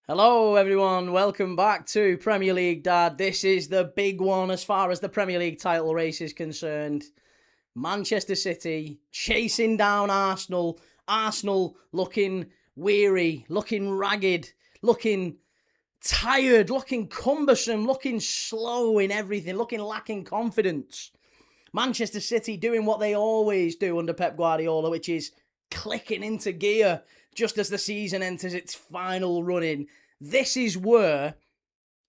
Hello everyone, welcome back to Premier League Dad. This is the big one as far as the Premier League title race is concerned. Manchester City chasing down Arsenal. Arsenal looking weary, looking ragged, looking tired, looking cumbersome, looking slow in everything, looking lacking confidence. Manchester City doing what they always do under Pep Guardiola, which is clicking into gear just as the season enters its final running. This is where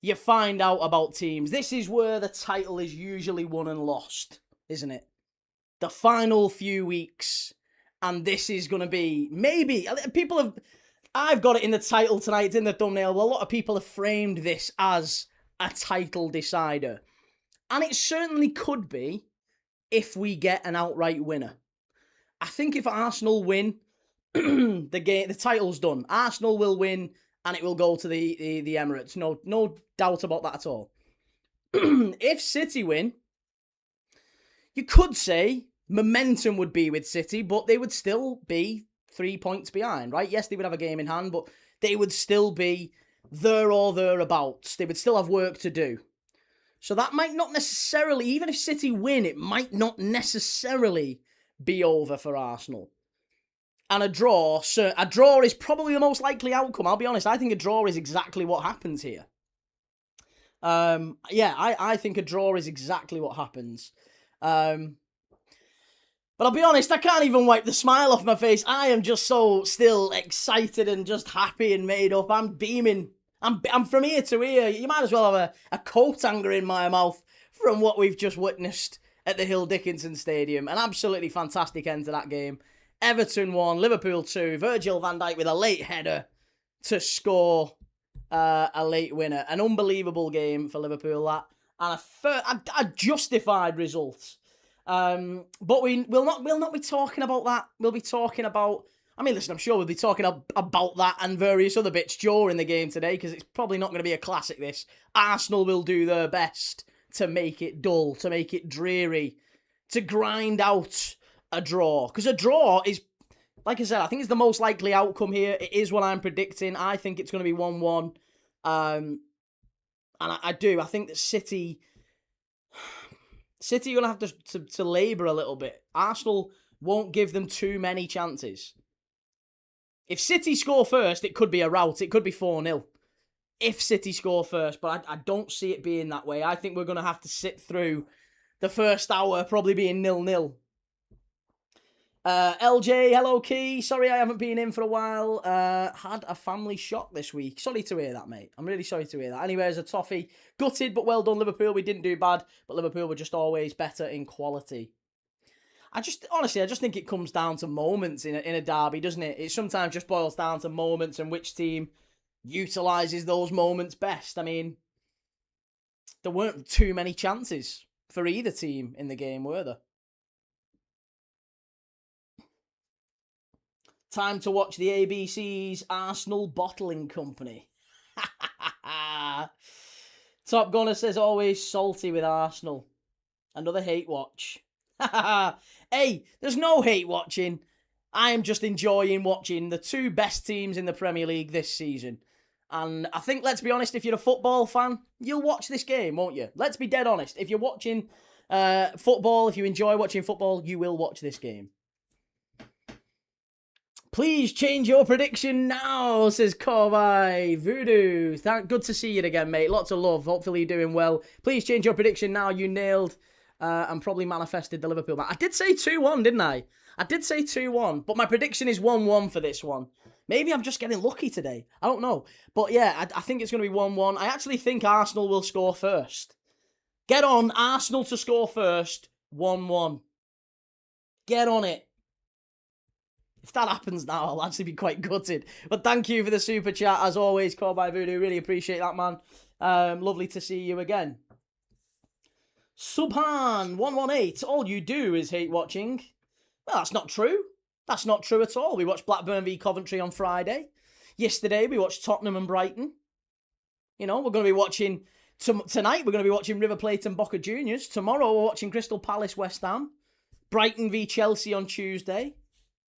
you find out about teams. This is where the title is usually won and lost, isn't it? The final few weeks. And this is going to be, maybe, I've got it in the title tonight, it's in the thumbnail, but a lot of people have framed this as a title decider. And it certainly could be if we get an outright winner. I think if Arsenal win, the title's done. Arsenal will win and it will go to the Emirates. No doubt about that at all. If City win, you could say momentum would be with City, but they would still be 3 points behind, right? Yes, they would have a game in hand, but they would still be there or thereabouts. They would still have work to do. So that might not necessarily, even if City win, it might not necessarily be over for Arsenal. And a draw is probably the most likely outcome. I'll be honest, I think a draw is exactly what happens here. I think a draw is exactly what happens. But I'll be honest, I can't even wipe the smile off my face. I am just so still excited and just happy and made up. I'm beaming. I'm from ear to ear. You might as well have a coat hanger in my mouth from what we've just witnessed at the Hill Dickinson Stadium. An absolutely fantastic end to that game. Everton 1, Liverpool 2. Virgil van Dijk with a late header to score a late winner. An unbelievable game for Liverpool, that. And a justified result. But we'll not be talking about that. We'll be talking about... listen, I'm sure we'll be talking about that and various other bits during the game today, because it's probably not going to be a classic, this. Arsenal will do their best to make it dull, to make it dreary, to grind out a draw. Because a draw is, like I said, I think it's the most likely outcome here. It is what I'm predicting. I think it's going to be 1-1. And I do. I think that City are going to have to labour a little bit. Arsenal won't give them too many chances. If City score first, it could be a rout. It could be 4-0. If City score first, but I don't see it being that way. I think we're going to have to sit through the first hour probably being 0-0. LJ, hello Key. Sorry I haven't been in for a while. Had a family shock this week. Sorry to hear that, mate. I'm really sorry to hear that. Anyway, as a toffee, gutted, but well done, Liverpool. We didn't do bad, but Liverpool were just always better in quality. I just think it comes down to moments in a derby, doesn't it? It sometimes just boils down to moments and which team utilises those moments best. There weren't too many chances for either team in the game, were there? Time to watch the ABC's Arsenal Bottling Company. Top Gunner says always salty with Arsenal. Another hate watch. Hey, there's no hate watching. I am just enjoying watching the two best teams in the Premier League this season. And I think, let's be honest, if you're a football fan, you'll watch this game, won't you? Let's be dead honest. If you're watching football, if you enjoy watching football, you will watch this game. Please change your prediction now, says Corby Voodoo. Good to see you again, mate. Lots of love. Hopefully you're doing well. Please change your prediction now. You nailed and probably manifested the Liverpool match. I did say 2-1, didn't I? I did say 2-1, but my prediction is 1-1 for this one. Maybe I'm just getting lucky today. I don't know. But yeah, I think it's going to be 1-1. I actually think Arsenal will score first. Get on, Arsenal to score first. 1-1. Get on it. If that happens now, I'll actually be quite gutted. But thank you for the super chat, as always, Call by Voodoo. Really appreciate that, man. Lovely to see you again. Subhan118. All you do is hate watching. Well, that's not true. That's not true at all. We watched Blackburn v Coventry on Friday. Yesterday, we watched Tottenham and Brighton. We're going to be watching... Tonight, we're going to be watching River Plate and Boca Juniors. Tomorrow, we're watching Crystal Palace West Ham. Brighton v Chelsea on Tuesday.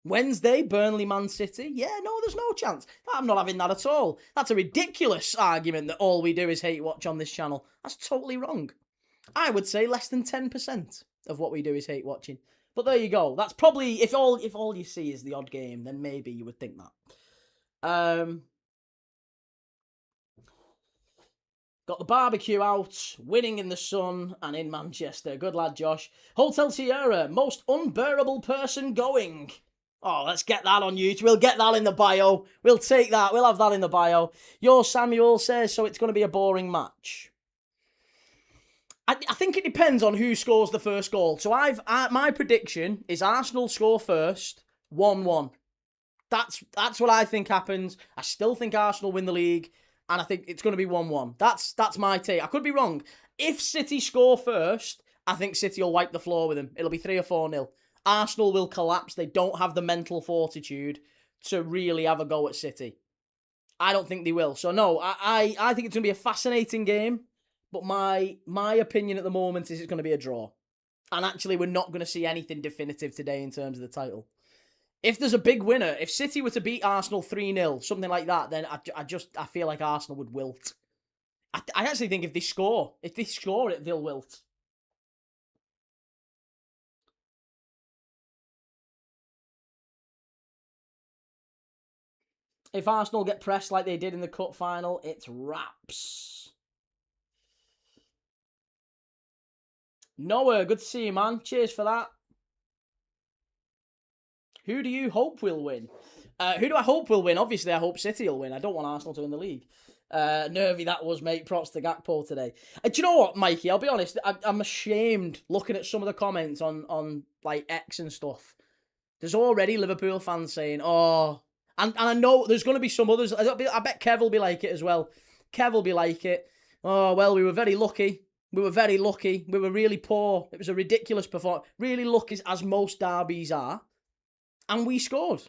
Wednesday, Burnley, Man City. Yeah, no, there's no chance. I'm not having that at all. That's a ridiculous argument that all we do is hate watch on this channel. That's totally wrong. I would say less than 10% of what we do is hate watching. But there you go. That's probably, if all you see is the odd game, then maybe you would think that. Got the barbecue out, winning in the sun and in Manchester. Good lad, Josh. Hotel Sierra, most unbearable person going. Oh, let's get that on YouTube. We'll get that in the bio. We'll take that. We'll have that in the bio. Your Samuel says, so it's going to be a boring match. I think it depends on who scores the first goal. So my prediction is Arsenal score first, 1-1. That's what I think happens. I still think Arsenal win the league, and I think it's going to be 1-1. That's my take. I could be wrong. If City score first, I think City will wipe the floor with them. It'll be 3 or 4-0. Arsenal will collapse. They don't have the mental fortitude to really have a go at City. I don't think they will. So no, I think it's going to be a fascinating game. But my opinion at the moment is it's going to be a draw. And actually, we're not going to see anything definitive today in terms of the title. If there's a big winner, if City were to beat Arsenal 3-0, something like that, then I feel like Arsenal would wilt. I actually think if they score it, they'll wilt. If Arsenal get pressed like they did in the cup final, it's wraps. Noah, good to see you, man. Cheers for that. Who do you hope will win? Who do I hope will win? Obviously, I hope City will win. I don't want Arsenal to win the league. Nervy that was, mate. Props to Gakpo today. Do you know what, Mikey? I'll be honest. I'm ashamed looking at some of the comments on like X and stuff. There's already Liverpool fans saying, oh... And I know there's going to be some others. I bet Kev will be like it as well. Kev will be like it. Oh, well, we were very lucky. We were very lucky. We were really poor. It was a ridiculous performance. Really lucky, as most derbies are. And we scored.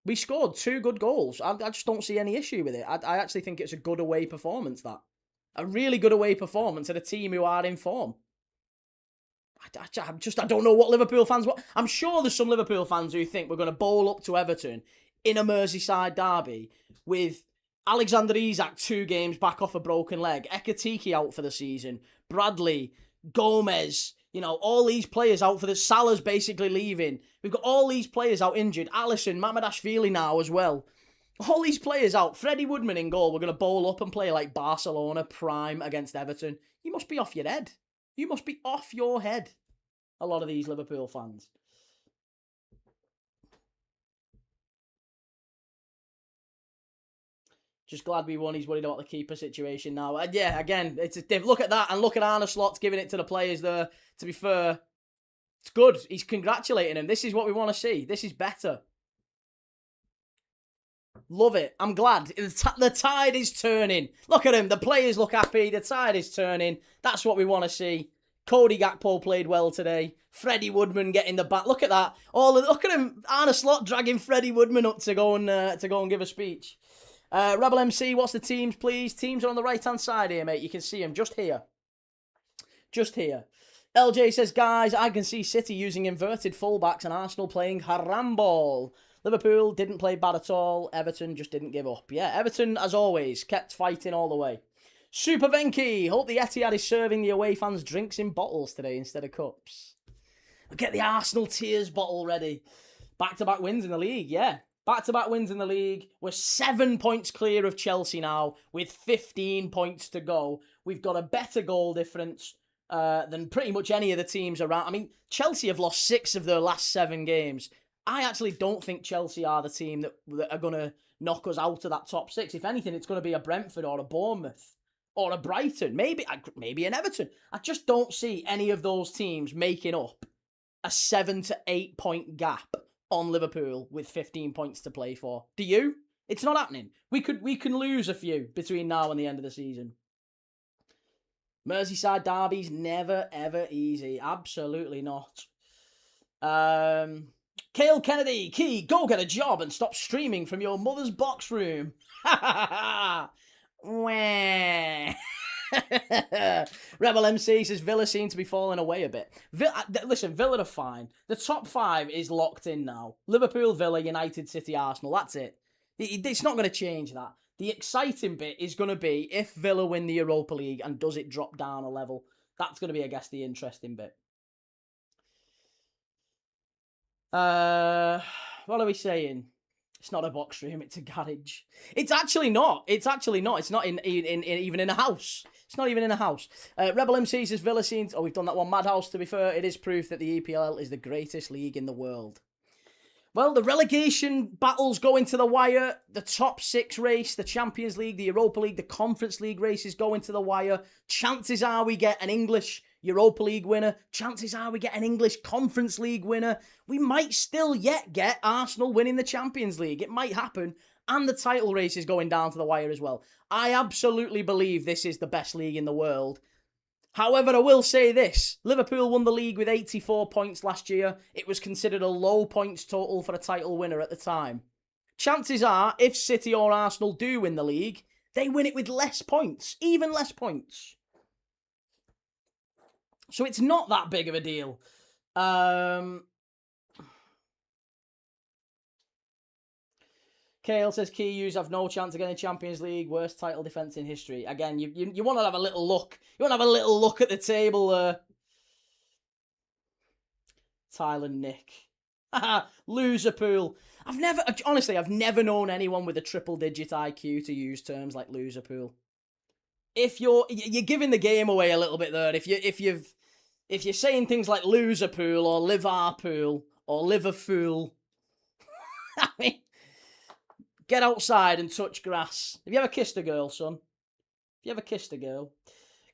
We scored 2 good goals. I just don't see any issue with it. I actually think it's a good away performance, that. A really good away performance at a team who are in form. I don't know what Liverpool fans want. I'm sure there's some Liverpool fans who think we're going to bowl up to Everton in a Merseyside derby with Alexander Isak 2 games back off a broken leg, Ekatike out for the season, Bradley, Gomez, all these players out for the... Salah's basically leaving. We've got all these players out injured. Alisson, Mamardashvili now as well. All these players out. Freddie Woodman in goal. We're going to bowl up and play like Barcelona prime against Everton. You must be off your head. You must be off your head. A lot of these Liverpool fans. Just glad we won. He's worried about the keeper situation now. Yeah, again, look at that and look at Arne Slot's giving it to the players there. To be fair, it's good. He's congratulating him. This is what we want to see. This is better. Love it. I'm glad. The tide is turning. Look at him. The players look happy. The tide is turning. That's what we want to see. Cody Gakpo played well today. Freddie Woodman getting the bat. Look at that. Look at him. Arne Slot dragging Freddie Woodman up to go and give a speech. Rebel MC, what's the teams, please? Teams are on the right-hand side here, mate. You can see them just here. Just here. LJ says, guys, I can see City using inverted fullbacks and Arsenal playing harambol. Liverpool didn't play bad at all. Everton just didn't give up. Yeah, Everton, as always, kept fighting all the way. Super Venky, hope the Etihad is serving the away fans drinks in bottles today instead of cups. Get the Arsenal tears bottle ready. Back-to-back wins in the league, yeah. Back-to-back wins in the league. We're 7 points clear of Chelsea now with 15 points to go. We've got a better goal difference than pretty much any of the teams around. I mean, Chelsea have lost 6 of their last 7 games. I actually don't think Chelsea are the team that are going to knock us out of that top 6. If anything, it's going to be a Brentford or a Bournemouth or a Brighton, maybe an Everton. I just don't see any of those teams making up a 7 to 8 point gap on Liverpool with 15 points to play for. Do you? It's not happening. We can lose a few between now and the end of the season. Merseyside derbies never ever easy. Absolutely not. Cale Kennedy, Key, go get a job and stop streaming from your mother's box room. Wah. Rebel MC says Villa seem to be falling away a bit. Listen, Villa are fine. The top 5 is locked in now. Liverpool, Villa, United, City, Arsenal. That's it. It's not going to change that. The exciting bit is going to be if Villa win the Europa League and does it drop down a level. That's going to be, I guess, the interesting bit. What are we saying? It's not a box room, it's a garage. It's actually not. It's not even in a house. It's not even in a house. Rebel MC says Villa scenes. Oh, we've done that one. Madhouse, to be fair, it is proof that the EPL is the greatest league in the world. Well, the relegation battles going to the wire. The top 6 race, the Champions League, the Europa League, the Conference League races going to the wire. Chances are we get an English Europa League winner. Chances are we get an English Conference League winner. We might still yet get Arsenal winning the Champions League. It might happen. And the title race is going down to the wire as well. I absolutely believe this is the best league in the world. However, I will say this. Liverpool won the league with 84 points last year. It was considered a low points total for a title winner at the time. Chances are, if City or Arsenal do win the league, they win it with less points. Even less points. So it's not that big of a deal. Kale says Keyus have no chance of getting Champions League. Worst title defence in history. Again, you want to have a little look. You want to have a little look at the table there. Tyler Nick. Loser pool. I've never known anyone with a triple-digit IQ to use terms like loser pool. If you're giving the game away a little bit there. If you're saying things like loser pool or Liverpool or Liverpool, I mean, get outside and touch grass. Have you ever kissed a girl, son? Have you ever kissed a girl?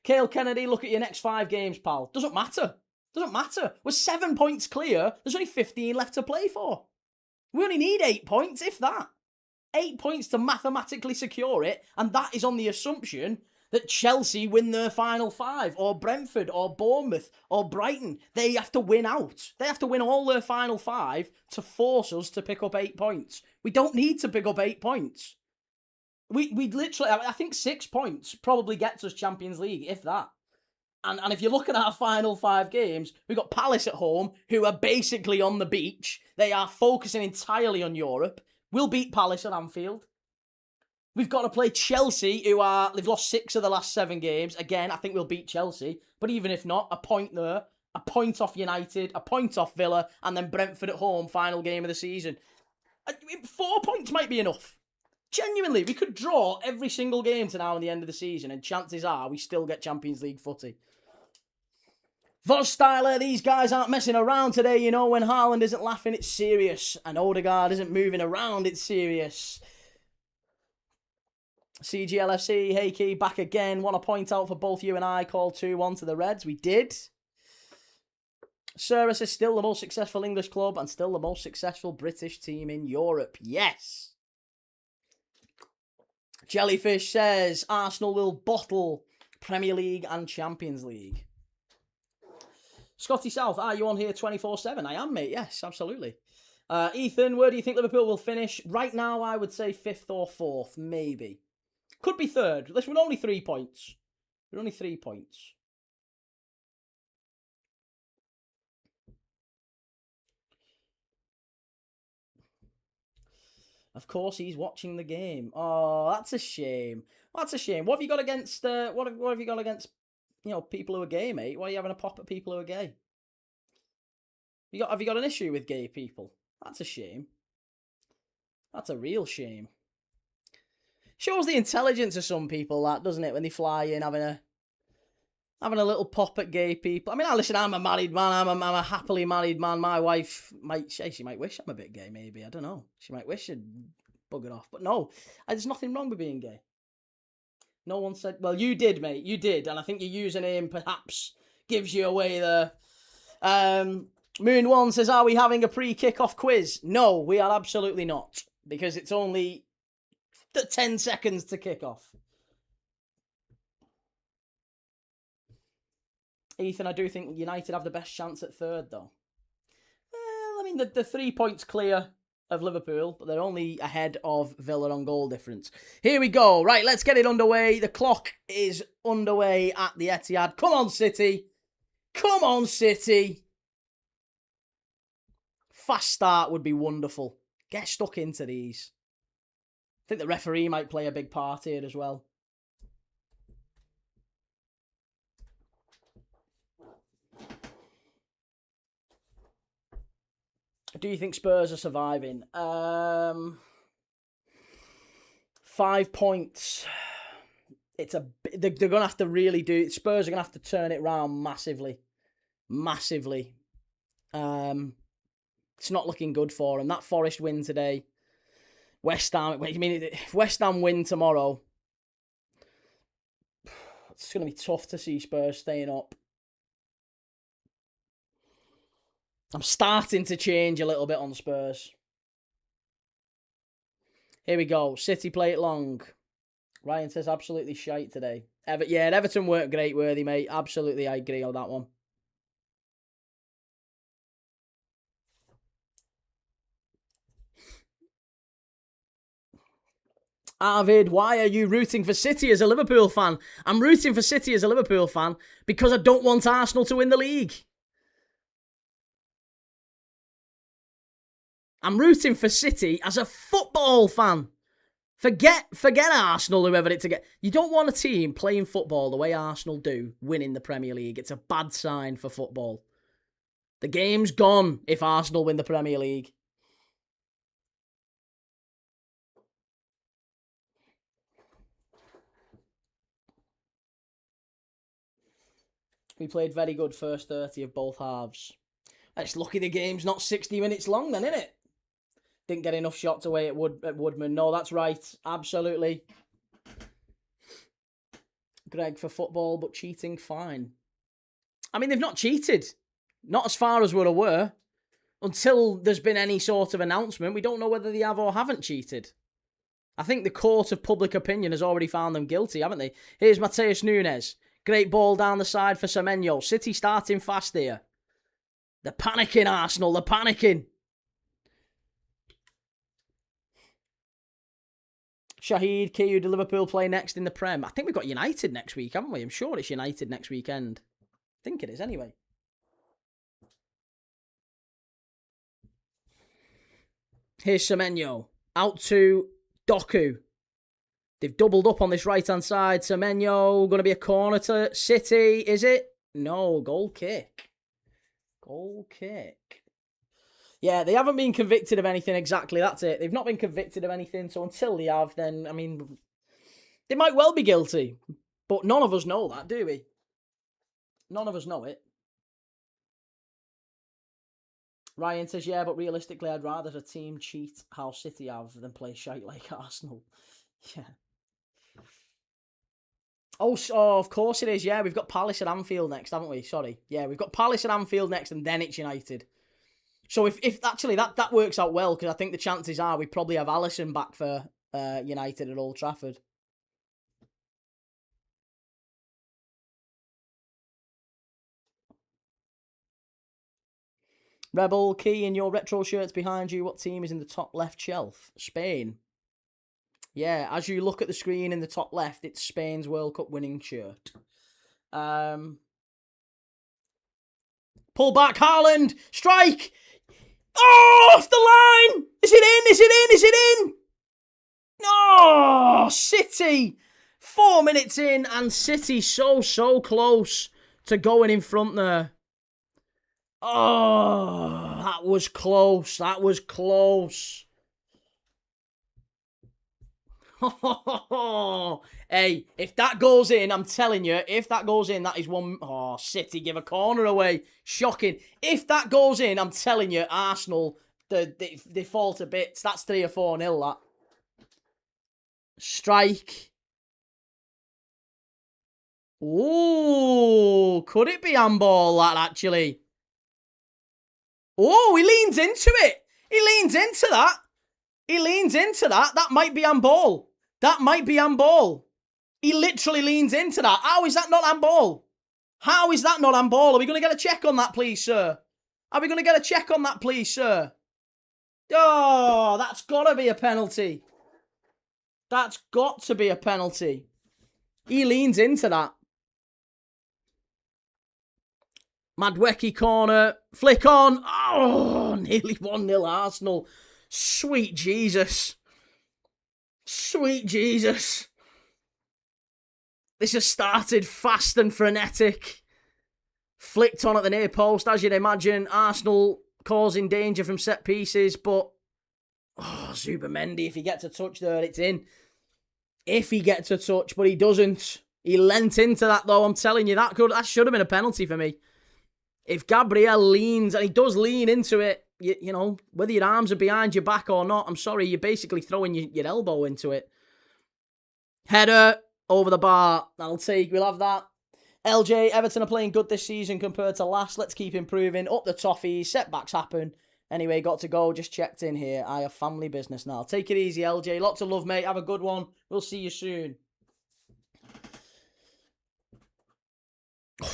Cale Kennedy, look at your next 5 games, pal. Doesn't matter. Doesn't matter. We're 7 points clear. There's only 15 left to play for. We only need 8 points, if that. 8 points to mathematically secure it, and that is on the assumption that Chelsea win their final 5, or Brentford, or Bournemouth, or Brighton. They have to win out. They have to win all their final 5 to force us to pick up 8 points. We don't need to pick up 8 points. We literally, I think 6 points probably gets us Champions League, if that. And if you look at our final 5 games, we've got Palace at home, who are basically on the beach. They are focusing entirely on Europe. We'll beat Palace at Anfield. We've got to play Chelsea, they've lost 6 of the last 7 games. Again, I think we'll beat Chelsea. But even if not, a point there, a point off United, a point off Villa, and then Brentford at home, final game of the season. 4 points might be enough. Genuinely, we could draw every single game to now and the end of the season, and chances are we still get Champions League footy. Vos Styler, these guys aren't messing around today, you know. When Haaland isn't laughing, it's serious. And Odegaard isn't moving around, it's serious. CGLFC, hey Key, back again. Want to point out for both you and I, called 2-1 to the Reds. We did. Surus is still the most successful English club and still the most successful British team in Europe. Yes. Jellyfish says Arsenal will bottle Premier League and Champions League. Scotty South, are you on here 24/7? I am, mate. Yes, absolutely. Ethan, where do you think Liverpool will finish? Right now, I would say 5th or 4th, maybe. Could be 3rd. Listen, we're only 3 points. We're only 3 points. Of course, he's watching the game. Oh, that's a shame. That's a shame. What have you got against? What have you got against? People who are gay, mate. Why are you having a pop at people who are gay? Have you got an issue with gay people? That's a shame. That's a real shame. Shows the intelligence of some people, that, doesn't it? When they fly in, having a little pop at gay people. I mean, listen, I'm a married man. I'm a happily married man. My wife she might wish I'm a bit gay, maybe. I don't know. She might wish she'd bugger off. But no, there's nothing wrong with being gay. No one said... Well, you did, mate. You did. And I think your username perhaps gives you away there. Moon One says, are we having a pre-kickoff quiz? No, we are absolutely not. Because it's only 10 seconds to kick off. Ethan, I do think United have the best chance at 3rd, though. Well, I mean, the 3 points clear of Liverpool, but they're only ahead of Villa on goal difference. Here we go. Right, let's get it underway. The clock is underway at the Etihad. Come on, City. Come on, City. Fast start would be wonderful. Get stuck into these. I think the referee might play a big part here as well. Do you think Spurs are surviving? 5 points. They're going to have to really do. Spurs are going to have to turn it around massively. Massively. It's not looking good for them. That Forest win today. West Ham. I mean, if West Ham win tomorrow, it's going to be tough to see Spurs staying up. I'm starting to change a little bit on Spurs. Here we go. City play it long. Ryan says absolutely shite today. Everton weren't great, were they, mate? Absolutely, I agree on that one. Arvid, why are you rooting for City as a Liverpool fan? I'm rooting for City as a Liverpool fan because I don't want Arsenal to win the league. I'm rooting for City as a football fan. Forget Arsenal, whoever it to get. You don't want a team playing football the way Arsenal do, winning the Premier League. It's a bad sign for football. The game's gone if Arsenal win the Premier League. We played very good first 30 of both halves. It's lucky the game's not 60 minutes long then, isn't it? Didn't get enough shots away at Woodman. No, that's right. Absolutely. Greg, for football, but cheating, fine. I mean, they've not cheated. Not as far as we're aware. Until there's been any sort of announcement, we don't know whether they have or haven't cheated. I think the court of public opinion has already found them guilty, haven't they? Here's Mateus Nunes. Great ball down the side for Semenyo. City starting fast here. They're panicking, Arsenal. They're panicking. Shahid, Kiyu, do Liverpool play next in the Prem? I think we've got United next week, haven't we? I'm sure it's United next weekend. I think it is anyway. Here's Semenyo. Out to Doku. They've doubled up on this right-hand side. Semenyo, going to be a corner to City. Is it? No, goal kick. Goal kick. Yeah, they haven't been convicted of anything exactly. That's it. They've not been convicted of anything. So until they have, then, I mean, they might well be guilty. But none of us know that, do we? None of us know it. Ryan says, yeah, but realistically, I'd rather a team cheat how City have than play shite like Arsenal. Yeah. Oh, of course it is. Yeah, we've got Palace at Anfield next, haven't we? Sorry. Yeah, we've got Palace at Anfield next, and then it's United. So if actually that works out well, because I think the chances are we probably have Alisson back for United at Old Trafford. Rebel, Key, in your retro shirts behind you, what team is in the top left shelf? Spain. Yeah, as you look at the screen in the top left, it's Spain's World Cup winning shirt. Pull back, Haaland! Strike! Oh, off the line! Is it in? Is it in? Is it in? No! City! 4 minutes in, and City so close to going in front there. Oh, that was close. That was close. Hey, if that goes in, I'm telling you, if that goes in, that is one. Oh, City give a corner away. Shocking. If that goes in, I'm telling you, Arsenal, they fall to bits. That's 3 or 4-0, that. Strike. Ooh, could it be handball, that, actually? Oh, he leans into it. He leans into that. He leans into that. That might be handball. That might be handball. He literally leans into that. How is that not handball? How is that not handball? Are we going to get a check on that, please, sir? Are we going to get a check on that, please, sir? Oh, that's got to be a penalty. That's got to be a penalty. He leans into that. Madwecki corner. Flick on. Oh, nearly 1-0 Arsenal. Sweet Jesus. Sweet Jesus. This has started fast and frenetic. Flicked on at the near post, as you'd imagine. Arsenal causing danger from set pieces, but Zubamendi, if he gets a touch there, it's in. If he gets a touch, but he doesn't. He leant into that, though. I'm telling you, that should have been a penalty for me. If Gabriel leans, and he does lean into it, you know, whether your arms are behind your back or not, I'm sorry, you're basically throwing your elbow into it. Header over the bar. We'll have that. LJ, Everton are playing good this season compared to last. Let's keep improving. Up the toffees. Setbacks happen. Anyway, got to go. Just checked in here. I have family business now. Take it easy, LJ. Lots of love, mate. Have a good one. We'll see you soon. I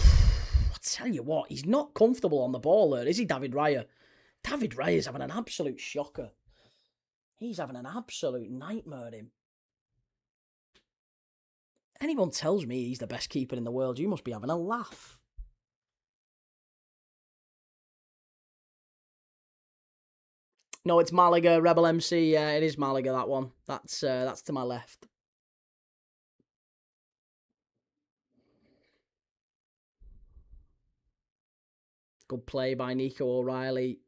tell you what, he's not comfortable on the ball there, is he, David Raya? David Raya's having an absolute shocker. He's having an absolute nightmare, him. Anyone tells me he's the best keeper in the world, you must be having a laugh. No, it's Malaga, Rebel MC. Yeah, it is Malaga, that one. That's to my left. Good play by Nico O'Reilly.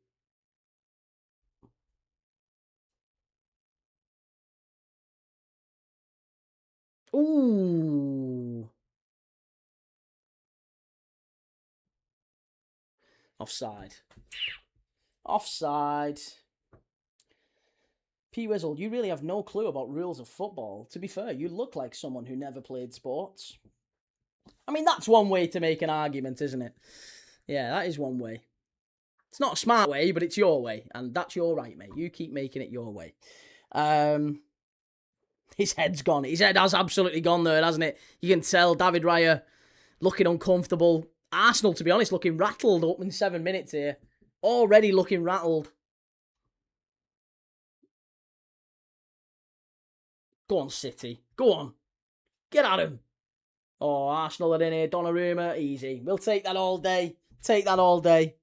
Ooh. Offside. Offside. P. Wizzle, you really have no clue about rules of football. To be fair, you look like someone who never played sports. I mean, that's one way to make an argument, isn't it? Yeah, that is one way. It's not a smart way, but it's your way. And that's your right, mate. You keep making it your way. His head's gone. His head has absolutely gone there, hasn't it? You can tell David Raya looking uncomfortable. Arsenal, to be honest, looking rattled up in 7 minutes here. Already looking rattled. Go on, City. Go on. Get at him. Oh, Arsenal are in here. Donnarumma, easy. We'll take that all day. Take that all day.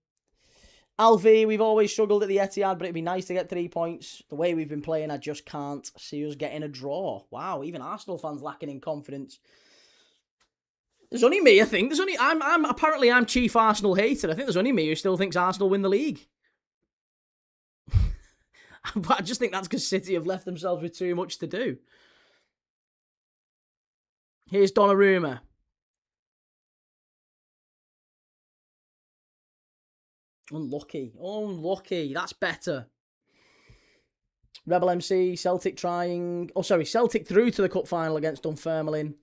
Alfie, we've always struggled at the Etihad, but it'd be nice to get 3 points. The way we've been playing, I just can't see us getting a draw. Wow, even Arsenal fans lacking in confidence. There's only me, I think. I'm chief Arsenal hater. I think there's only me who still thinks Arsenal win the league. But I just think that's because City have left themselves with too much to do. Here's Donnarumma. Unlucky. That's better. Rebel MC, Celtic Celtic through to the cup final against Dunfermline.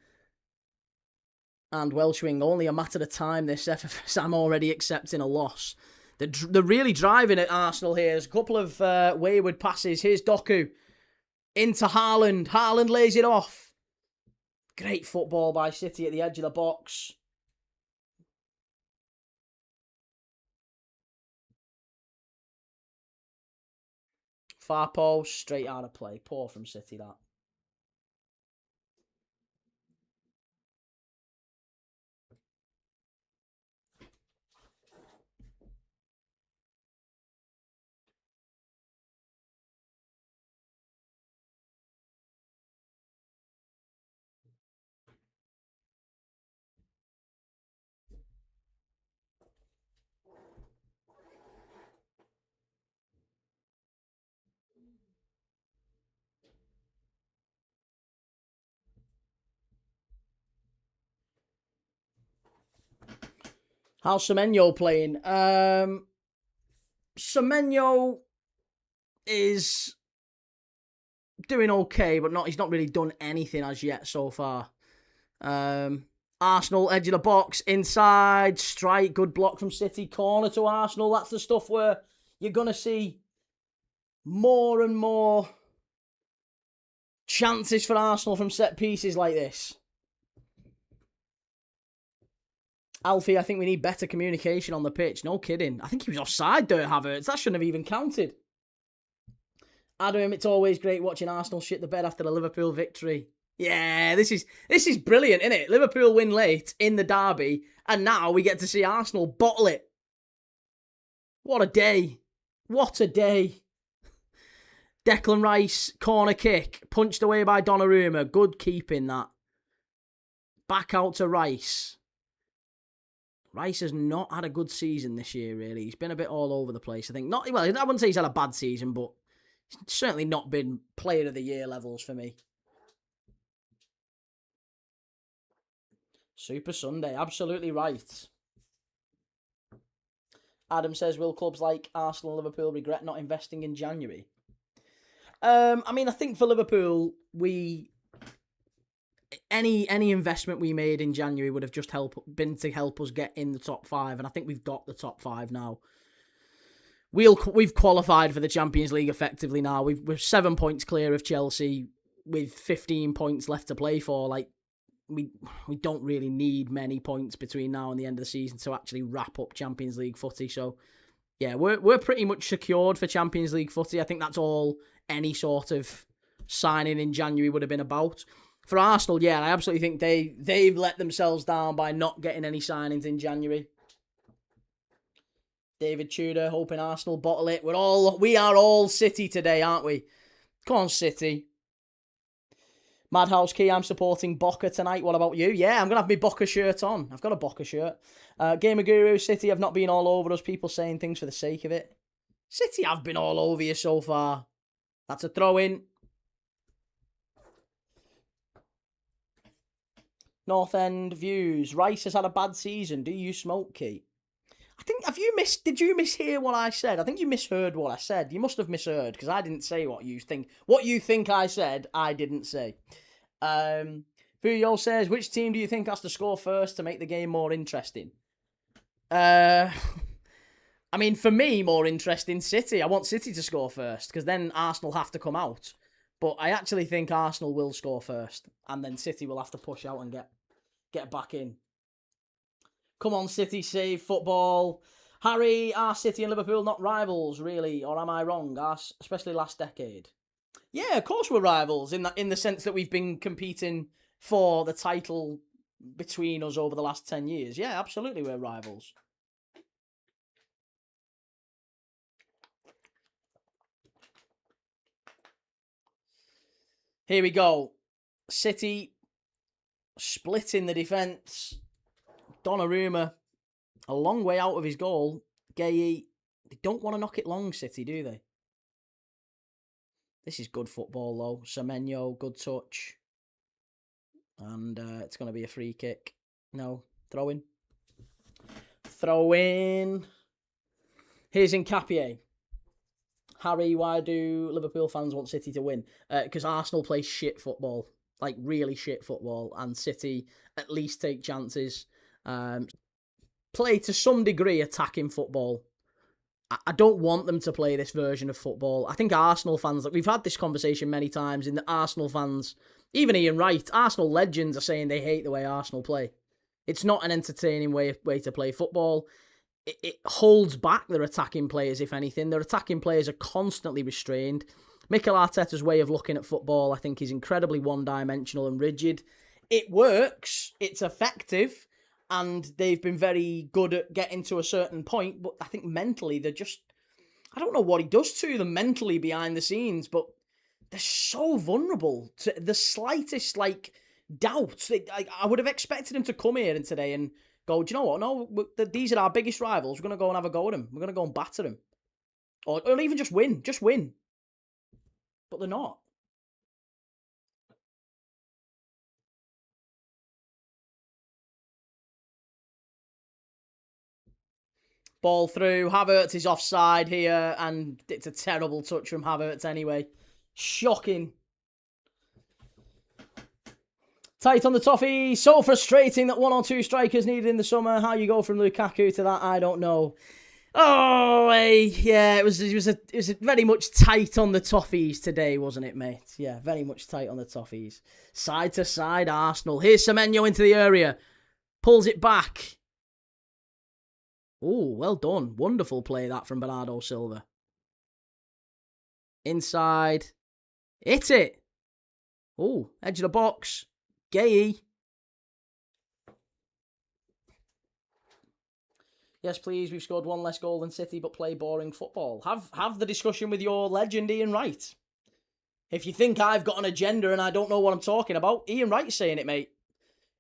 And Welshwing, only a matter of time this FFS. I'm already accepting a loss. They're really driving at Arsenal here. There's a couple of wayward passes. Here's Doku. Into Haaland. Haaland lays it off. Great football by City at the edge of the box. Far post, straight out of play. Poor from City, that. How's Semenyo playing? Semenyo is doing okay, but he's not really done anything as yet so far. Arsenal, edge of the box, inside, strike, good block from City, corner to Arsenal. That's the stuff where you're going to see more and more chances for Arsenal from set pieces like this. Alfie, I think we need better communication on the pitch. No kidding. I think he was offside there, Havertz. That shouldn't have even counted. Adam, it's always great watching Arsenal shit the bed after the Liverpool victory. Yeah, this is brilliant, isn't it? Liverpool win late in the derby, and now we get to see Arsenal bottle it. What a day. What a day. Declan Rice, corner kick, punched away by Donnarumma. Good keeping, that. Back out to Rice. Rice has not had a good season this year, really. He's been a bit all over the place, I think. I wouldn't say he's had a bad season, but he's certainly not been player of the year levels for me. Super Sunday, absolutely right. Adam says, will clubs like Arsenal and Liverpool regret not investing in January? I think for Liverpool, any investment we made in January would have just been to help us get in the top 5, and I think we've got the top 5 now. We've qualified for the Champions League effectively now. We're 7 points clear of Chelsea with 15 points left to play for. Like, we don't really need many points between now and the end of the season to actually wrap up Champions League footy. So, yeah, we're pretty much secured for Champions League footy. I think that's all any sort of signing in January would have been about. For Arsenal, yeah, I absolutely think they've let themselves down by not getting any signings in January. David Tudor hoping Arsenal bottle it. We are all City today, aren't we? Come on, City. Madhouse Key, I'm supporting Boca tonight. What about you? Yeah, I'm going to have my Boca shirt on. I've got a Boca shirt. Gamer Guru, City have not been all over us. People saying things for the sake of it. City have been all over you so far. That's a throw-in. North End views. Rice has had a bad season. Do you smoke, Key? I think, did you mishear what I said? I think you misheard what I said. You must have misheard, because I didn't say what you think. What you think I said, I didn't say. Fuyo says, which team do you think has to score first to make the game more interesting? For me, more interesting, City. I want City to score first, because then Arsenal have to come out. But I actually think Arsenal will score first, and then City will have to push out and get back in. Come on, City, save football. Harry, are City and Liverpool not rivals, really? Or am I wrong? Especially last decade. Yeah, of course we're rivals, in the sense that we've been competing for the title between us over the last 10 years. Yeah, absolutely we're rivals. Here we go. City splitting the defence. Donnarumma, a long way out of his goal. Gueye, they don't want to knock it long, City, do they? This is good football, though. Semenyo, good touch. And it's going to be a free kick. No, throw in. Throw in. Here's Nkapie. Harry, why do Liverpool fans want City to win? Because Arsenal play shit football. Like, really shit football. And City at least take chances. Play to some degree attacking football. I don't want them to play this version of football. I think Arsenal fans, we've had this conversation many times, in the Arsenal fans, even Ian Wright, Arsenal legends are saying they hate the way Arsenal play. It's not an entertaining way to play football. It holds back their attacking players, if anything. Their attacking players are constantly restrained. Mikel Arteta's way of looking at football, I think, is incredibly one-dimensional and rigid. It works. It's effective. And they've been very good at getting to a certain point, but I think mentally they're just... I don't know what he does to them mentally behind the scenes, but they're so vulnerable to the slightest, doubts. I would have expected him to come here today and go, do you know what? No, these are our biggest rivals. We're going to go and have a go at them. We're going to go and batter them. Or even just win. Just win. But they're not. Ball through. Havertz is offside here, and it's a terrible touch from Havertz anyway. Shocking. Tight on the toffee. So frustrating that one or two strikers needed in the summer. How you go from Lukaku to that, I don't know. Oh, yeah, it was very much tight on the toffees today, wasn't it, mate? Yeah, very much tight on the toffees. Side to side, Arsenal. Here's Semenyo into the area. Pulls it back. Oh, well done. Wonderful play that from Bernardo Silva. Inside. Hit it. Oh, edge of the box. Gay. Yes, please, we've scored one less goal than City but play boring football. Have the discussion with your legend, Ian Wright. If you think I've got an agenda and I don't know what I'm talking about, Ian Wright's saying it, mate.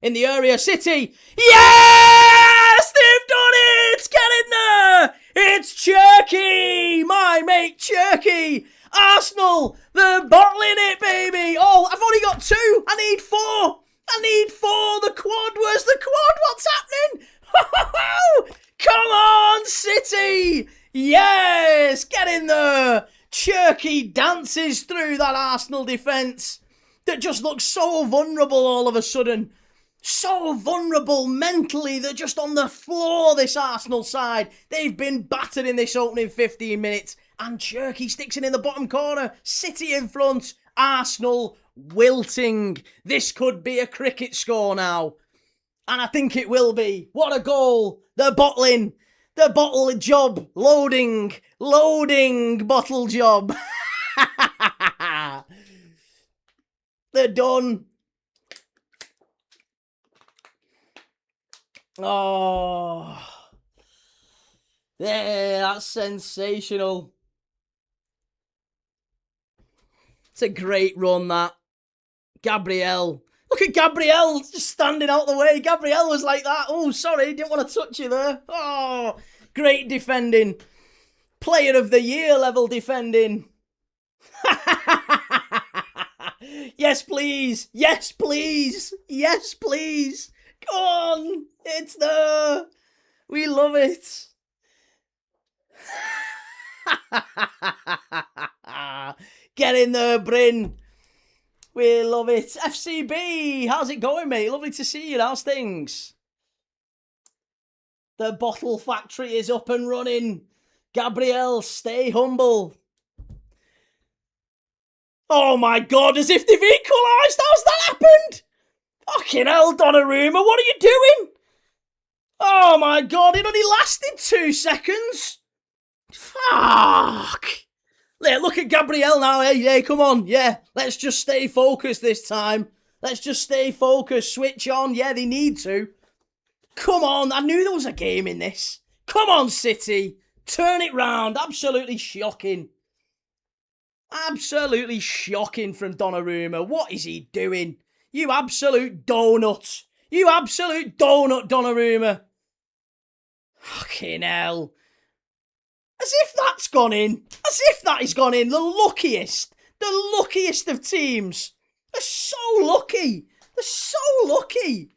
In the area, City. Yes! They've done it! Get in there! It's Cherky! My mate Cherky! Arsenal, they're bottling it, baby! Oh, I've only got 2. I need 4. I need 4. The quad. Where's the quad? What's happening? Come on, City! Yes! Get in there! Cherky dances through that Arsenal defence that just looks so vulnerable all of a sudden. So vulnerable mentally. They're just on the floor, this Arsenal side. They've been battered in this opening 15 minutes. And Cherky sticks it in the bottom corner. City in front. Arsenal wilting. This could be a cricket score now. And I think it will be. What a goal. They're bottling. The bottle job. Loading. Bottle job. They're done. Oh. Yeah, that's sensational. It's a great run, that. Gabriel. Look at Gabriel just standing out the way. Gabriel was like that. Oh, sorry, didn't want to touch you there. Oh, great defending. Player of the year level defending. Yes, please. Yes, please. Yes, please. Go on. It's there. We love it. Get in there, Bryn. We love it. FCB, how's it going, mate? Lovely to see you. How's things? The bottle factory is up and running. Gabriel, stay humble. Oh my God, as if they've equalised. How's that happened? Fucking hell, Donnarumma, what are you doing? Oh my God, it only lasted 2 seconds. Fuck. Look at Gabriel now. Hey, come on. Yeah, let's just stay focused this time. Let's just stay focused. Switch on. Yeah, they need to. Come on. I knew there was a game in this. Come on, City. Turn it round. Absolutely shocking. Absolutely shocking from Donnarumma. What is he doing? You absolute donut. You absolute donut, Donnarumma. Fucking hell. As if that's gone in. As if that has gone in. The luckiest of teams. They're so lucky. They're so lucky.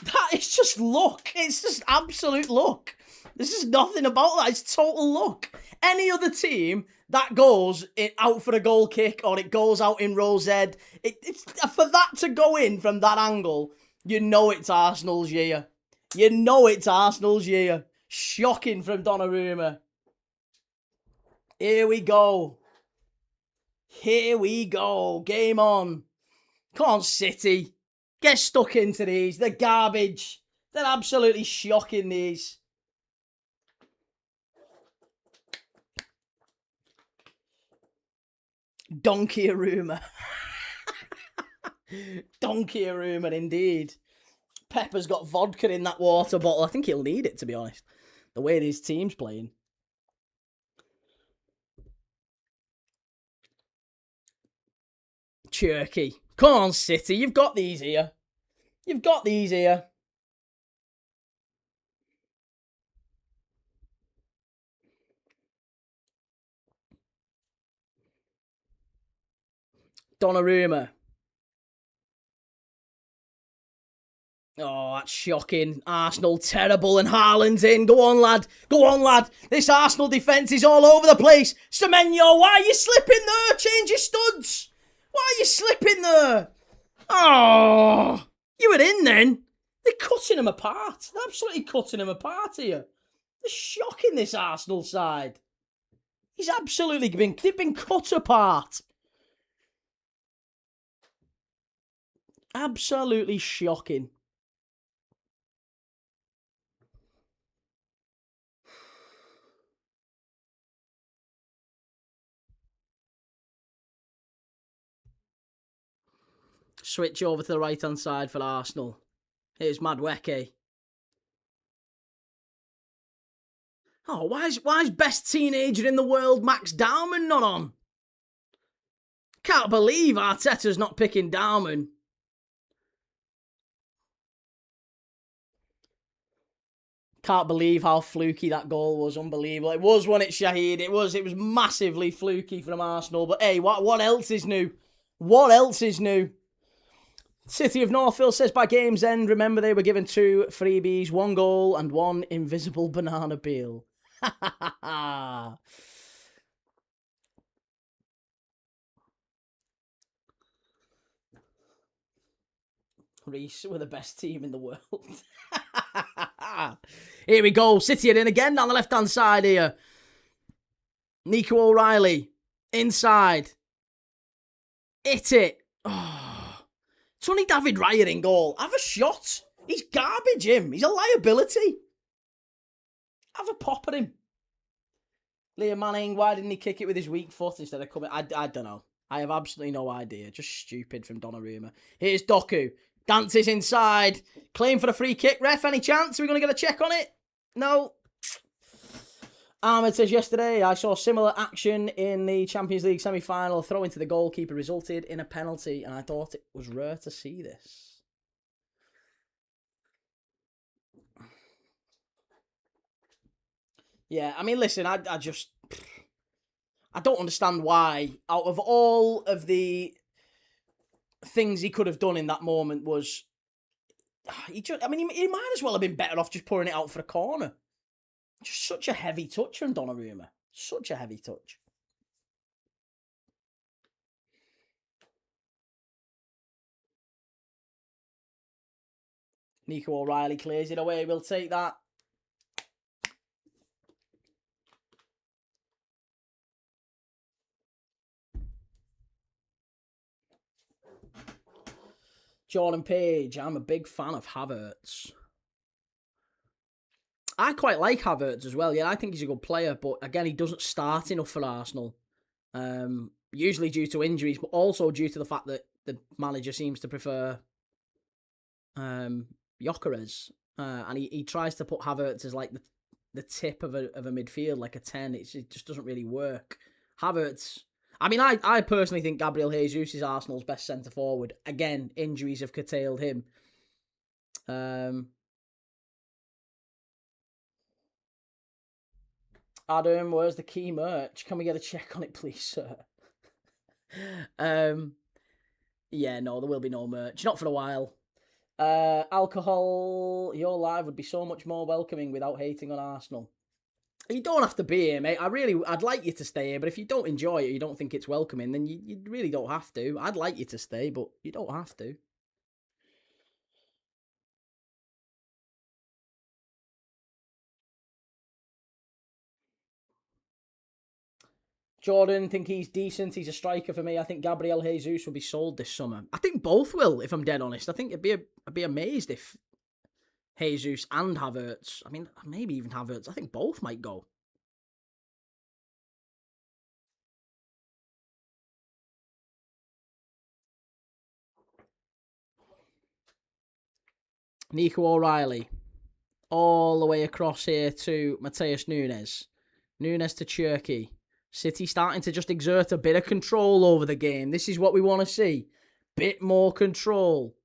That is just luck. It's just absolute luck. There's just nothing about that. It's total luck. Any other team that goes out for a goal kick or it goes out in row Z, it's for that to go in from that angle, you know it's Arsenal's year. You know it's Arsenal's year. Shocking from Donnarumma. Here we go. Here we go. Game on. Come on, City. Get stuck into these. They're garbage. They're absolutely shocking, these. Donkey-a-rumor. Donkey-a-rumor, indeed. Pepper's got vodka in that water bottle. I think he'll need it, to be honest. The way his team's playing. Cherky. Come on, City. You've got these here. You've got these here. Donnarumma. Oh, that's shocking. Arsenal terrible and Haaland's in. Go on, lad. Go on, lad. This Arsenal defence is all over the place. Semenyo, why are you slipping there? Change your studs. Why are you slipping there? Oh, you were in then. They're cutting him apart. They're absolutely cutting him apart here. They're shocking, this Arsenal side. They've been cut apart. Absolutely shocking. Switch over to the right-hand side for Arsenal. Here's Madueke. Oh, why's best teenager in the world Max Dowman not on? Can't believe Arteta's not picking Dowman. Can't believe how fluky that goal was. Unbelievable. It was, when it Shahid. It was massively fluky from Arsenal. But hey, what else is new? What else is new? City of Northville says by game's end, remember they were given 2 freebies, 1 goal and 1 invisible banana peel. Reece were the best team in the world. Here we go. City are in again down the left-hand side here. Nico O'Reilly. Inside. Hit it. Oh. It's only David Raya in goal. Have a shot. He's garbage, him. He's a liability. Have a pop at him. Liam Manning, why didn't he kick it with his weak foot instead of coming? I don't know. I have absolutely no idea. Just stupid from Donnarumma. Here's Doku. Dances inside. Claim for the free kick. Ref, any chance? Are we going to get a check on it? No. Ahmed says, yesterday I saw similar action in the Champions League semi-final. Throw into the goalkeeper resulted in a penalty, and I thought it was rare to see this. Yeah, I mean, listen, I don't understand why, out of all of the things he could have done in that moment, was he might as well have been better off just pouring it out for a corner. Just such a heavy touch from Donnarumma. Such a heavy touch. Nico O'Reilly clears it away. We'll take that. Jordan Page, I'm a big fan of Havertz. I quite like Havertz as well. Yeah, I think he's a good player, but again, he doesn't start enough for Arsenal. Usually due to injuries, but also due to the fact that the manager seems to prefer Gyökeres. And he tries to put Havertz as like the tip of a midfield, like a 10. It just doesn't really work. Havertz... I mean, I personally think Gabriel Jesus is Arsenal's best centre-forward. Again, injuries have curtailed him. Adam, where's the key merch? Can we get a check on it, please, sir? Yeah, no, there will be no merch. Not for a while. Alcohol, your live would be so much more welcoming without hating on Arsenal. You don't have to be here, mate. I'd like you to stay here, but if you don't enjoy it, you don't think it's welcoming, then you really don't have to. I'd like you to stay, but you don't have to. Jordan, think he's decent. He's a striker for me. I think Gabriel Jesus will be sold this summer. I think both will, if I'm dead honest. I think I'd be amazed if Jesus and Havertz, I mean, maybe even Havertz, I think both might go. Nico O'Reilly. All the way across here to Mateus Nunes. Nunes to Cherky. City starting to just exert a bit of control over the game. This is what we want to see. Bit more control.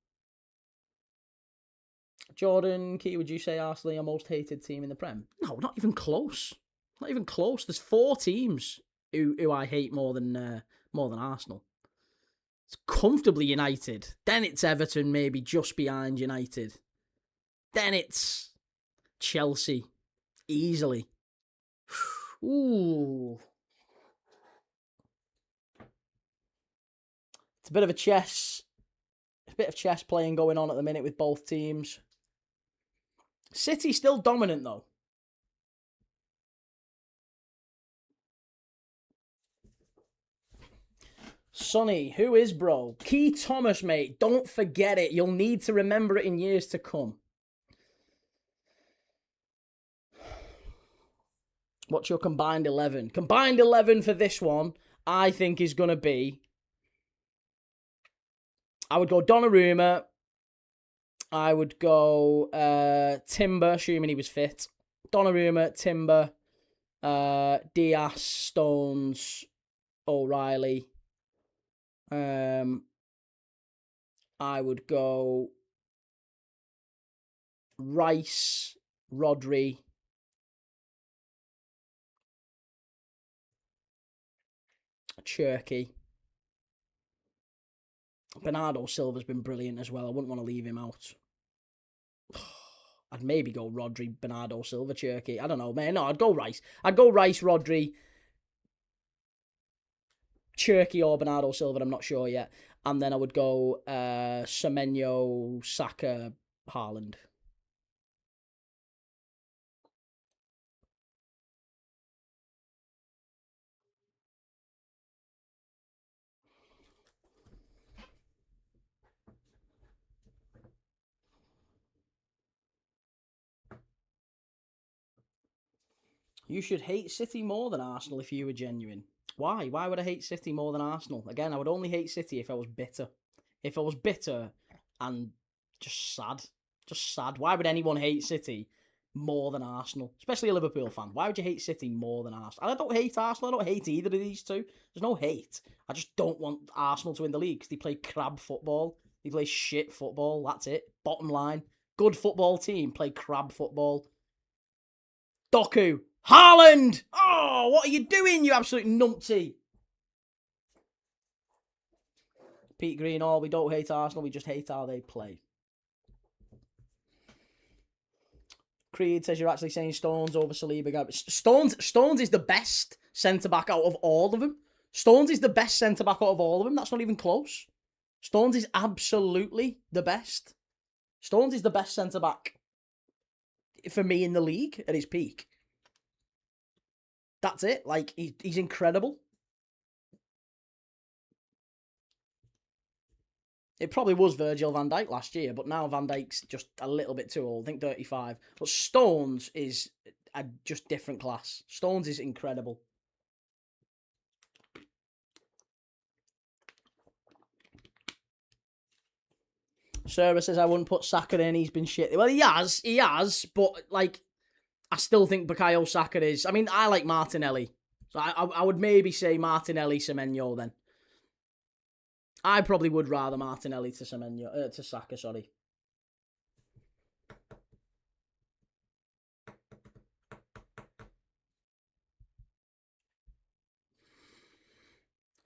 Jordan Key, would you say Arsenal are your most hated team in the Prem? No, not even close. Not even close. There's 4 teams who I hate more than Arsenal. It's comfortably United. Then it's Everton, maybe just behind United. Then it's Chelsea. Easily. Ooh. It's a bit of chess playing going on at the minute with both teams. City still dominant though. Sonny, who is bro? Key Thomas, mate. Don't forget it. You'll need to remember it in years to come. What's your combined 11? Combined 11 for this one, I think, is going to be I would go Donnarumma. I would go Timber, assuming he was fit. Donnarumma, Timber, Diaz, Stones, O'Reilly. I would go Rice, Rodri, Cherky. Bernardo Silva's been brilliant as well. I wouldn't want to leave him out. I'd maybe go Rodri, Bernardo Silva, Cherky. I don't know, man. No, I'd go Rice. I'd go Rice, Rodri, Cherky or Bernardo Silva. I'm not sure yet. And then I would go Semenyo, Saka, Haaland. You should hate City more than Arsenal if you were genuine. Why? Why would I hate City more than Arsenal? Again, I would only hate City if I was bitter. If I was bitter and just sad. Just sad. Why would anyone hate City more than Arsenal? Especially a Liverpool fan. Why would you hate City more than Arsenal? And I don't hate Arsenal. I don't hate either of these two. There's no hate. I just don't want Arsenal to win the league because they play crab football. They play shit football. That's it. Bottom line. Good football team play crab football. Doku. Haaland! Oh, what are you doing, you absolute numpty? Pete Greenall, we don't hate Arsenal, we just hate how they play. Creed says you're actually saying Stones over Saliba. Stones is the best centre-back out of all of them. Stones is the best centre-back out of all of them. That's not even close. Stones is absolutely the best. Stones is the best centre-back for me in the league at his peak. That's it. Like, he's incredible. It probably was Virgil van Dijk last year, but now Van Dijk's just a little bit too old. I think 35. But Stones is a just different class. Stones is incredible. Sarah says I wouldn't put Saka in. He's been shit. Well, he has, but like, I still think Bukayo Saka is. I mean, I like Martinelli, so I would maybe say Martinelli, Semenyo then. I probably would rather Martinelli to Semenyo to Saka. Sorry.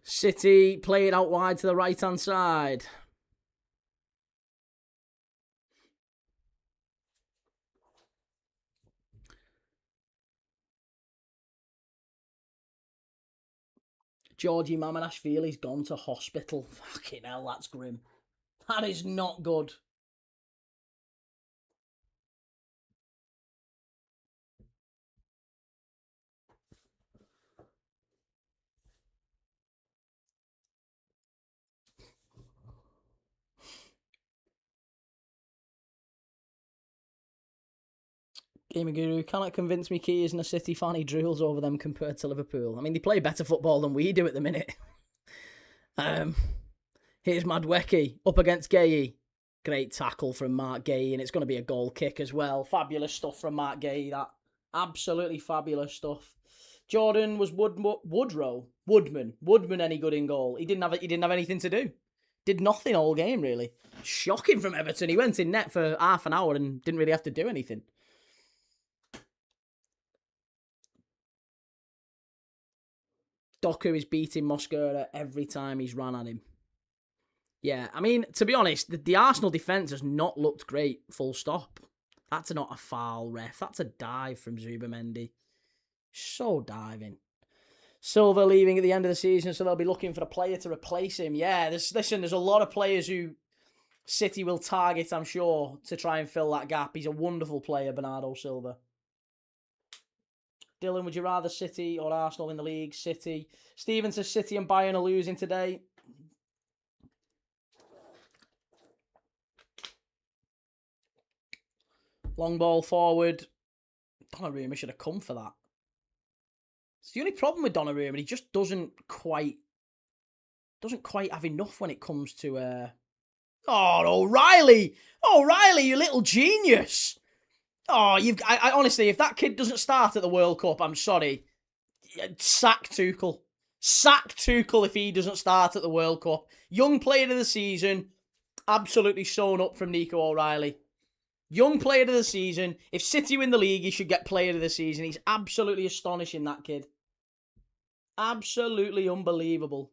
City play it out wide to the right hand side. Georgie Mamanashvili's gone to hospital. Fucking hell, that's grim. That is not good. Gaming Guru cannot convince me Key isn't a City fan. He drools over them compared to Liverpool. I mean, they play better football than we do at the minute. Here's Madwecki up against Gay. Great tackle from Mark Gay, and it's going to be a goal kick as well. Fabulous stuff from Mark Gay. That absolutely fabulous stuff. Jordan was Woodman any good in goal? He didn't have anything to do. Did nothing all game really. Shocking from Everton. He went in net for half an hour and didn't really have to do anything. Doku is beating Mosquera every time he's run at him. Yeah, I mean, to be honest, the Arsenal defence has not looked great, full stop. That's not a foul, ref. That's a dive from Zubamendi. So diving. Silva leaving at the end of the season, so they'll be looking for a player to replace him. Yeah, there's a lot of players who City will target, I'm sure, to try and fill that gap. He's a wonderful player, Bernardo Silva. Dylan, would you rather City or Arsenal in the league? City. Steven says City and Bayern are losing today. Long ball forward. Donnarumma should have come for that. It's the only problem with Donnarumma. He just doesn't quite have enough when it comes to Oh, O'Reilly. O'Reilly, you little genius. Oh, I honestly, if that kid doesn't start at the World Cup, I'm sorry. Sack Tuchel. Sack Tuchel if he doesn't start at the World Cup. Young player of the season, absolutely sewn up from Nico O'Reilly. Young player of the season. If City win the league, he should get player of the season. He's absolutely astonishing, that kid. Absolutely unbelievable.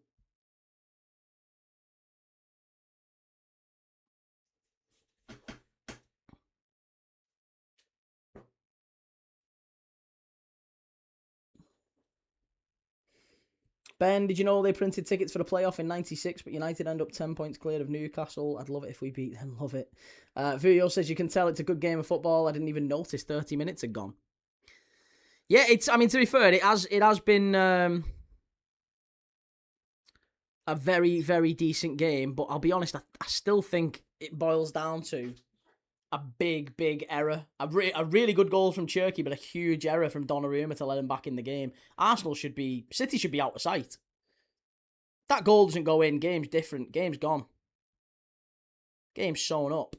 Ben, did you know they printed tickets for the playoff in '96, but United end up 10 points clear of Newcastle? I'd love it if we beat them. Love it. Vuyo says you can tell it's a good game of football. I didn't even notice 30 minutes had gone. Yeah, I mean, to be fair, it has been a very, very decent game, but I'll be honest, I still think it boils down to a big, big error. A really good goal from Cherky, but a huge error from Donnarumma to let him back in the game. City should be out of sight. That goal doesn't go in, game's different. Game's gone. Game's sewn up.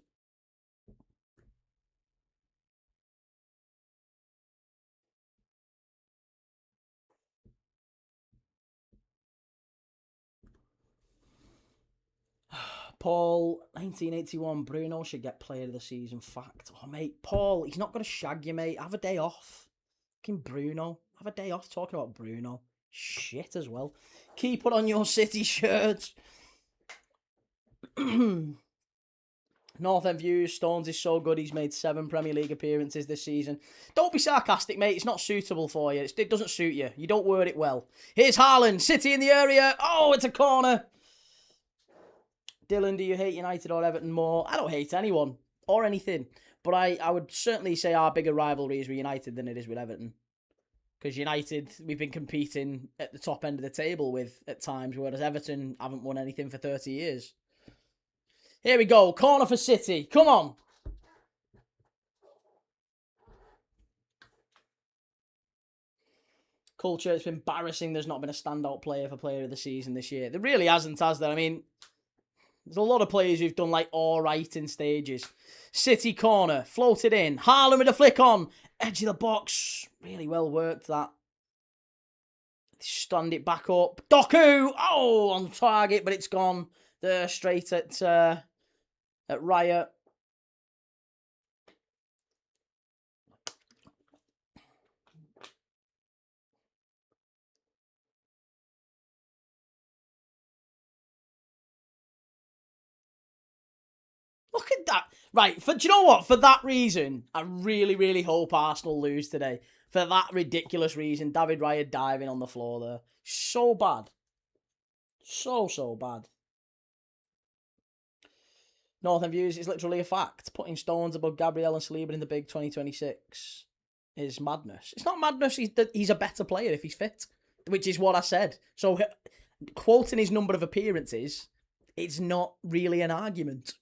Paul, 1981, Bruno should get player of the season. Fact. Oh, mate, Paul, he's not going to shag you, mate. Have a day off. Fucking Bruno. Have a day off talking about Bruno. Shit as well. Keep it on your City shirt. North End Views, Stones is so good he's made 7 Premier League appearances this season. Don't be sarcastic, mate. It's not suitable for you. It doesn't suit you. You don't word it well. Here's Haaland. City in the area. Oh, it's a corner. Dylan, do you hate United or Everton more? I don't hate anyone or anything. But I would certainly say our bigger rivalry is with United than it is with Everton. Because United, we've been competing at the top end of the table with at times, whereas Everton haven't won anything for 30 years. Here we go. Corner for City. Come on. Culture, it's been embarrassing there's not been a standout player for player of the season this year. There really hasn't, has there? I mean, there's a lot of players who've done like all right in stages. City corner, floated in. Haaland with a flick on. Edge of the box. Really well worked, that. Stand it back up. Doku! Oh, on target, but it's gone. There, straight at Raya. Look at that. Right, do you know what? For that reason, I really, really hope Arsenal lose today. For that ridiculous reason, David Raya diving on the floor there. So bad. So bad. Northern Views is literally a fact. Putting Stones above Gabriel and Saliba in the big 2026 is madness. It's not madness. He's a better player if he's fit, which is what I said. So quoting his number of appearances, it's not really an argument.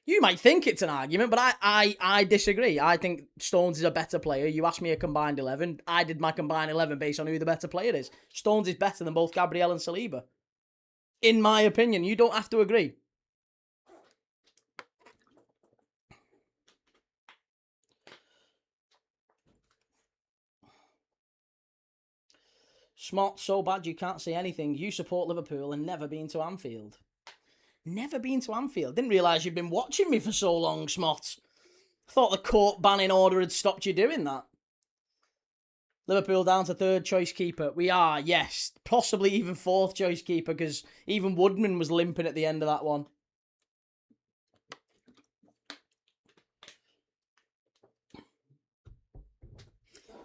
You might think it's an argument, but I disagree. I think Stones is a better player. You asked me a combined 11. I did my combined 11 based on who the better player is. Stones is better than both Gabriel and Saliba. In my opinion, you don't have to agree. Smart, so bad you can't see anything. You support Liverpool and never been to Anfield. Never been to Anfield. Didn't realise you'd been watching me for so long, Smot. Thought the court banning order had stopped you doing that. Liverpool down to 3rd choice keeper. We are, yes. Possibly even 4th choice keeper, because even Woodman was limping at the end of that one.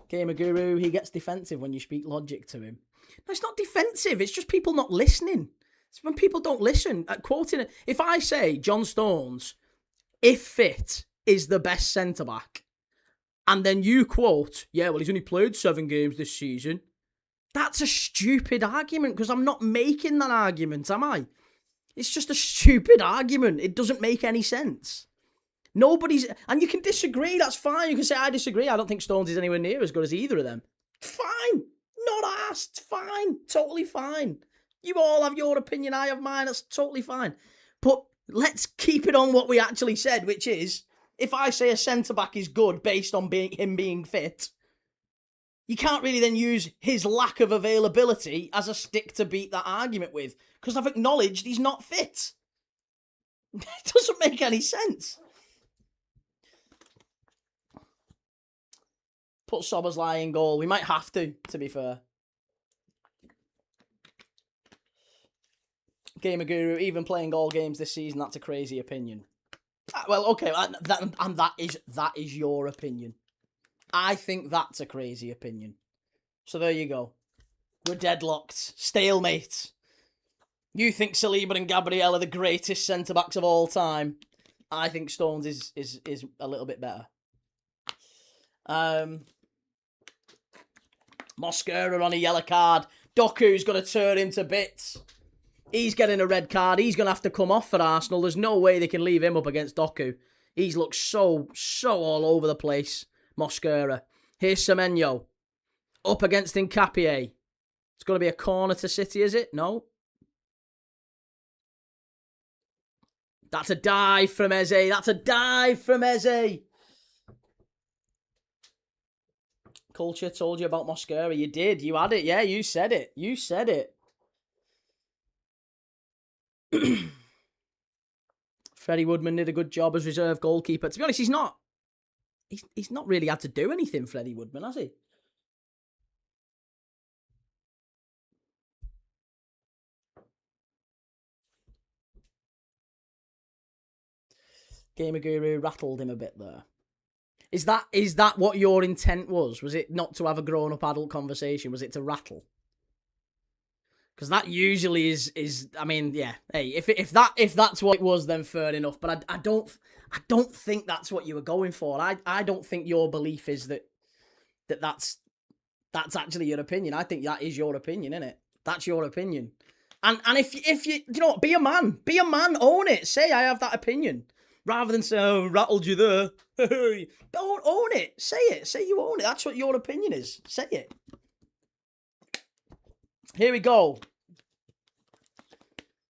Gamer Guru, he gets defensive when you speak logic to him. No, it's not defensive. It's just people not listening. It's when people don't listen. Quoting, if I say John Stones, if fit, is the best centre-back, and then you quote, yeah, well, he's only played 7 games this season, that's a stupid argument, because I'm not making that argument, am I? It's just a stupid argument. It doesn't make any sense. And you can disagree, that's fine. You can say, I disagree. I don't think Stones is anywhere near as good as either of them. Fine. Not asked. Fine. Totally fine. You all have your opinion, I have mine. That's totally fine. But let's keep it on what we actually said, which is, if I say a centre-back is good based on him being fit, you can't really then use his lack of availability as a stick to beat that argument with, because I've acknowledged he's not fit. It doesn't make any sense. Put Szoboszlai in goal. We might have to be fair. Gamer Guru, even playing all games this season, that's a crazy opinion. Well, okay, that is your opinion. I think that's a crazy opinion. So there you go. We're deadlocked. Stalemate. You think Saliba and Gabriel are the greatest centre-backs of all time. I think Stones is a little bit better. Mosquera on a yellow card. Doku's going to turn him to bits. He's getting a red card. He's going to have to come off for Arsenal. There's no way they can leave him up against Doku. He's looked so all over the place. Mosquera. Here's Semenyo. Up against Nkapie. It's going to be a corner to City, is it? No. That's a dive from Eze. That's a dive from Eze. Culture told you about Mosquera. You did. You had it. Yeah, you said it. You said it. Freddie Woodman did a good job as reserve goalkeeper. To be honest, he's not really had to do anything, Freddie Woodman, has he? Gamer Guru rattled him a bit there. Is that what your intent was? Was it not to have a grown-up adult conversation? Was it to rattle? Because that usually is. I mean, yeah. Hey, if that's what it was, then fair enough. But I don't think that's what you were going for. I don't think your belief is that's actually your opinion. I think that is your opinion, isn't it? That's your opinion. And if you know what, be a man, own it. Say I have that opinion, rather than say, oh, rattled you there. Don't own it. Say it. Say you own it. That's what your opinion is. Say it. Here we go.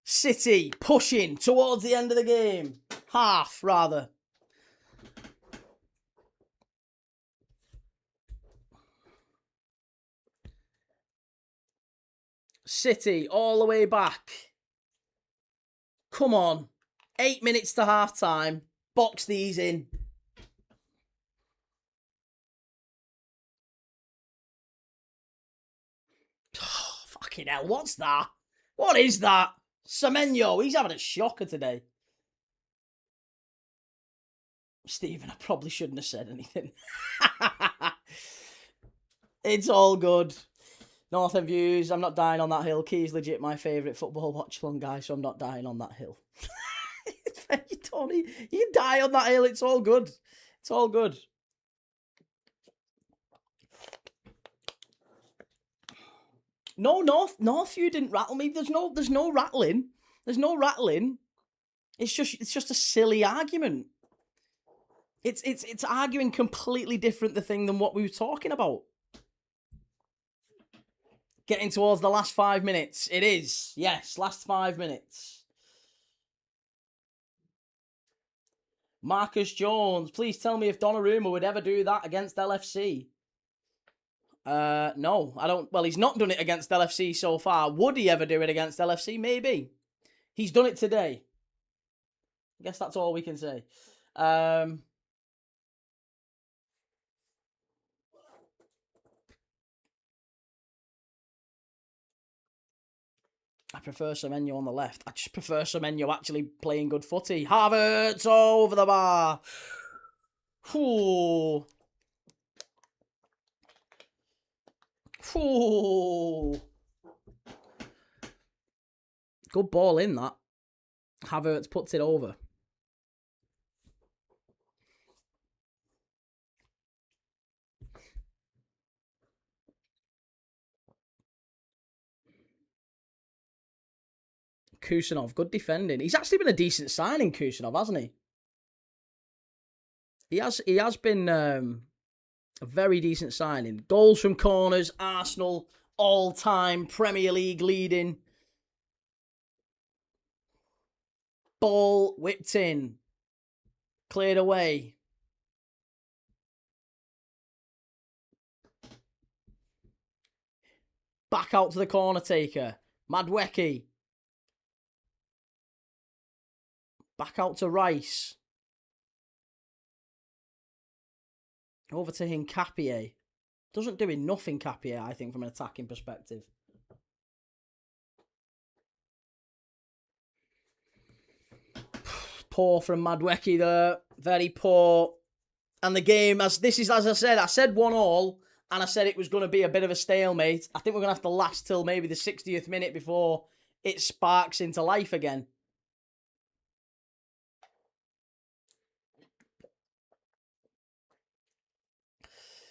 City pushing towards the end of the game. Half, rather. City all the way back. Come on. 8 minutes to half time. Box these in. Oh, fucking hell, what's that? What is that? Semenyo, he's having a shocker today. Stephen, I probably shouldn't have said anything. It's all good. Northern views, I'm not dying on that hill. Key's legit my favourite football watch-along guy, so I'm not dying on that hill. Tony, you die on that hill, it's all good. It's all good. No, Northview didn't rattle me. There's no rattling. There's no rattling. It's just a silly argument. It's arguing completely different the thing than what we were talking about. Getting towards the last 5 minutes. It is. Yes, last 5 minutes. Marcus Jones, please tell me if Donnarumma would ever do that against LFC. No, I don't. Well, he's not done it against LFC so far. Would he ever do it against LFC? Maybe. He's done it today. I guess that's all we can say. I prefer Semenyo on the left. I just prefer Semenyo actually playing good footy. Havertz over the bar. Ooh. Ooh. Good ball in that. Havertz puts it over. Kusanov, good defending. He's actually been a decent signing, Kusanov, hasn't he? He has been a very decent signing. Goals from corners, Arsenal, all-time Premier League leading. Ball whipped in. Cleared away. Back out to the corner taker. Madueke. Back out to Rice. Over to Hincapié. Doesn't do enough Hincapié, I think, from an attacking perspective. Poor from Madueke there. Very poor. And the game, as I said 1-1, and I said it was going to be a bit of a stalemate. I think we're going to have to last till maybe the 60th minute before it sparks into life again.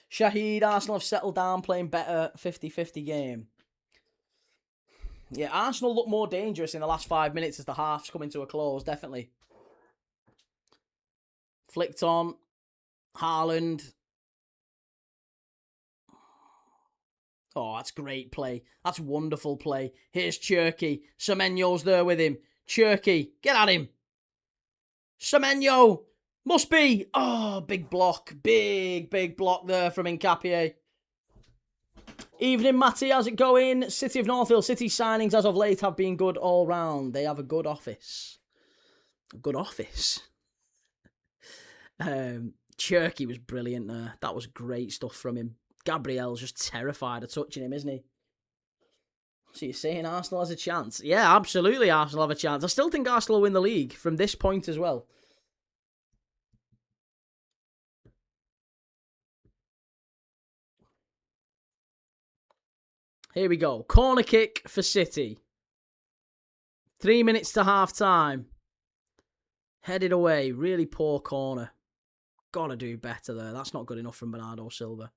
Shahid, Arsenal have settled down, playing better 50-50 game. Yeah, Arsenal look more dangerous in the last 5 minutes as the half's coming to a close, definitely. Flicked on. Haaland. Oh, that's great play. That's wonderful play. Here's Cherky. Semenyo's there with him. Cherky, get at him. Semenyo. Must be. Oh, big block. Big block there from Hincapié. Evening, Matty. How's it going? City of Northfield. City signings as of late have been good all round. They have a good office. A good office. Cherky was brilliant there. That was great stuff from him. Gabriel's just terrified of touching him, isn't he? So you're saying Arsenal has a chance? Yeah, absolutely Arsenal have a chance. I still think Arsenal will win the league from this point as well. Here we go. Corner kick for City. 3 minutes to half time. Headed away. Really poor corner. Got to do better there. That's not good enough from Bernardo Silva.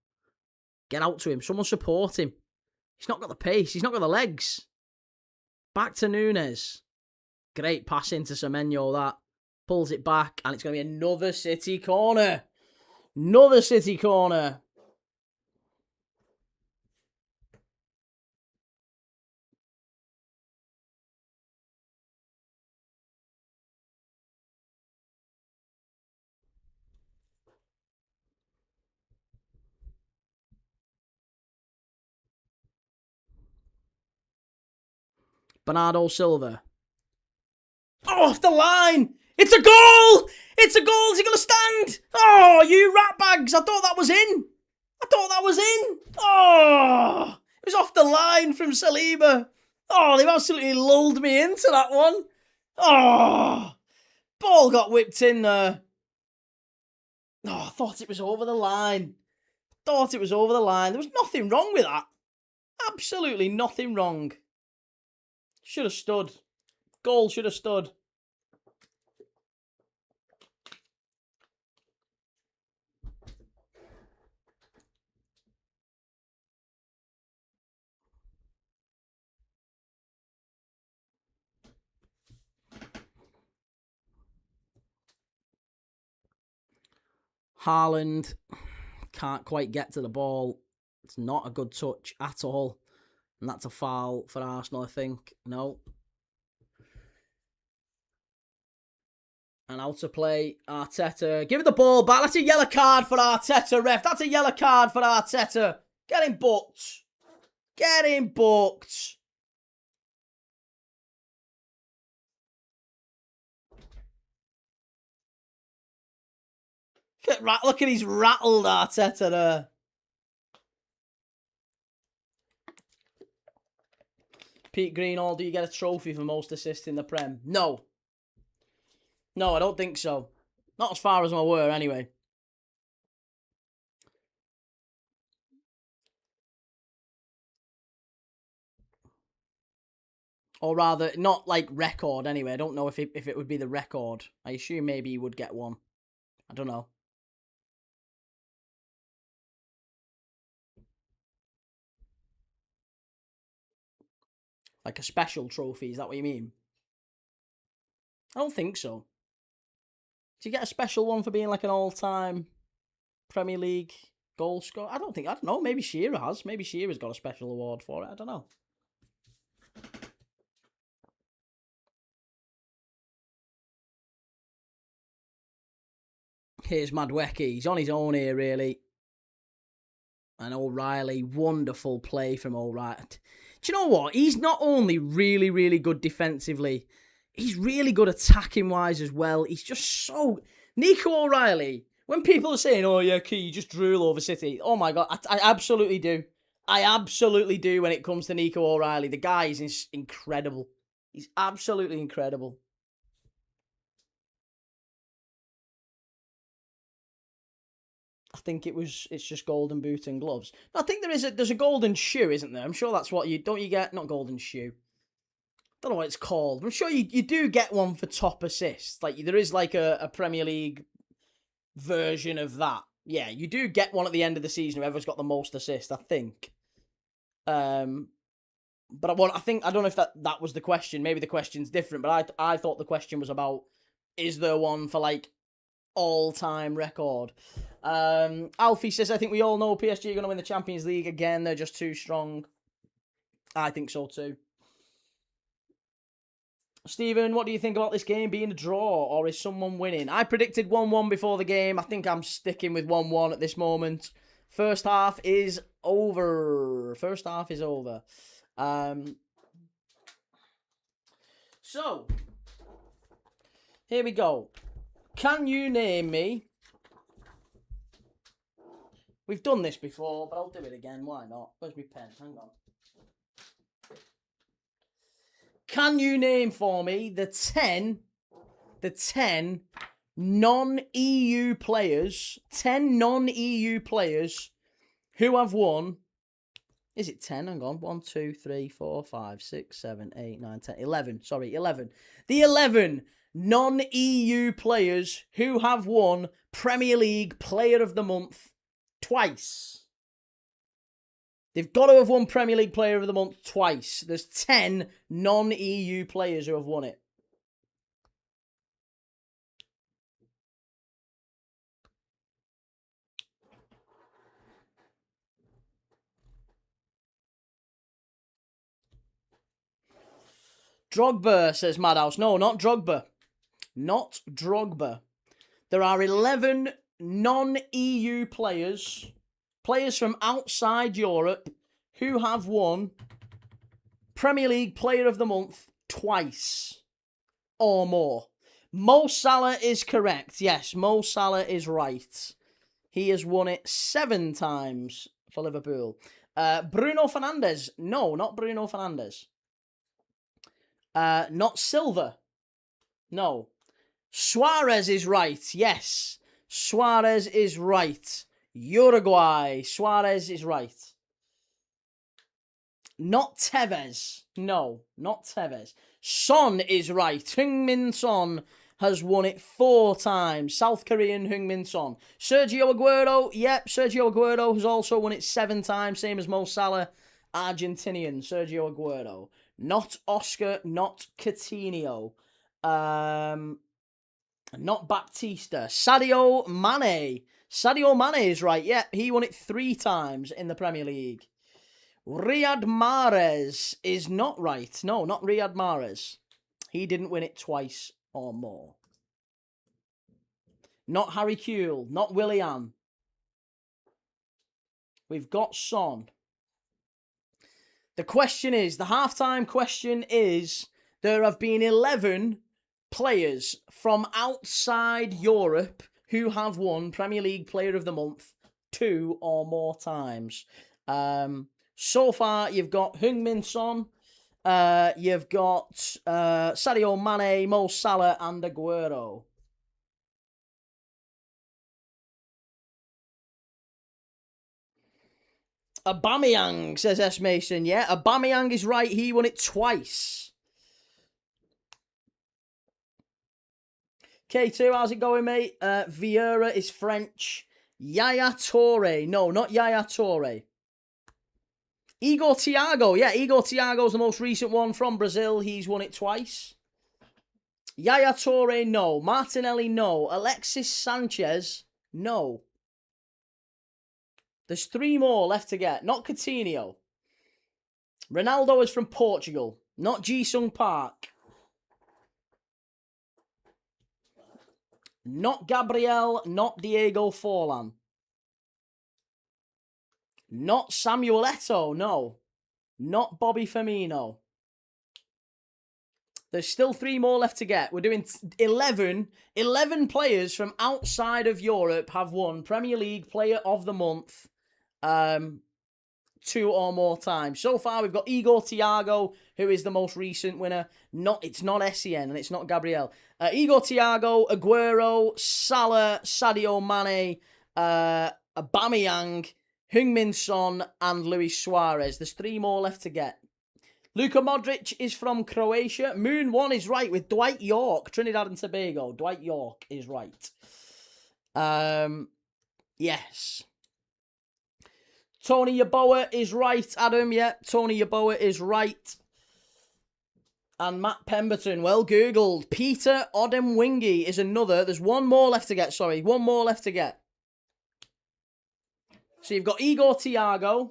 Get out to him. Someone support him. He's not got the pace. He's not got the legs. Back to Nunes. Great pass into Semenyo, that. Pulls it back, and it's going to be another City corner. Another City corner. Bernardo Silva. Oh, off the line! It's a goal! It's a goal! Is he going to stand? Oh, you ratbags! I thought that was in! Oh! It was off the line from Saliba. Oh, they've absolutely lulled me into that one. Oh! Ball got whipped in there. Oh, I thought it was over the line. There was nothing wrong with that. Absolutely nothing wrong. Should have stood. Goal should have stood. Haaland can't quite get to the ball. It's not a good touch at all. And that's a foul for Arsenal, I think. No. And out to play, Arteta. Give it the ball back. That's a yellow card for Arteta, ref. That's a yellow card for Arteta. Get him booked. Get him booked. Look at he's rattled Arteta there. Pete Greenall, do you get a trophy for most assists in the Prem? No. No, I don't think so. Not as far as I'm aware, anyway. Or rather, not like record, anyway. I don't know if it would be the record. I assume maybe he would get one. I don't know. Like a special trophy, is that what you mean? I don't think so. Do you get a special one for being like an all-time Premier League goal scorer? I don't know. Maybe Shearer has. Maybe Shearer's got a special award for it. I don't know. Here's Madueke. He's on his own here, really. And O'Reilly, wonderful play from O'Reilly. Do you know what? He's not only really, really good defensively, he's really good attacking-wise as well. He's just so... Nico O'Reilly, when people are saying, oh yeah, Key, you just drool over City. Oh my God, I absolutely do. I absolutely do when it comes to Nico O'Reilly. The guy is incredible. He's absolutely incredible. I think it's just golden boot and gloves. I think there's a golden shoe, isn't there? I'm sure that's what you get. Not golden shoe. Don't know what it's called. I'm sure you do get one for top assists. Like there is like a Premier League version of that. Yeah, you do get one at the end of the season. Whoever's got the most assists, I think. But I don't know if that was the question. Maybe the question's different. But I thought the question was about, is there one for like all-time record? Alfie says, I think we all know PSG are going to win the Champions League again. They're just too strong. I think so too. Stephen, what do you think about this game being a draw, or is someone winning? I predicted 1-1 before the game. I think I'm sticking with 1-1 at this moment. First half is over. So, here we go. Can you name me... We've done this before, but I'll do it again. Why not? Where's my pen? Hang on. Can you name for me the 10 non-EU players, 10 non-EU players who have won... Is it 10? Hang on. 1, 2, 3, 4, 5, 6, 7, 8, 9, 10, 11. Sorry, 11. The 11 non-EU players who have won Premier League Player of the Month twice. They've got to have won Premier League Player of the Month twice. There's 10 non-EU players who have won it. Drogba, says Madhouse. No, not Drogba. Not Drogba. There are 11 non-EU players from outside Europe who have won Premier League Player of the Month twice or more. Mo Salah is correct. Yes, Mo Salah is right. He has won it 7 times for Liverpool. Bruno Fernandes. No, not Bruno Fernandes. Not Silva. No. Suarez is right. Yes. Suarez is right. Uruguay. Suarez is right. Not Tevez. No, not Tevez. Son is right. Heung-min Son has won it 4 times. South Korean Heung-min Son. Sergio Aguero. Yep, Sergio Aguero has also won it 7 times. Same as Mo Salah. Argentinian Sergio Aguero. Not Oscar. Not Coutinho. Not Baptista. Sadio Mane. Sadio Mane is right. Yep, he won it 3 times in the Premier League. Riyad Mahrez is not right. No, not Riyad Mahrez. He didn't win it twice or more. Not Harry Kewell. Not Willian. We've got Son. The question is, the halftime question is, there have been 11 players from outside Europe who have won Premier League Player of the Month 2 or more times. So far, you've got Heung-min Son, you've got Sadio Mane, Mo Salah, and Aguero. Aubameyang, says S. Mason. Yeah, Aubameyang is right. He won it twice. K2, how's it going, mate? Vieira is French. Yaya Toure. No, not Yaya Toure. Igor Thiago. Yeah, Igor Thiago's the most recent one from Brazil. He's won it twice. Yaya Toure, no. Martinelli, no. Alexis Sanchez, no. There's 3 more left to get. Not Coutinho. Ronaldo is from Portugal. Not Ji-sung Park. Not Gabriel, not Diego Forlan. Not Samuel Eto'o, no. Not Bobby Firmino. There's still 3 more left to get. We're doing 11 players from outside of Europe have won Premier League Player of the Month 2 or more times. So far, we've got Igor Thiago, who is the most recent winner. It's not Essien and it's not Gabriel. Igor Thiago, Aguero, Salah, Sadio Mane, Aubameyang, Heung-min Son, and Luis Suarez. There's 3 more left to get. Luka Modric is from Croatia. Moon 1 is right with Dwight York, Trinidad and Tobago. Dwight York is right. Yes. Tony Yeboah is right, Adam. Yeah, Tony Yeboah is right. And Matt Pemberton, well Googled. Peter Odemwingie is another. There's 1 more left to get, sorry. 1 more left to get. So you've got Igor Thiago.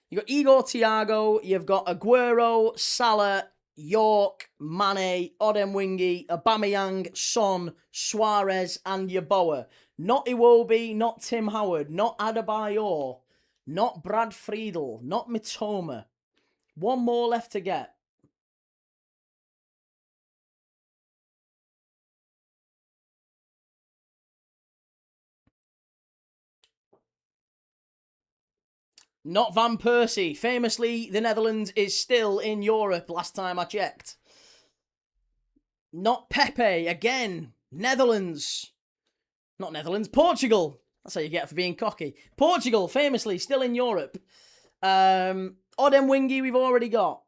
You've got Igor Thiago. You've got Aguero, Salah, York, Mane, Odemwingie, Aubameyang, Son, Suarez, and Yeboah. Not Iwobi, not Tim Howard, not Adebayor, not Brad Friedel, not Mitoma. 1 more left to get. Not Van Persie. Famously, the Netherlands is still in Europe last time I checked. Not Pepe. Again, Netherlands. Not Netherlands, Portugal. That's how you get for being cocky. Portugal, famously, still in Europe. Odemwingie, we've already got.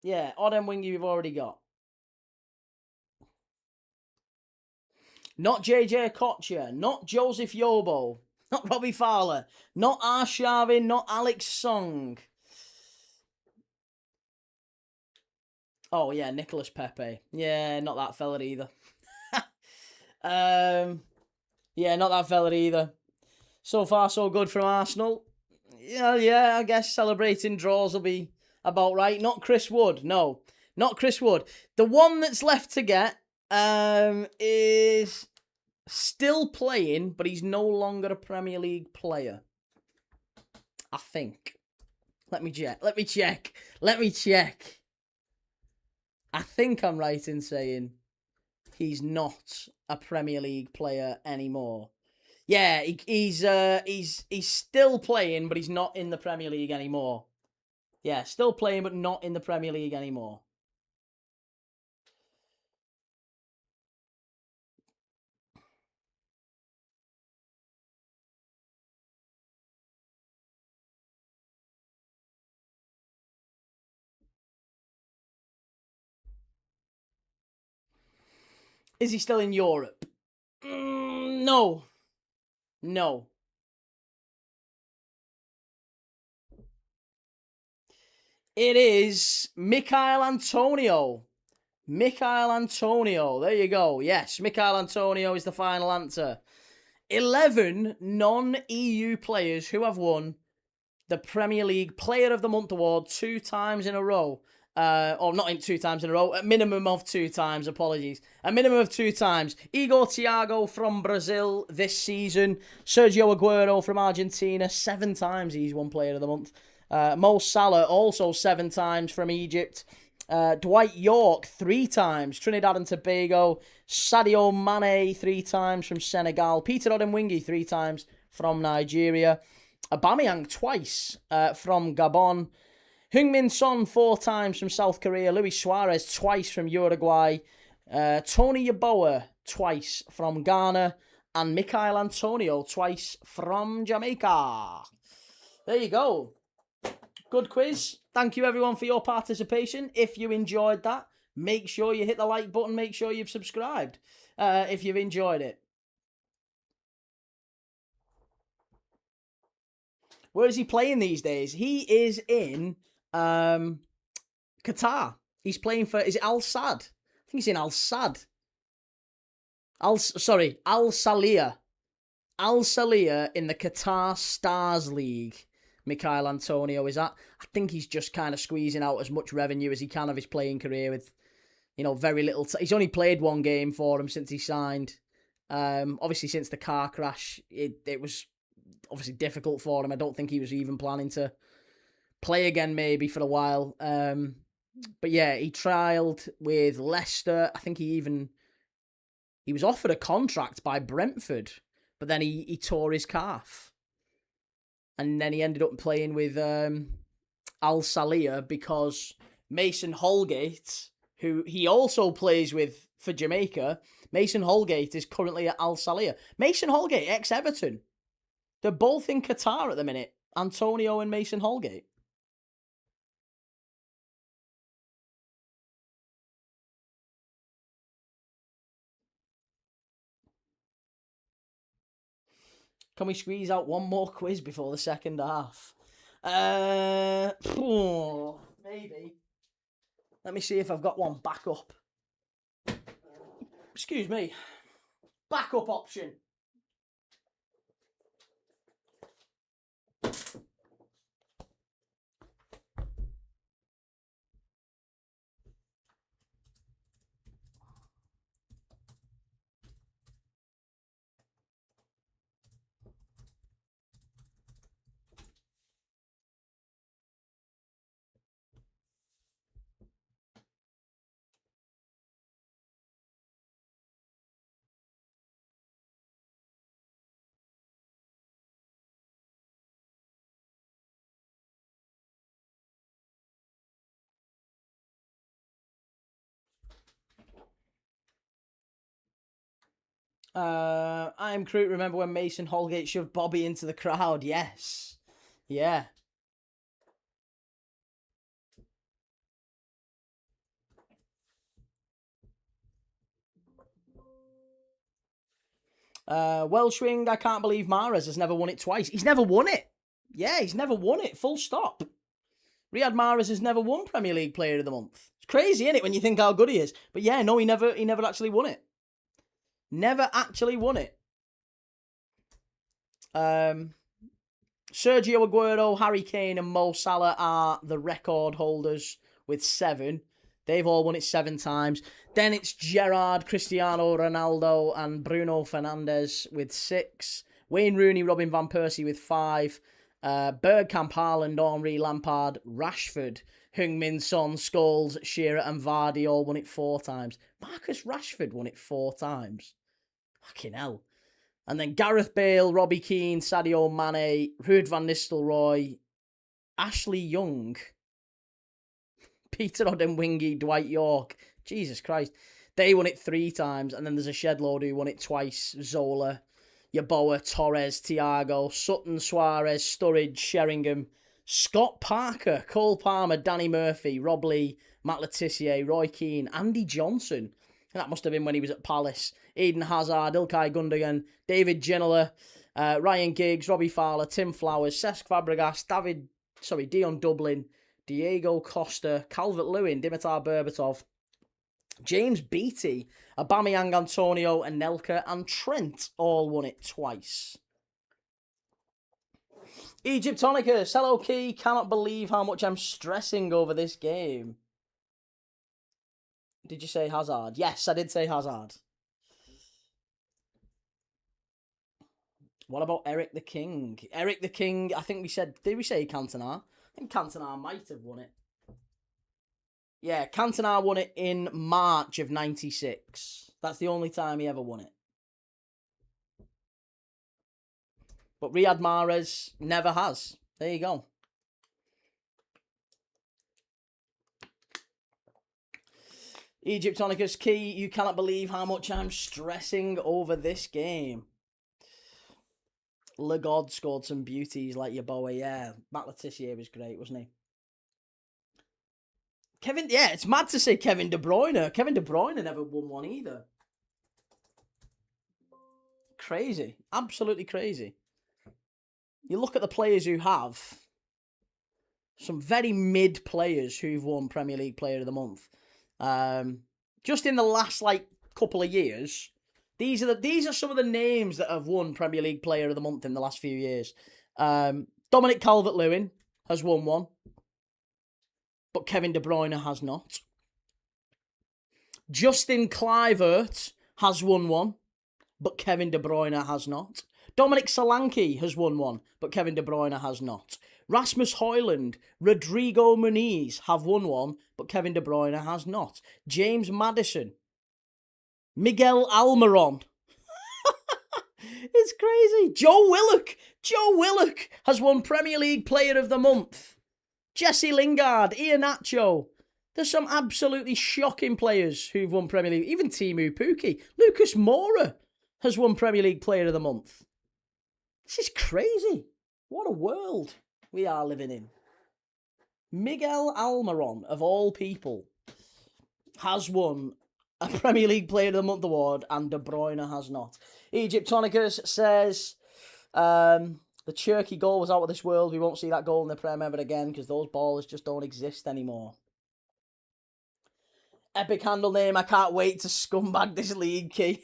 Yeah, Odemwingie, we've already got. Not JJ Kocher. Not Joseph Yobo. Not Robbie Fowler. Not Arshavin. Not Alex Song. Oh, yeah, Nicolas Pepe. Yeah, not that fella either. Yeah, not that fella either. So far, so good from Arsenal. Yeah, I guess celebrating draws will be about right. Not Chris Wood. No, not Chris Wood. The one that's left to get is still playing, but he's no longer a Premier League player. I think. Let me check. I think I'm right in saying he's not a Premier League player anymore. Yeah, he's still playing, but he's not in the Premier League anymore. Yeah, still playing, but not in the Premier League anymore. Is he still in Europe? No. No. It is Mikel Antonio. Mikel Antonio. There you go. Yes, Mikel Antonio is the final answer. 11 non-EU players who have won the Premier League Player of the Month award 2 times in a row. Or not in 2 times in a row, a minimum of 2 times, apologies. A minimum of 2 times. Igor Thiago from Brazil this season. Sergio Aguero from Argentina, 7 times he's won Player of the Month. Mo Salah also 7 times from Egypt. Dwight York 3 times. Trinidad and Tobago. Sadio Mane 3 times from Senegal. Peter Odemwingie 3 times from Nigeria. Aubameyang twice from Gabon. Heung-min Son 4 times from South Korea. Luis Suarez twice from Uruguay. Tony Yeboah twice from Ghana. And Mikel Antonio twice from Jamaica. There you go. Good quiz. Thank you everyone for your participation. If you enjoyed that, make sure you hit the like button. Make sure you've subscribed if you've enjoyed it. Where is he playing these days? He is in Qatar. He's playing for, is it Al Sadd? I think he's in Al Sadd. Al Saliyah. Al Saliyah in the Qatar Stars League. Mikel Antonio is at. I think he's just kind of squeezing out as much revenue as he can of his playing career with, very little. He's only played one game for him since he signed. Obviously, since the car crash, it was obviously difficult for him. I don't think he was even planning to play again maybe for a while. But yeah, he trialled with Leicester. I think he was offered a contract by Brentford, but then he tore his calf. And then he ended up playing with Al Salia because Mason Holgate, who he also plays with for Jamaica, Mason Holgate is currently at Al Salia. Mason Holgate, ex-Everton. They're both in Qatar at the minute. Antonio and Mason Holgate. Can we squeeze out one more quiz before the second half? Maybe. Let me see if I've got one backup. Excuse me. Backup option. I'm Crute. Remember when Mason Holgate shoved Bobby into the crowd? Yes. Yeah. Welshwing, I can't believe Mahrez has never won it twice. He's never won it. Yeah, he's never won it. Full stop. Riyad Mahrez has never won Premier League Player of the Month. It's crazy, isn't it, when you think how good he is? But yeah, no, he never actually won it. Never actually won it. Sergio Aguero, Harry Kane, and Mo Salah are the record holders with 7. They've all won it 7 times. Then it's Gerrard, Cristiano Ronaldo, and Bruno Fernandes with 6. Wayne Rooney, Robin Van Persie with 5. Bergkamp, Haaland, Henry, Lampard, Rashford, Heung-min Son, Scholes, Shearer, and Vardy all won it 4 times. Marcus Rashford won it 4 times. Fucking hell. And then Gareth Bale, Robbie Keane, Sadio Mane, Ruud van Nistelrooy, Ashley Young, Peter Odemwingie, Dwight York. Jesus Christ. They won it 3 times. And then there's a shed load who won it twice. Zola, Yeboah, Torres, Thiago, Sutton, Suarez, Sturridge, Sheringham, Scott Parker, Cole Palmer, Danny Murphy, Rob Lee, Matt Le Tissier, Roy Keane, Andy Johnson. And that must have been when he was at Palace. Eden Hazard, Ilkay Gundogan, David Ginola, Ryan Giggs, Robbie Fowler, Tim Flowers, Cesc Fabregas, Dion Dublin, Diego Costa, Calvert-Lewin, Dimitar Berbatov, James Beattie, Aubameyang, Antonio, Anelka, and Trent all won it twice. Egyptonicus, hello Key, cannot believe how much I'm stressing over this game. Did you say Hazard? Yes, I did say Hazard. What about Eric the King? Eric the King, I think we said, did we say Cantona? I think Cantona might have won it. Yeah, Cantona won it in March of 96. That's the only time he ever won it. But Riyad Mahrez never has. There you go. Egyptonicus Key, you cannot believe how much I'm stressing over this game. Legod scored some beauties like Yeboah, yeah. Matt Le Tissier was great, wasn't he? It's mad to say Kevin De Bruyne. Kevin De Bruyne never won one either. Crazy. Absolutely crazy. You look at the players who have. Some very mid players who've won Premier League Player of the Month. Just in the last couple of years, these are some of the names that have won Premier League Player of the Month in the last few years. Dominic Calvert-Lewin has won one, but Kevin De Bruyne has not. Justin Kluivert has won one, but Kevin De Bruyne has not. Dominic Solanke has won one, but Kevin De Bruyne has not. Rasmus Højlund, Rodrigo Muniz have won one, but Kevin De Bruyne has not. James Maddison, Miguel Almiron. It's crazy. Joe Willock has won Premier League Player of the Month. Jesse Lingard, Iheanacho. There's some absolutely shocking players who've won Premier League. Even Timu Pukki. Lucas Moura has won Premier League Player of the Month. This is crazy. What a world we are living in. Miguel Almiron, of all people, has won a Premier League Player of the Month award, and De Bruyne has not. Egyptonicus says, the Cherky goal was out of this world. We won't see that goal in the Prem ever again because those ballers just don't exist anymore. Epic handle name, I can't wait to scumbag this league key.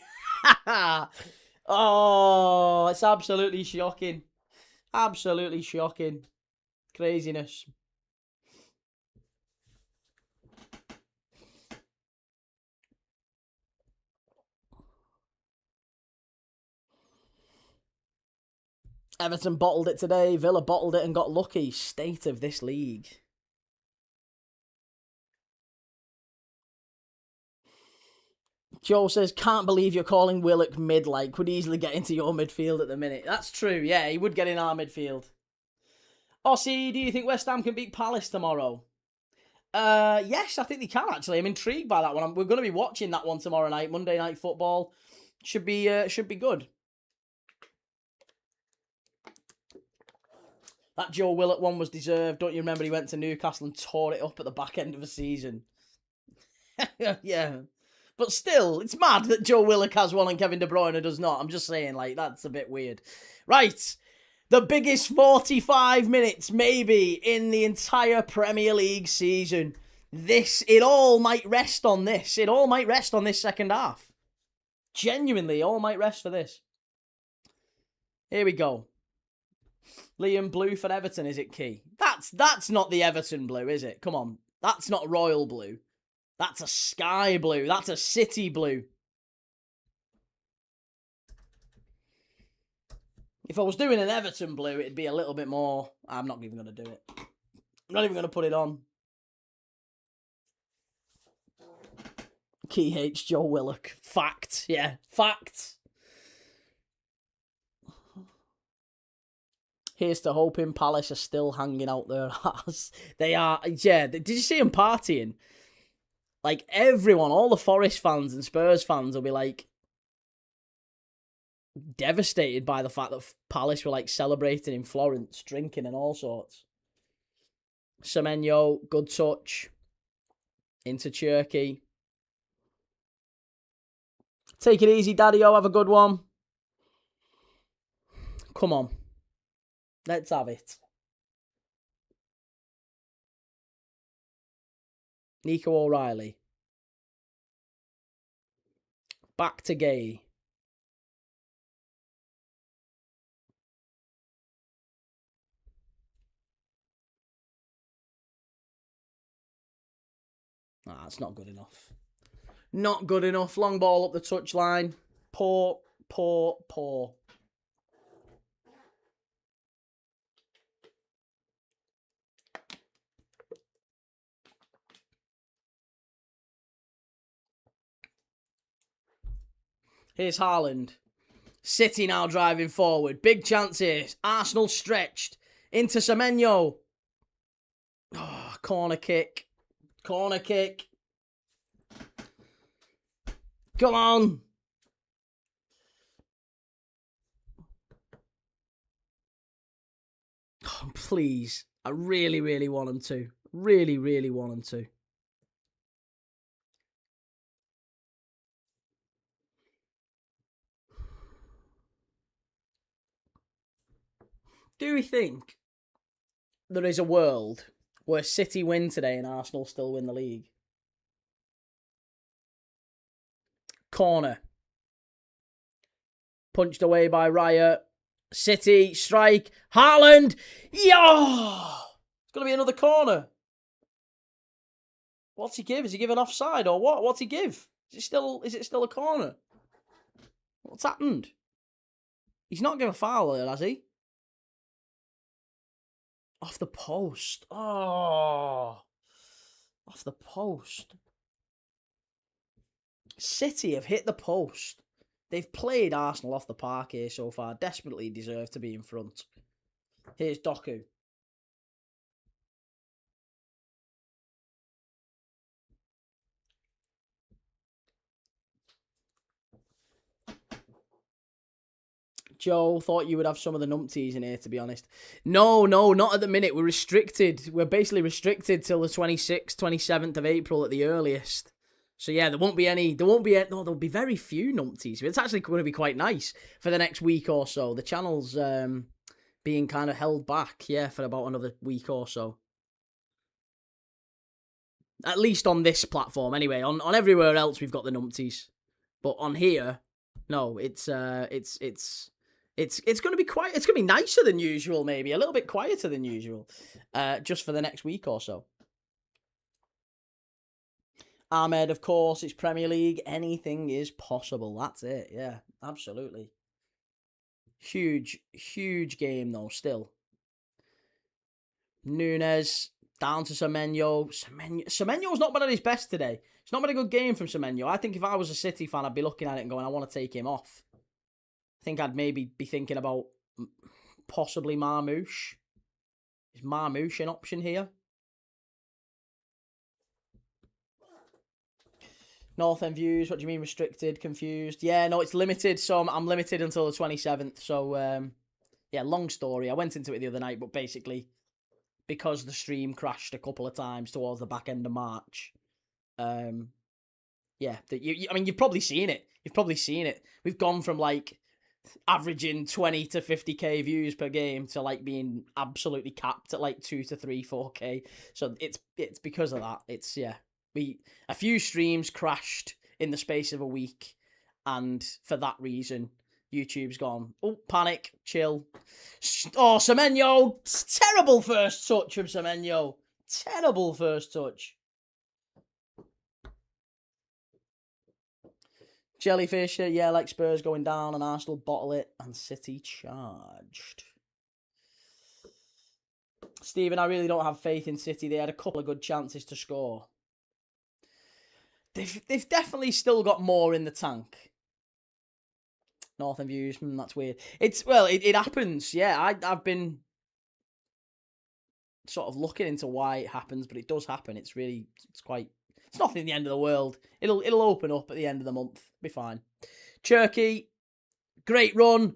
Oh, it's absolutely shocking. Absolutely shocking. Craziness. Everton bottled it today. Villa bottled it and got lucky. State of this league. Joe says, can't believe you're calling Willock mid-like. Could easily get into your midfield at the minute. That's true, yeah. He would get in our midfield. Ossie, do you think West Ham can beat Palace tomorrow? Yes, I think they can, actually. I'm intrigued by that one. We're going to be watching that one tomorrow night. Monday Night Football. Should be good. That Joe Willock one was deserved. Don't you remember he went to Newcastle and tore it up at the back end of the season? Yeah. But still, it's mad that Joe Willock has one and Kevin De Bruyne does not. I'm just saying, like, that's a bit weird. Right. The biggest 45 minutes, maybe, in the entire Premier League season. It all might rest on this. It all might rest on this second half. Genuinely, all might rest for this. Here we go. Liam Blue for Everton, is it key? That's not the Everton blue, is it? Come on. That's not royal blue. That's a sky blue. That's a city blue. If I was doing an Everton blue, it'd be a little bit more... I'm not even going to do it. I'm not even going to put it on. Key H, Joe Willock. Fact. Yeah, fact. Here's to hoping Palace are still hanging out their ass. They are, yeah. Did you see them partying? Like, everyone, all the Forest fans and Spurs fans will be, like, devastated by the fact that Palace were, like, celebrating in Florence, drinking and all sorts. Semenyo, good touch. Into Cherky. Take it easy, Daddy-O. Have a good one. Come on. Let's have it. Nico O'Reilly. Back to Gay. That's not good enough. Not good enough. Long ball up the touchline. Poor. Here's Haaland. City now driving forward. Big chances. Arsenal stretched. Into Semenyo. Oh, corner kick. Corner kick. Come on. Oh, please. I really, really want him to. Really, really want him to. Do we think there is a world where City win today and Arsenal still win the league? Corner. Punched away by Raya. City, strike, Haaland. Yo! It's going to be another corner. What's he give? Is he giving offside or what? What's he give? Is it still a corner? What's happened? He's not given a foul there, has he? Off the post. Oh. Off the post. City have hit the post. They've played Arsenal off the park here so far. Desperately deserve to be in front. Here's Doku. Joe, thought you would have some of the numpties in here, to be honest. No, not at the minute. We're restricted. We're basically restricted till the 26th, 27th of April at the earliest. So yeah, there won't be any, there'll be very few numpties. It's actually going to be quite nice for the next week or so. The channel's being kind of held back, yeah, for about another week or so. At least on this platform, anyway. On everywhere else, we've got the numpties. But on here, no, it's going to be quiet. It's going to be nicer than usual, maybe. A little bit quieter than usual. Just for the next week or so. Ahmed, of course, it's Premier League. Anything is possible. That's it. Yeah, absolutely. Huge game, though, still. Nunes, down to Semenyo. Semenyo's not been at his best today. It's not been a good game from Semenyo. I think if I was a City fan, I'd be looking at it and going, I want to take him off. I think I'd maybe be thinking about possibly Marmoush. Is Marmoush an option here? North End views, what do you mean restricted, confused? Yeah, no, it's limited, so I'm limited until the 27th. So, yeah, long story. I went into it the other night, but basically, because the stream crashed a couple of times towards the back end of March, yeah, I mean, you've probably seen it. We've gone from, like, averaging 20 to 50k views per game to, like, being absolutely capped at, like, 2 to 3, 4k. So it's because of that. It's, yeah. A few streams crashed in the space of a week, and for that reason, YouTube's gone, oh, panic, chill. Oh, Semenyo! Terrible first touch from Semenyo. Terrible first touch. Jellyfish, yeah, like Spurs going down, and Arsenal bottle it, and City charged. Stephen, I really don't have faith in City. They had a couple of good chances to score. They've definitely still got more in the tank. Northern views, that's weird. It happens, yeah. I've been sort of looking into why it happens, but it does happen. It's nothing the end of the world. It'll open up at the end of the month. Be fine. Cherky, great run.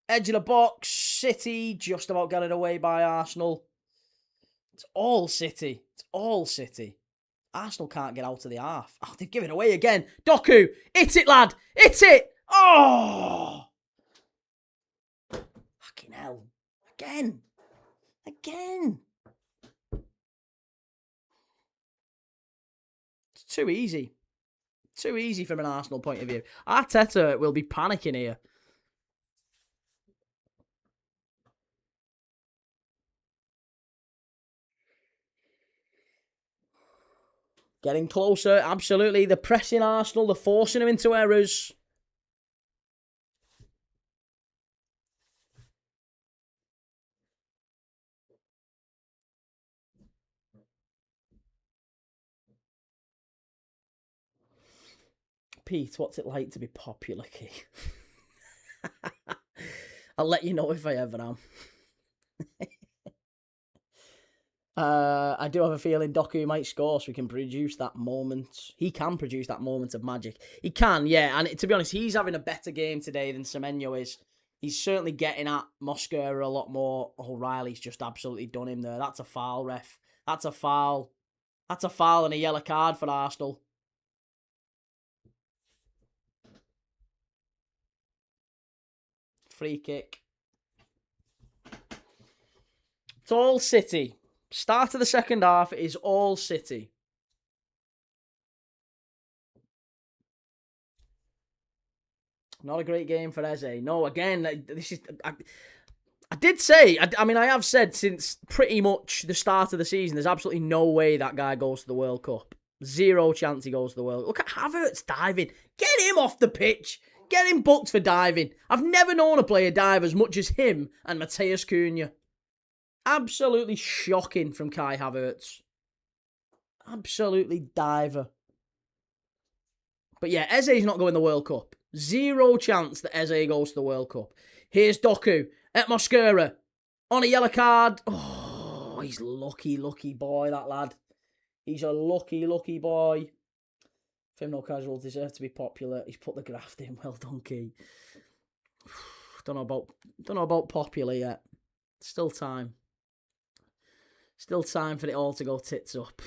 Edge of the box. City, just about getting away by Arsenal. It's all City. Arsenal can't get out of the half. Oh, they've given away again. Doku, it's it, lad. It's it. Oh! Fucking hell. Again. It's too easy. Too easy from an Arsenal point of view. Arteta will be panicking here. Getting closer, absolutely. They're pressing Arsenal. They're forcing them into errors. Pete, what's it like to be popular, Key? I'll let you know if I ever am. I do have a feeling Doku might score so we can produce that moment. He can produce that moment of magic. He can, yeah. And to be honest, he's having a better game today than Semenyo is. He's certainly getting at Mosquera a lot more. O'Reilly's just absolutely done him there. That's a foul, ref. That's a foul. That's a foul and a yellow card for Arsenal. Free kick. It's all City. Start of the second half is all City. Not a great game for Eze. No, again, this is... I did say, I mean, I have said since pretty much the start of the season, there's absolutely no way that guy goes to the World Cup. Zero chance he goes to the World Cup. Look at Havertz diving. Get him off the pitch. Get him booked for diving. I've never known a player dive as much as him and Mateus Cunha. Absolutely shocking from Kai Havertz. Absolutely diver. But yeah, Eze's not going to the World Cup. Zero chance that Eze goes to the World Cup. Here's Doku at Mosquera on a yellow card. Oh, he's lucky boy, that lad. He's a lucky boy. Femno Casuals deserve to be popular. He's put the graft in. Well done, Key. Don't know about popular yet. Still time. Still time for it all to go tits up.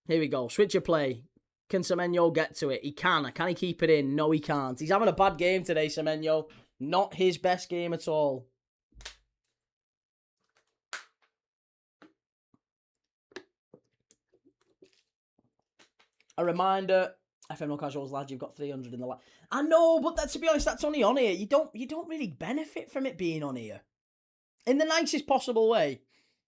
Here we go. Switch of play. Can Semenyo get to it? He can. Can he keep it in? No, he can't. He's having a bad game today, Semenyo. Not his best game at all. A reminder, FML Casuals lads, you've got 300 in the last. I know, but to be honest, that's only on here. You don't really benefit from it being on here. In the nicest possible way.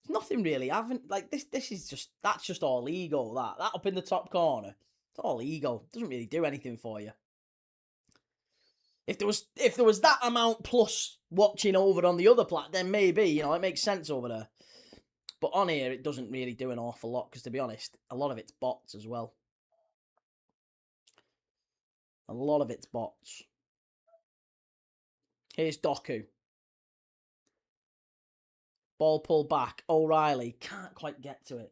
Nothing really. I haven't this is just that's just all ego, that up in the top corner. It's all ego. It doesn't really do anything for you. If there was that amount plus watching over on the other plat, then maybe, it makes sense over there. But on here, it doesn't really do an awful lot, because to be honest, a lot of it's bots as well. A lot of it's bots. Here's Doku. Ball pulled back. O'Reilly can't quite get to it.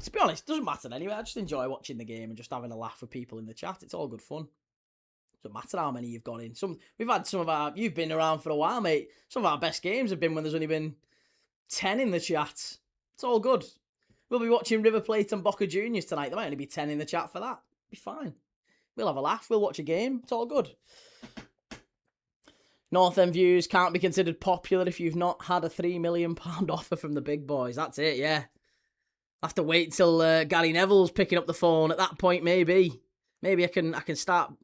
To be honest, it doesn't matter anyway. I just enjoy watching the game and just having a laugh with people in the chat. It's all good fun. Doesn't matter how many you've got in. You've been around for a while, mate. Some of our best games have been when there's only been 10 in the chat. It's all good. We'll be watching River Plate and Boca Juniors tonight. There might only be 10 in the chat for that. Be fine. We'll have a laugh. We'll watch a game. It's all good. North End views can't be considered popular if you've not had a £3 million offer from the big boys. That's it, yeah. I'll have to wait till Gary Neville's picking up the phone. At that point, maybe I can start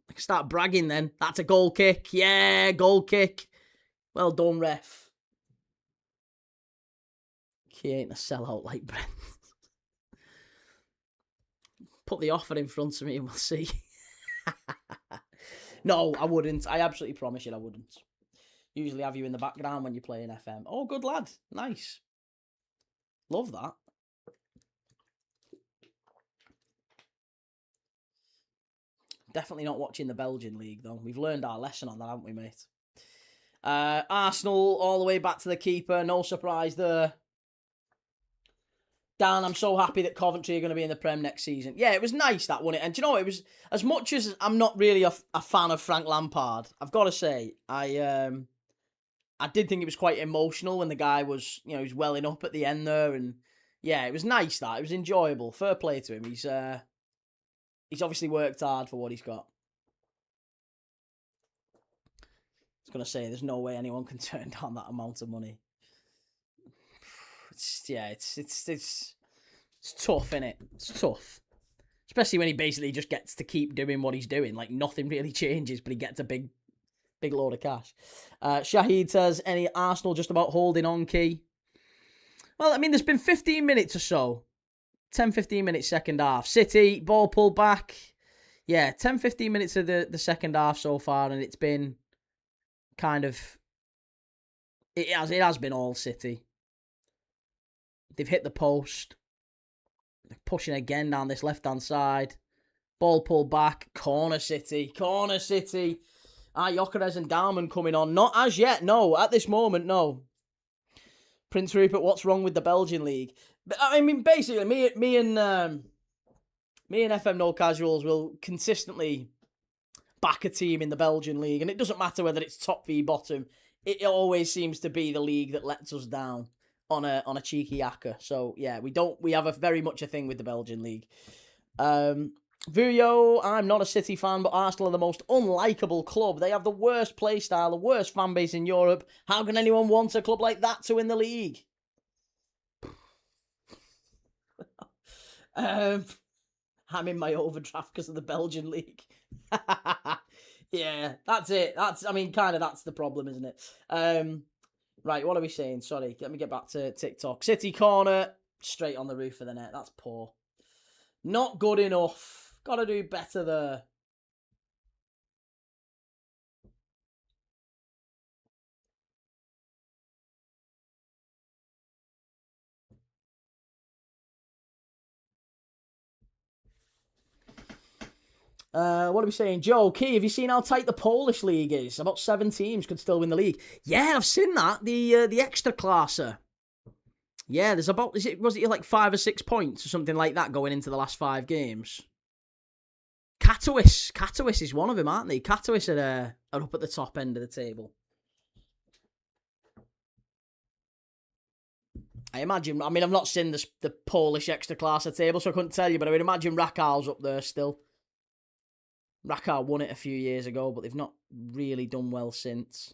bragging then. That's a goal kick. Yeah, goal kick. Well done, ref. He ain't a sellout like Brent. Put the offer in front of me and we'll see. No, I wouldn't. I absolutely promise you I wouldn't. Usually have you in the background when you're playing FM. Oh, good lad. Nice. Love that. Definitely not watching the Belgian league, though. We've learned our lesson on that, haven't we, mate? Arsenal all the way back to the keeper. No surprise there. Dan, I'm so happy that Coventry are going to be in the Prem next season. Yeah, it was nice, that, wasn't it? And do you know, it was, as much as I'm not really a fan of Frank Lampard, I've got to say, I did think it was quite emotional when the guy was, he was welling up at the end there. And yeah, it was nice, that. It was enjoyable. Fair play to him. He's obviously worked hard for what he's got. I was going to say, there's no way anyone can turn down that amount of money. It's tough, innit? It's tough. Especially when he basically just gets to keep doing what he's doing. Like, nothing really changes, but he gets a big load of cash. Shahid says, any Arsenal just about holding on, Key? Well, I mean, there's been 15 minutes or so. 10-15 minutes second half. City, ball pulled back. Yeah, 10-15 minutes of the second half so far, and it's been kind of... It has been all City. They've hit the post. They're pushing again down this left-hand side. Ball pulled back. Corner City. Gyökeres and Dalman coming on. Not as yet, no. At this moment, no. Prince Rupert, what's wrong with the Belgian league? But, I mean, basically, me and FM No Casuals will consistently back a team in the Belgian league, and it doesn't matter whether it's top v bottom. It always seems to be the league that lets us down on a cheeky acca. So yeah, we have a very much a thing with the Belgian league. Vuyo, I'm not a City fan, but Arsenal are the most unlikable club. They have the worst play style, the worst fan base in Europe. How can anyone want a club like that to win the league? I'm in my overdraft because of the Belgian league. Yeah, that's it. That's the problem, isn't it? Right, what are we saying? Sorry, let me get back to TikTok. City corner, straight on the roof of the net. That's poor. Not good enough. Got to do better there. What are we saying? Joe, Key, have you seen how tight the Polish league is? About 7 teams could still win the league. Yeah, I've seen that. The extra classer. Yeah, there's about, was it like 5 or 6 points or something like that going into the last 5 games? Katowice is one of them, aren't they? Katowice are up at the top end of the table. I imagine, I've not seen the Polish extra classer table, so I couldn't tell you, but I would imagine Rakow's up there still. Rakow won it a few years ago, but they've not really done well since.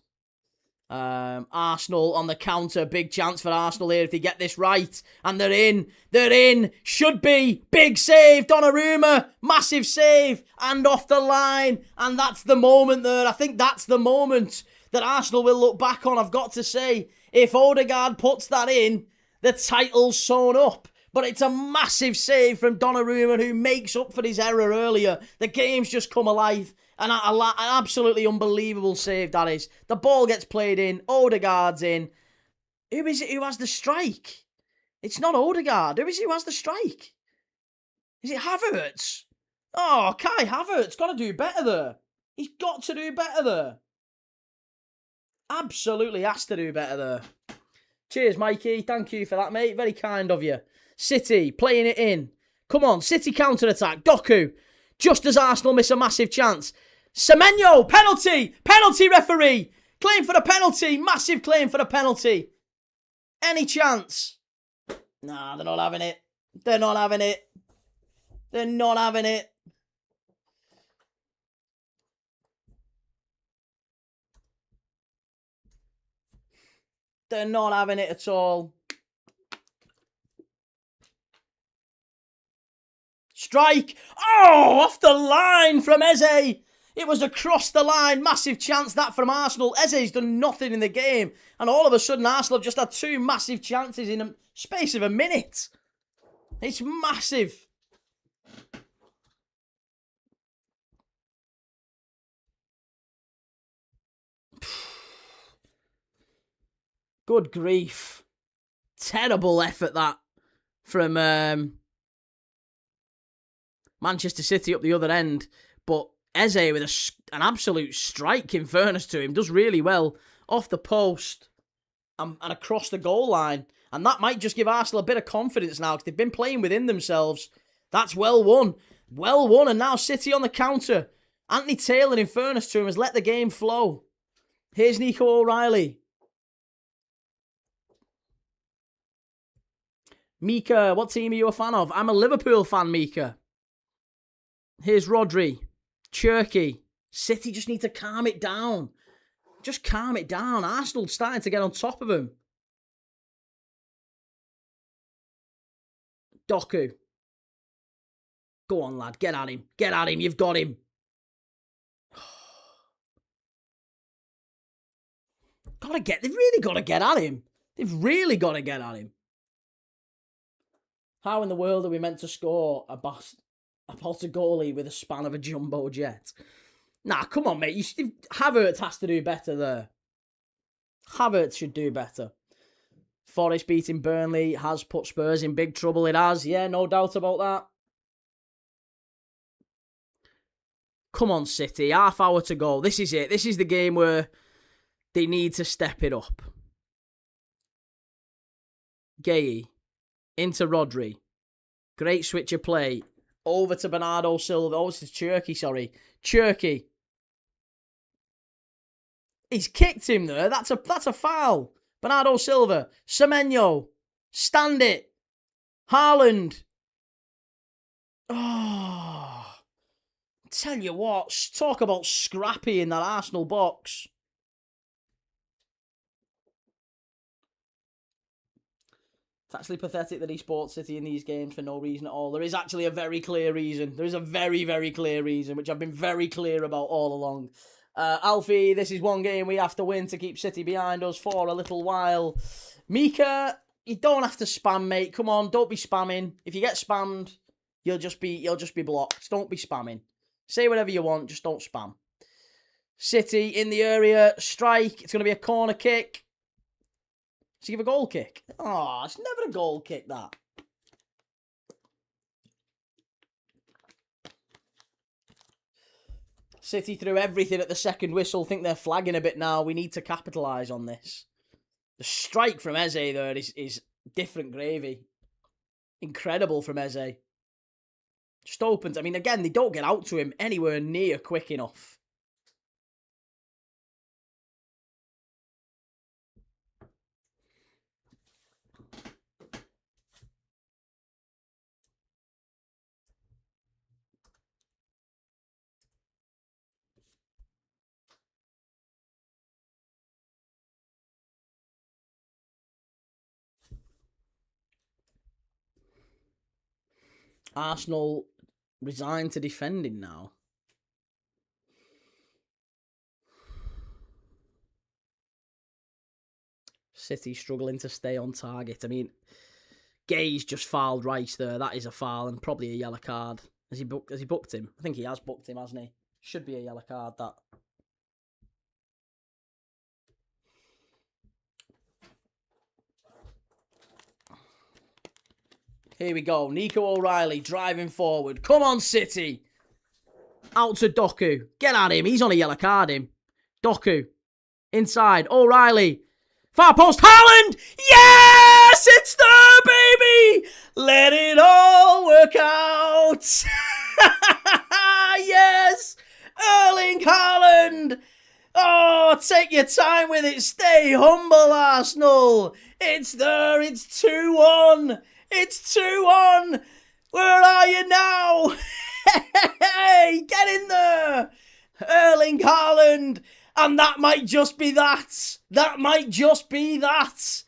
Arsenal on the counter. Big chance for Arsenal here if they get this right. And they're in. They're in. Should be. Big save. Donnarumma. Massive save. And off the line. And that's the moment there. I think that's the moment that Arsenal will look back on, I've got to say. If Odegaard puts that in, the title's sewn up. But it's a massive save from Donnarumma who makes up for his error earlier. The game's just come alive. And an absolutely unbelievable save that is. The ball gets played in. Odegaard's in. Who is it who has the strike? It's not Odegaard. Who is it who has the strike? Is it Havertz? Oh, Kai Havertz. Got to do better there. He's got to do better there. Absolutely has to do better there. Cheers, Mikey. Thank you for that, mate. Very kind of you. City playing it in. Come on, City counter-attack. Doku. Just as Arsenal miss a massive chance. Semenyo, penalty! Penalty, referee! Claim for the penalty! Massive claim for the penalty! Any chance? Nah, they're not having it. They're not having it. They're not having it. They're not having it at all. Strike! Oh, off the line from Eze! It was across the line. Massive chance that from Arsenal. Eze's done nothing in the game. And all of a sudden, Arsenal have just had 2 massive chances in a space of a minute. It's massive. Good grief. Terrible effort that from Manchester City up the other end. But Eze with an absolute strike, in fairness to him, does really well off the post and across the goal line. And that might just give Arsenal a bit of confidence now because they've been playing within themselves. That's well won. Well won. And now City on the counter. Anthony Taylor, in fairness to him, has let the game flow. Here's Nico O'Reilly. Mika, what team are you a fan of? I'm a Liverpool fan, Mika. Here's Rodri. Cherky. City just need to calm it down. Just calm it down. Arsenal starting to get on top of him. Doku. Go on, lad. Get at him. Get at him. You've got him. They've really got to get at him. They've really got to get at him. How in the world are we meant to score a Portugali with a span of a jumbo jet? Nah, come on, mate. Havertz has to do better there. Havertz should do better. Forest beating Burnley has put Spurs in big trouble. It has. Yeah, no doubt about that. Come on, City. Half hour to go. This is it. This is the game where they need to step it up. Gay into Rodri. Great switch of play. Over to Bernardo Silva. Oh, this is Cherky, sorry. Cherky. He's kicked him there. That's a foul. Bernardo Silva. Semenyo. Stand it. Haaland. Oh. Tell you what. Talk about scrappy in that Arsenal box. It's actually pathetic that he supports City in these games for no reason at all. There is actually a very clear reason. There is a very, very clear reason, which I've been very clear about all along. Alfie, this is one game we have to win to keep City behind us for a little while. Mika, you don't have to spam, mate. Come on, don't be spamming. If you get spammed, you'll just be blocked. Don't be spamming. Say whatever you want, just don't spam. City in the area, strike. It's going to be a corner kick. Does he give a goal kick? Oh, it's never a goal kick, that. City threw everything at the second whistle. Think they're flagging a bit now. We need to capitalise on this. The strike from Eze there is different gravy. Incredible from Eze. Just opens. I mean, again, they don't get out to him anywhere near quick enough. Arsenal resigned to defending now. City struggling to stay on target. I mean, Gay's just fouled Rice there. That is a foul and probably a yellow card. Has he booked him? I think he has booked him, hasn't he? Should be a yellow card, that. Here we go. Nico O'Reilly driving forward. Come on, City. Out to Doku. Get at him. He's on a yellow card, him. Doku. Inside. O'Reilly. Far post. Haaland! Yes! It's there, baby! Let it all work out. Yes! Erling Haaland! Oh, take your time with it. Stay humble, Arsenal. It's there. It's 2-1. It's 2-1. Where are you now? Hey, get in there. Erling Haaland. And that might just be that. That might just be that.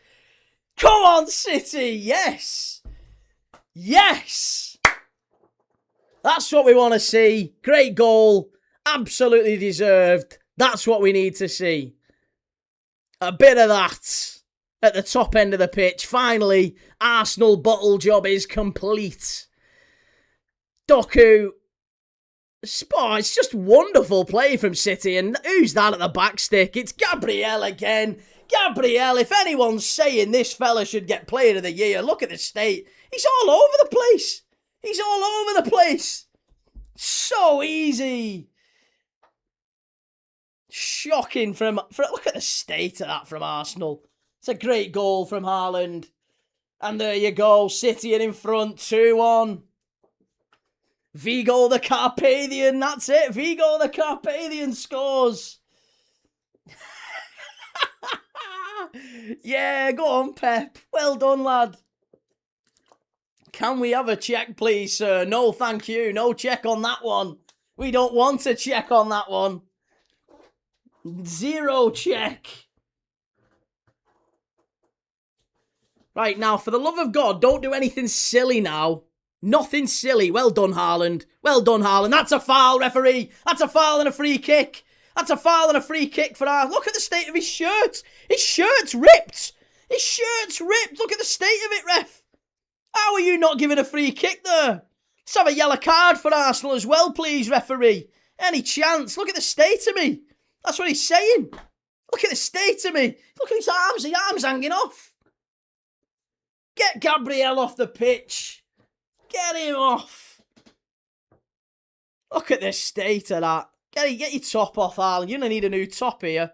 Come on, City. Yes. Yes. That's what we want to see. Great goal. Absolutely deserved. That's what we need to see. A bit of that. At the top end of the pitch. Finally, Arsenal bottle job is complete. Doku. Oh, it's just wonderful play from City. And who's that at the back stick? It's Gabriel again. Gabriel, if anyone's saying this fella should get player of the year, look at the state. He's all over the place. He's all over the place. So easy. Shocking look at the state of that from Arsenal. It's a great goal from Haaland. And there you go. City are in front. 2-1. Vigo the Carpathian. That's it. Vigo the Carpathian scores. Yeah, go on, Pep. Well done, lad. Can we have a check, please, sir? No, thank you. No check on that one. We don't want a check on that one. 0 check. Right, now, for the love of God, don't do anything silly now. Nothing silly. Well done, Haaland. Well done, Haaland. That's a foul, referee. That's a foul and a free kick. That's a foul and a free kick for Haaland. Look at the state of his shirt. His shirt's ripped. His shirt's ripped. Look at the state of it, ref. How are you not giving a free kick there? Let's have a yellow card for Arsenal as well, please, referee. Any chance? Look at the state of me. That's what he's saying. Look at the state of me. Look at his arms. The arm's hanging off. Get Gabriel off the pitch. Get him off. Look at the state of that. Get your top off, Haaland. You're going to need a new top here.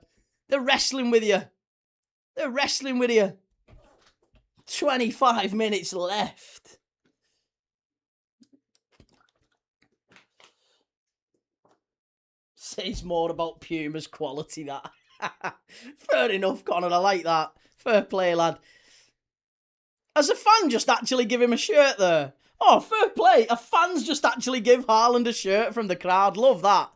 They're wrestling with you. They're wrestling with you. 25 minutes left. Says more about Puma's quality, that. Fair enough, Connor. I like that. Fair play, lad. Has a fan just actually give him a shirt there? Oh, fair play. A fan's just actually give Haaland a shirt from the crowd. Love that.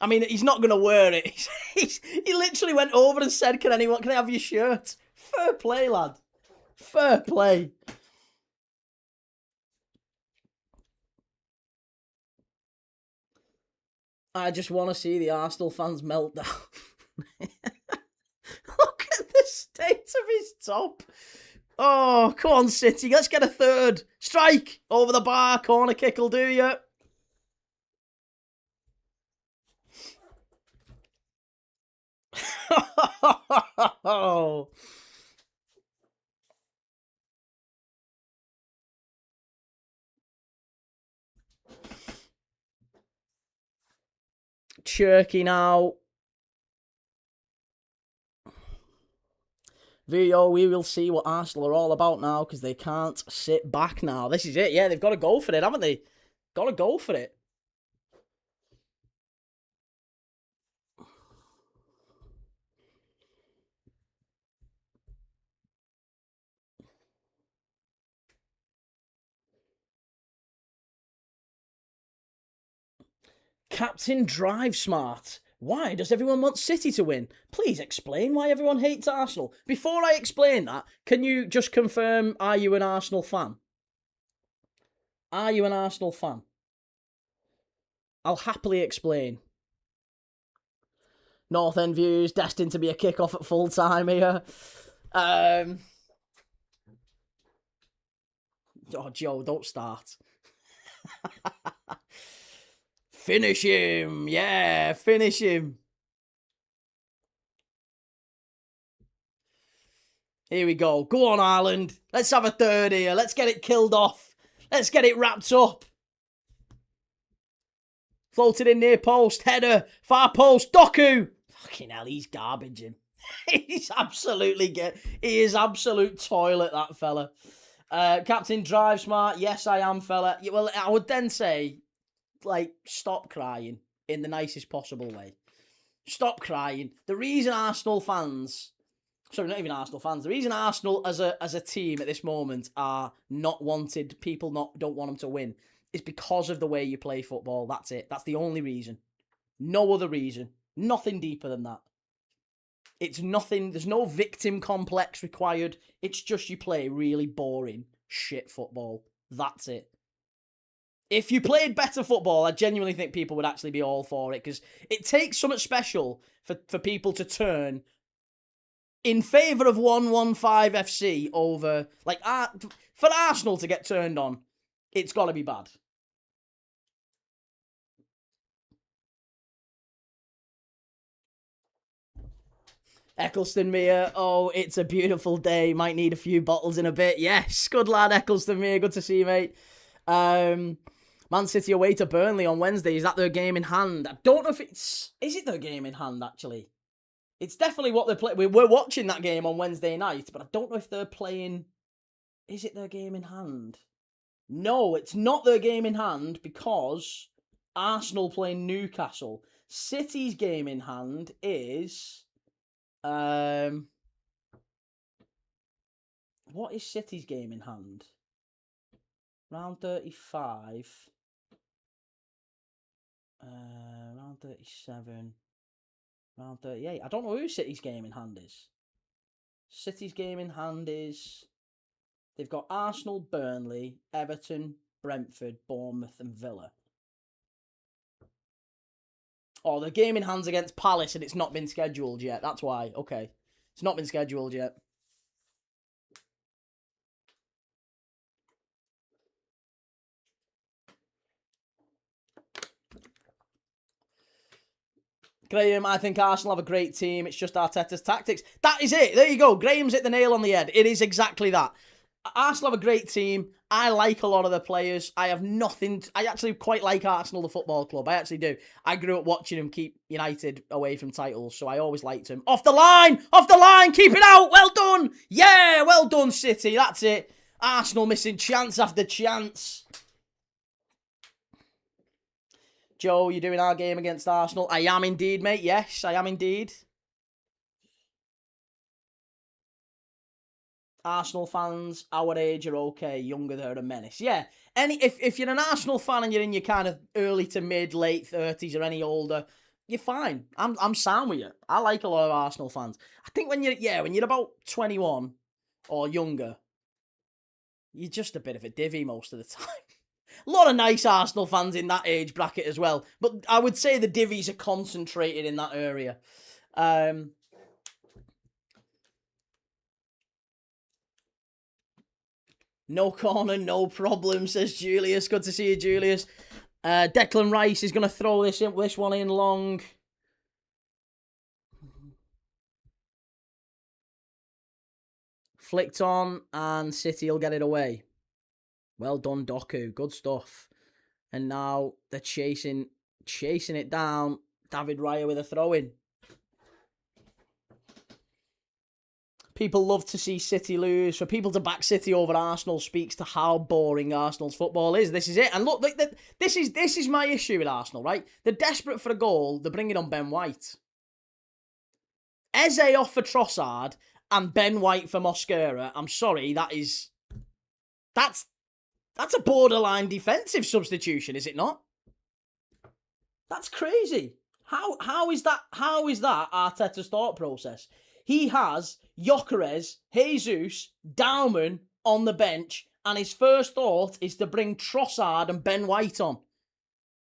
I mean, he's not going to wear it. He literally went over and said, can I have your shirt? Fair play, lad. Fair play. I just want to see the Arsenal fans melt down. Look at the state of his top. Oh, come on, City. Let's get a third. Strike over the bar. Corner kick will do you. Oh. Cherky now. VO, we will see what Arsenal are all about now because they can't sit back now. This is it. Yeah, they've got to go for it, haven't they? Got to go for it. Captain Drive Smart. Why does everyone want City to win? Please explain why everyone hates Arsenal. Before I explain that, can you just confirm, are you an Arsenal fan? Are you an Arsenal fan? I'll happily explain. North End views, destined to be a kickoff at full time here. Oh, Joe, don't start. Finish him. Yeah, finish him. Here we go. Go on, Ireland. Let's have a third here. Let's get it killed off. Let's get it wrapped up. Floated in near post. Header. Far post. Doku. Fucking hell, he's garbage him. He's absolutely he is absolute toilet, that fella. Captain Drive Smart. Yes, I am, fella. Well, I would then say, like, stop crying in the nicest possible way. Stop crying. The reason Arsenal fans, sorry, not even Arsenal fans, the reason Arsenal as a team at this moment are not wanted, people don't want them to win, is because of the way you play football. That's it. That's the only reason. No other reason. Nothing deeper than that. It's nothing, there's no victim complex required. It's just you play really boring shit football. That's it. If you played better football, I genuinely think people would actually be all for it, because it takes something special for people to turn in favour of 115 FC over, like, for Arsenal to get turned on, it's got to be bad. Eccleston Mere, oh, it's a beautiful day. Might need a few bottles in a bit. Yes, good lad, Eccleston Mere. Good to see you, mate. Man City away to Burnley on Wednesday. Is that their game in hand? I don't know if is it their game in hand, actually? It's definitely what they're playing. We're watching that game on Wednesday night, but I don't know if they're playing. Is it their game in hand? No, it's not their game in hand because Arsenal playing Newcastle. City's game in hand is... what is City's game in hand? Round 35. Round 37. Round 38. I don't know who City's game in hand is. City's game in hand is... They've got Arsenal, Burnley, Everton, Brentford, Bournemouth and Villa. Oh, the game in hand's against Palace and it's not been scheduled yet. That's why. Okay. It's not been scheduled yet. Graham, I think Arsenal have a great team. It's just Arteta's tactics. That is it. There you go. Graham's hit the nail on the head. It is exactly that. Arsenal have a great team. I like a lot of the players. I have nothing... I actually quite like Arsenal, the football club. I actually do. I grew up watching them keep United away from titles, so I always liked them. Off the line! Off the line! Keep it out! Well done! Yeah! Well done, City. That's it. Arsenal missing chance after chance. Joe, you're doing our game against Arsenal. I am indeed, mate. Yes, I am indeed. Arsenal fans, our age are okay. Younger, they're a menace. Yeah. If you're an Arsenal fan and you're in your kind of early to mid, late 30s or any older, you're fine. I'm sound with you. I like a lot of Arsenal fans. I think when you're about 21 or younger, you're just a bit of a divvy most of the time. A lot of nice Arsenal fans in that age bracket as well. But I would say the divvies are concentrated in that area. No corner, no problem, says Julius. Good to see you, Julius. Declan Rice is going to throw this one in long. Flicked on, and City will get it away. Well done, Doku. Good stuff. And now they're chasing it down. David Raya with a throw-in. People love to see City lose. For people to back City over Arsenal speaks to how boring Arsenal's football is. This is it. And look, this is my issue with Arsenal, right? They're desperate for a goal. They're bringing on Ben White. Eze off for Trossard and Ben White for Mosquera. I'm sorry, that's a borderline defensive substitution, is it not? That's crazy. How is that Arteta's thought process? He has Gyökeres, Jesus, Daumann on the bench, and his first thought is to bring Trossard and Ben White on.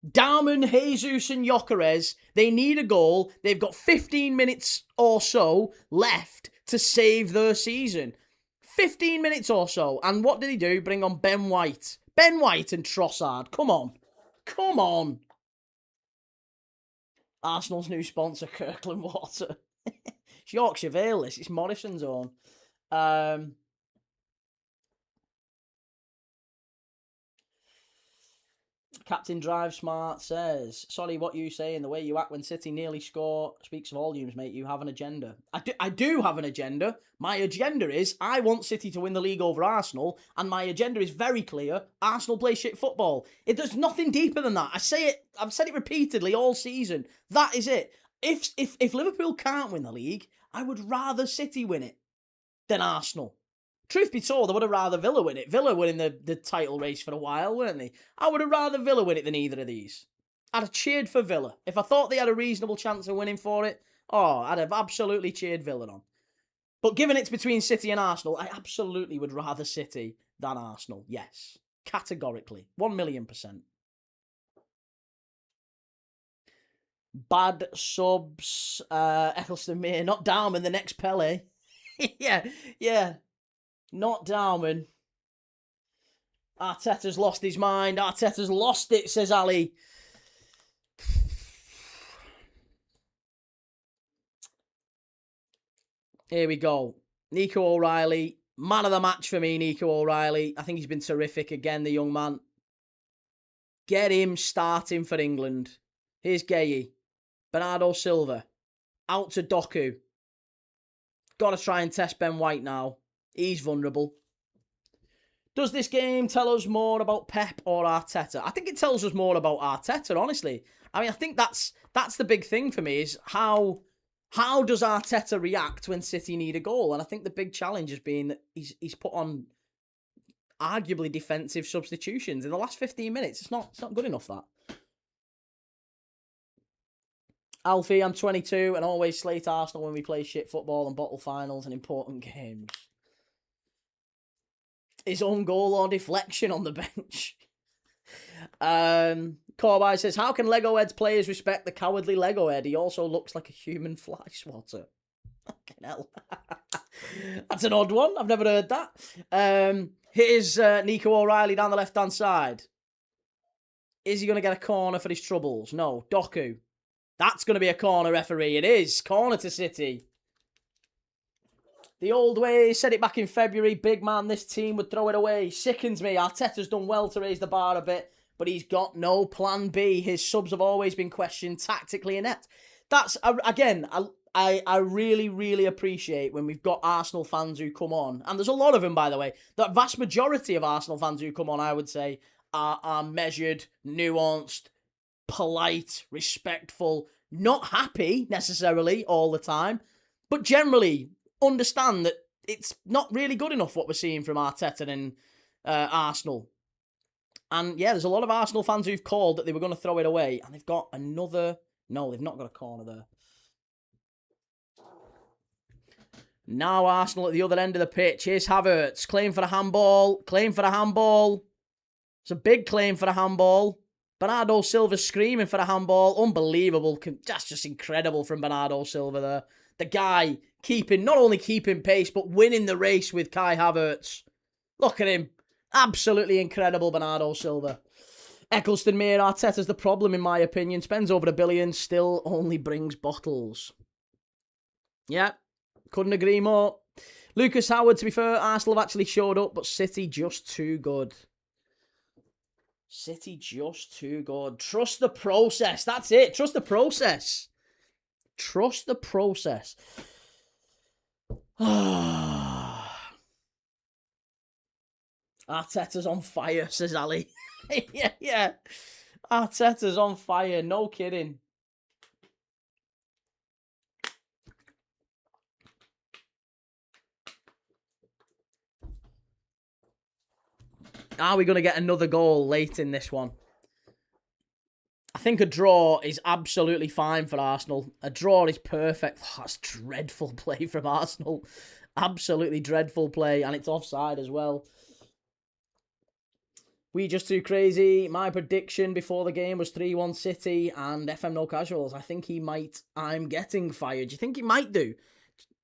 Daumann, Jesus and Gyökeres, they need a goal. They've got 15 minutes or so left to save their season. 15 minutes or so. And what did he do? Bring on Ben White. Ben White and Trossard. Come on. Come on. Arsenal's new sponsor, Kirkland Water. It's Yorkshire Vale, this. It's Morrison's own. Captain Drive Smart says, sorry, what you saying, the way you act when City nearly score speaks volumes, mate. You have an agenda. I do have an agenda. My agenda is I want City to win the league over Arsenal, and my agenda is very clear. Arsenal play shit football. There's nothing deeper than that. I've said it repeatedly all season. That is it. If Liverpool can't win the league, I would rather City win it than Arsenal. Truth be told, I would have rather Villa win it. Villa were in the title race for a while, weren't they? I would have rather Villa win it than either of these. I'd have cheered for Villa. If I thought they had a reasonable chance of winning for it, I'd have absolutely cheered Villa on. But given it's between City and Arsenal, I absolutely would rather City than Arsenal. Yes. Categorically. 1,000,000%. Bad subs. Eccleston Mere. Not Daumann, the next Pele. Yeah. Not Daumann. Arteta's lost his mind. Arteta's lost it, says Ali. Here we go. Nico O'Reilly. Man of the match for me, Nico O'Reilly. I think he's been terrific again, the young man. Get him starting for England. Here's Gueye. Bernardo Silva. Out to Doku. Got to try and test Ben White now. He's vulnerable. Does this game tell us more about Pep or Arteta? I think it tells us more about Arteta, honestly. I mean, I think that's the big thing for me is how does Arteta react when City need a goal? And I think the big challenge has been that he's put on arguably defensive substitutions in the last 15 minutes. It's not good enough, that. Alfie, I'm 22 and always slate Arsenal when we play shit football and bottle finals and important games. His own goal or deflection on the bench. Corby says, how can Lego Head's players respect the cowardly Lego Head? He also looks like a human fly swatter. Fucking hell. That's an odd one. I've never heard that. Here's Nico O'Reilly down the left-hand side. Is he going to get a corner for his troubles? No. Doku. That's going to be a corner, referee. It is. Corner to City. The old way, said it back in February, big man, this team would throw it away. Sickens me. Arteta's done well to raise the bar a bit, but he's got no plan B. His subs have always been questioned, tactically inept. That's, again, I really, really appreciate when we've got Arsenal fans who come on, and there's a lot of them, by the way. The vast majority of Arsenal fans who come on, I would say, are measured, nuanced, polite, respectful, not happy, necessarily, all the time, but generally understand that it's not really good enough what we're seeing from Arteta and Arsenal. And yeah, there's a lot of Arsenal fans who've called that they were going to throw it away, and they've got another... No, they've not got a corner there. Now Arsenal at the other end of the pitch. Here's Havertz. Claim for the handball. Claim for the handball. It's a big claim for the handball. Bernardo Silva screaming for the handball. Unbelievable. That's just incredible from Bernardo Silva there. The guy not only keeping pace, but winning the race with Kai Havertz. Look at him. Absolutely incredible, Bernardo Silva. Eccleston-Mere, Arteta's the problem, in my opinion. Spends over $1 billion, still only brings bottles. Yeah, couldn't agree more. Lucas Howard, to be fair, Arsenal have actually showed up, but City just too good. City just too good. Trust the process. That's it. Trust the process. Trust the process. Arteta's on fire, says Ali. yeah. Arteta's on fire. No kidding. Are we going to get another goal late in this one? I think a draw is absolutely fine for Arsenal. A draw is perfect. Oh, that's dreadful play from Arsenal. Absolutely dreadful play. And it's offside as well. We just too crazy. My prediction before the game was 3-1 City and FM No Casuals. I think he might. I'm getting fired. Do you think he might do?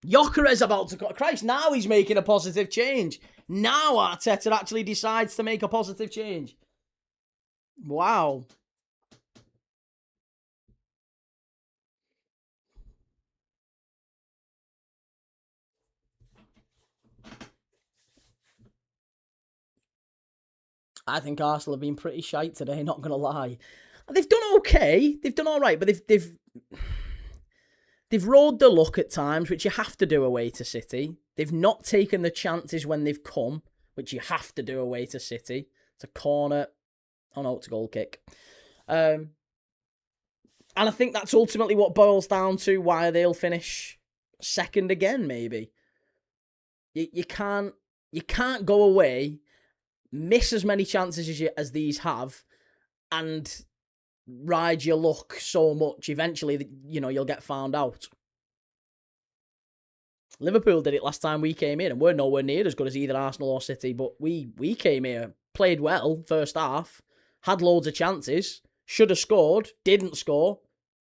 Gyökeres about to cut. Christ, now he's making a positive change. Now Arteta actually decides to make a positive change. Wow. I think Arsenal have been pretty shite today, not going to lie. They've done okay. They've done all right, but they've rode the luck at times, which you have to do away to City. They've not taken the chances when they've come, which you have to do away to City. It's a corner. Oh no, it's a goal kick. And I think that's ultimately what boils down to why they'll finish second again, maybe. You can't go away, miss as many chances as these have, and ride your luck so much. Eventually, you'll get found out. Liverpool did it last time we came in, and we're nowhere near as good as either Arsenal or City, but we came here, played well first half, had loads of chances, should have scored, didn't score.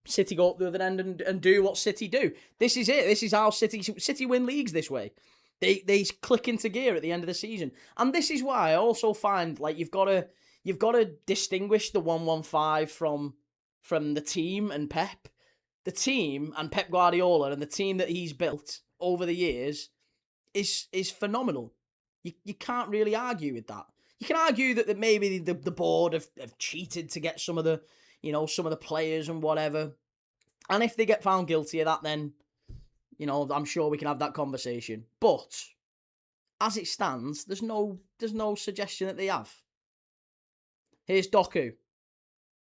City go up the other end and do what City do. This is it. This is how City win leagues this way. They click into gear at the end of the season. And this is why I also find like you've got to distinguish the 115 from the team and Pep. The team and Pep Guardiola and the team that he's built over the years is phenomenal. You can't really argue with that. You can argue that maybe the board have cheated to get some of the players and whatever. And if they get found guilty of that, then I'm sure we can have that conversation. But as it stands, there's no suggestion that they have. Here's Doku.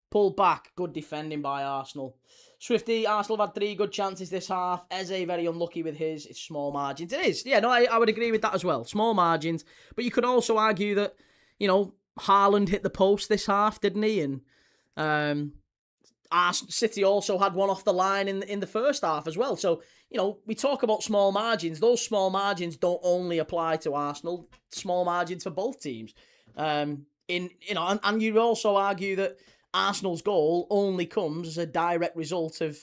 Pulled back. Good defending by Arsenal. Swifty, Arsenal have had 3 good chances this half. Eze very unlucky with his. It's small margins. It is. Yeah, no, I would agree with that as well. Small margins. But you could also argue that, Haaland hit the post this half, didn't he? And City also had one off the line in the first half as well. So, we talk about small margins. Those small margins don't only apply to Arsenal. Small margins for both teams. And you'd also argue that Arsenal's goal only comes as a direct result of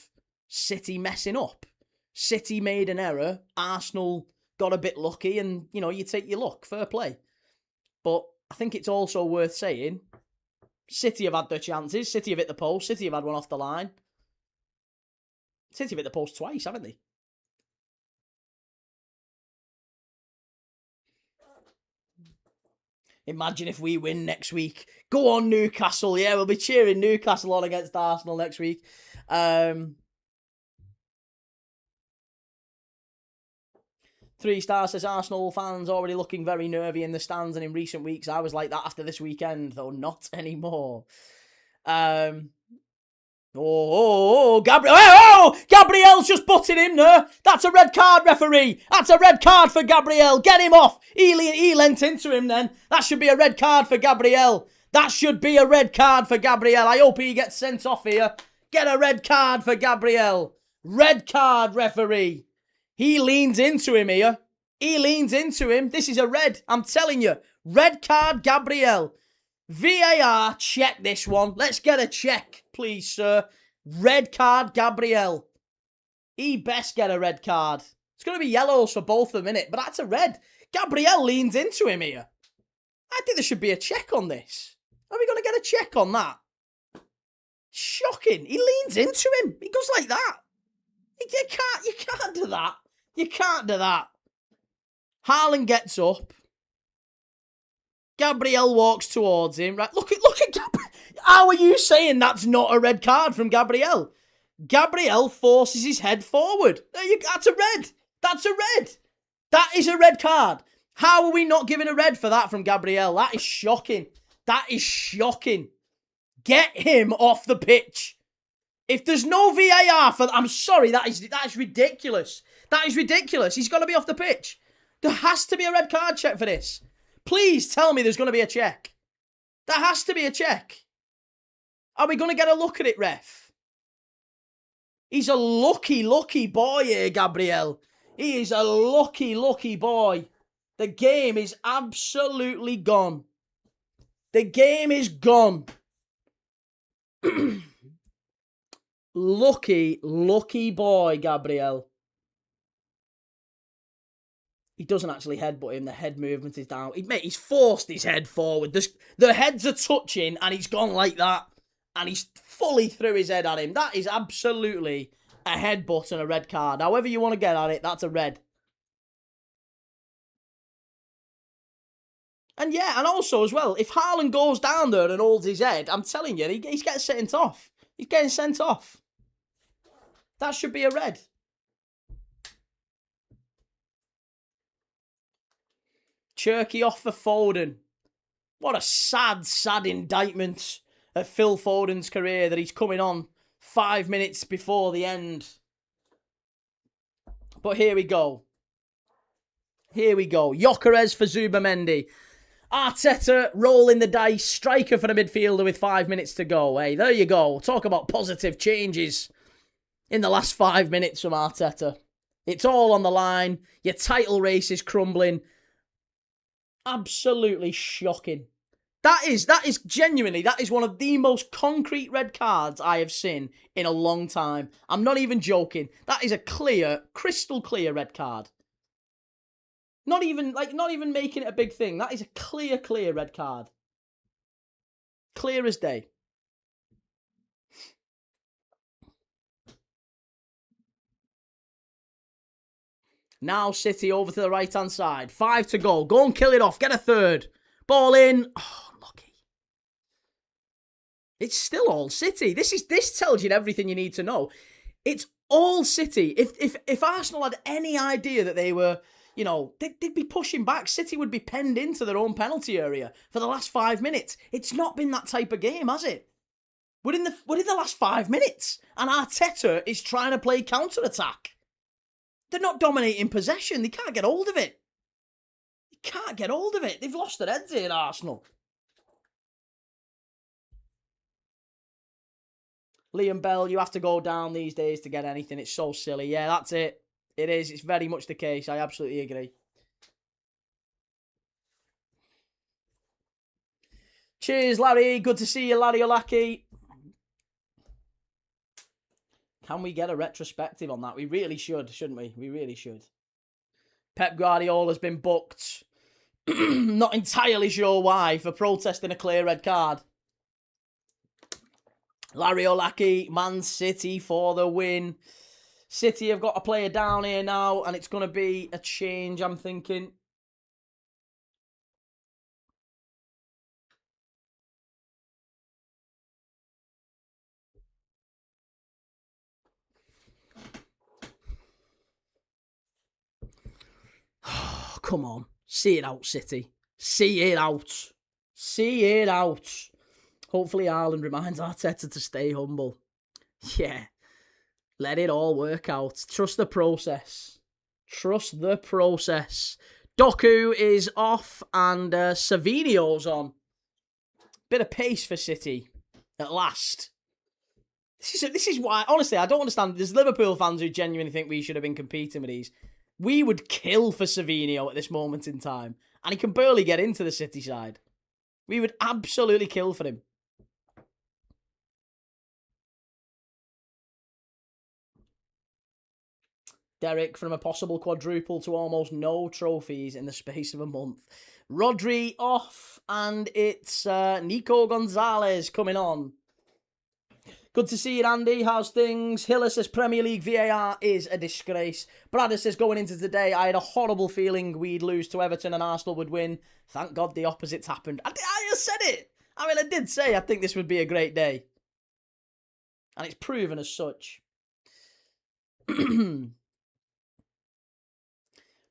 City messing up. City made an error. Arsenal got a bit lucky and, you take your luck. Fair play. But I think it's also worth saying City have had their chances. City have hit the post. City have had one off the line. City have hit the post twice, haven't they? Imagine if we win next week. Go on, Newcastle. Yeah, we'll be cheering Newcastle on against Arsenal next week. 3-star says Arsenal fans already looking very nervy in the stands, and in recent weeks I was like that after this weekend, though not anymore. Gabriel's just butted him there. That's a red card, referee. That's a red card for Gabriel. Get him off. He lent into him then. That should be a red card for Gabriel. That should be a red card for Gabriel. I hope he gets sent off here. Get a red card for Gabriel. Red card, referee. He leans into him here. He leans into him. This is a red. I'm telling you. Red card, Gabriel. VAR, check this one. Let's get a check, please, sir. Red card, Gabriel. He best get a red card. It's going to be yellows for both of them, innit? But that's a red. Gabriel leans into him here. I think there should be a check on this. Are we going to get a check on that? Shocking. He leans into him. He goes like that. You can't do that. You can't do that. Haaland gets up. Gabriel walks towards him. Right, look at Gabriel. How are you saying that's not a red card from Gabriel? Gabriel forces his head forward. That's a red. That's a red. That is a red card. How are we not giving a red for that from Gabriel? That is shocking. That is shocking. Get him off the pitch. If there's no VAR for... I'm sorry, that is ridiculous. That is ridiculous. He's got to be off the pitch. There has to be a red card check for this. Please tell me there's going to be a check. There has to be a check. Are we going to get a look at it, ref? He's a lucky, lucky boy here, Gabriel. He is a lucky, lucky boy. The game is absolutely gone. The game is gone. Lucky, lucky boy, Gabriel. He doesn't actually headbutt him. The head movement is down. He's forced his head forward. The heads are touching and he's gone like that. And he's fully threw his head at him. That is absolutely a headbutt and a red card. However you want to get at it, that's a red. And yeah, and also as well, if Haaland goes down there and holds his head, I'm telling you, he's getting sent off. He's getting sent off. That should be a red. Cherky off for Foden. What a sad, sad indictment of Phil Foden's career that he's coming on 5 minutes before the end. But here we go. Here we go. Gyökeres for Zubamendi. Arteta rolling the dice. Striker for the midfielder with 5 minutes to go. Hey, there you go. Talk about positive changes in the last 5 minutes from Arteta. It's all on the line. Your title race is crumbling. Absolutely shocking. That is genuinely, that is one of the most concrete red cards I have seen in a long time. I'm not even joking. That is a clear, crystal clear red card. Not even making it a big thing. That is a clear, clear red card. Clear as day. Now City over to the right-hand side. 5 to go. Go and kill it off. Get a third. Ball in. Oh, lucky. It's still all City. This tells you everything you need to know. It's all City. If Arsenal had any idea that they were, you know, they'd be pushing back. City would be penned into their own penalty area for the last 5 minutes. It's not been that type of game, has it? We're in the last 5 minutes, and Arteta is trying to play counter-attack. They're not dominating possession. They can't get hold of it. They can't get hold of it. They've lost their heads here, Arsenal. Liam Bell, you have to go down these days to get anything. It's so silly. Yeah, that's it. It is. It's very much the case. I absolutely agree. Cheers, Larry. Good to see you, Larry Olaki. Can we get a retrospective on that? We really should, shouldn't we? We really should. Pep Guardiola has been booked. Not entirely sure why, for protesting a clear red card. Larry Olaki, Man City for the win. City have got a player down here now, and it's going to be a change, I'm thinking. Come on. See it out, City. See it out. See it out. Hopefully Haaland reminds Arteta to stay humble. Yeah. Let it all work out. Trust the process. Trust the process. Doku is off and Savinio's on. Bit of pace for City at last. This is why, honestly, I don't understand. There's Liverpool fans who genuinely think we should have been competing with these. We would kill for Savinho at this moment in time. And he can barely get into the City side. We would absolutely kill for him. Derek, from a possible quadruple to almost no trophies in the space of a month. Rodri off, and it's Nico Gonzalez coming on. Good to see you, Andy. How's things? Hiller says Premier League VAR is a disgrace. Brad says going into today, I had a horrible feeling we'd lose to Everton and Arsenal would win. Thank God the opposite's happened. I just said it. I mean, I did say I think this would be a great day. And it's proven as such.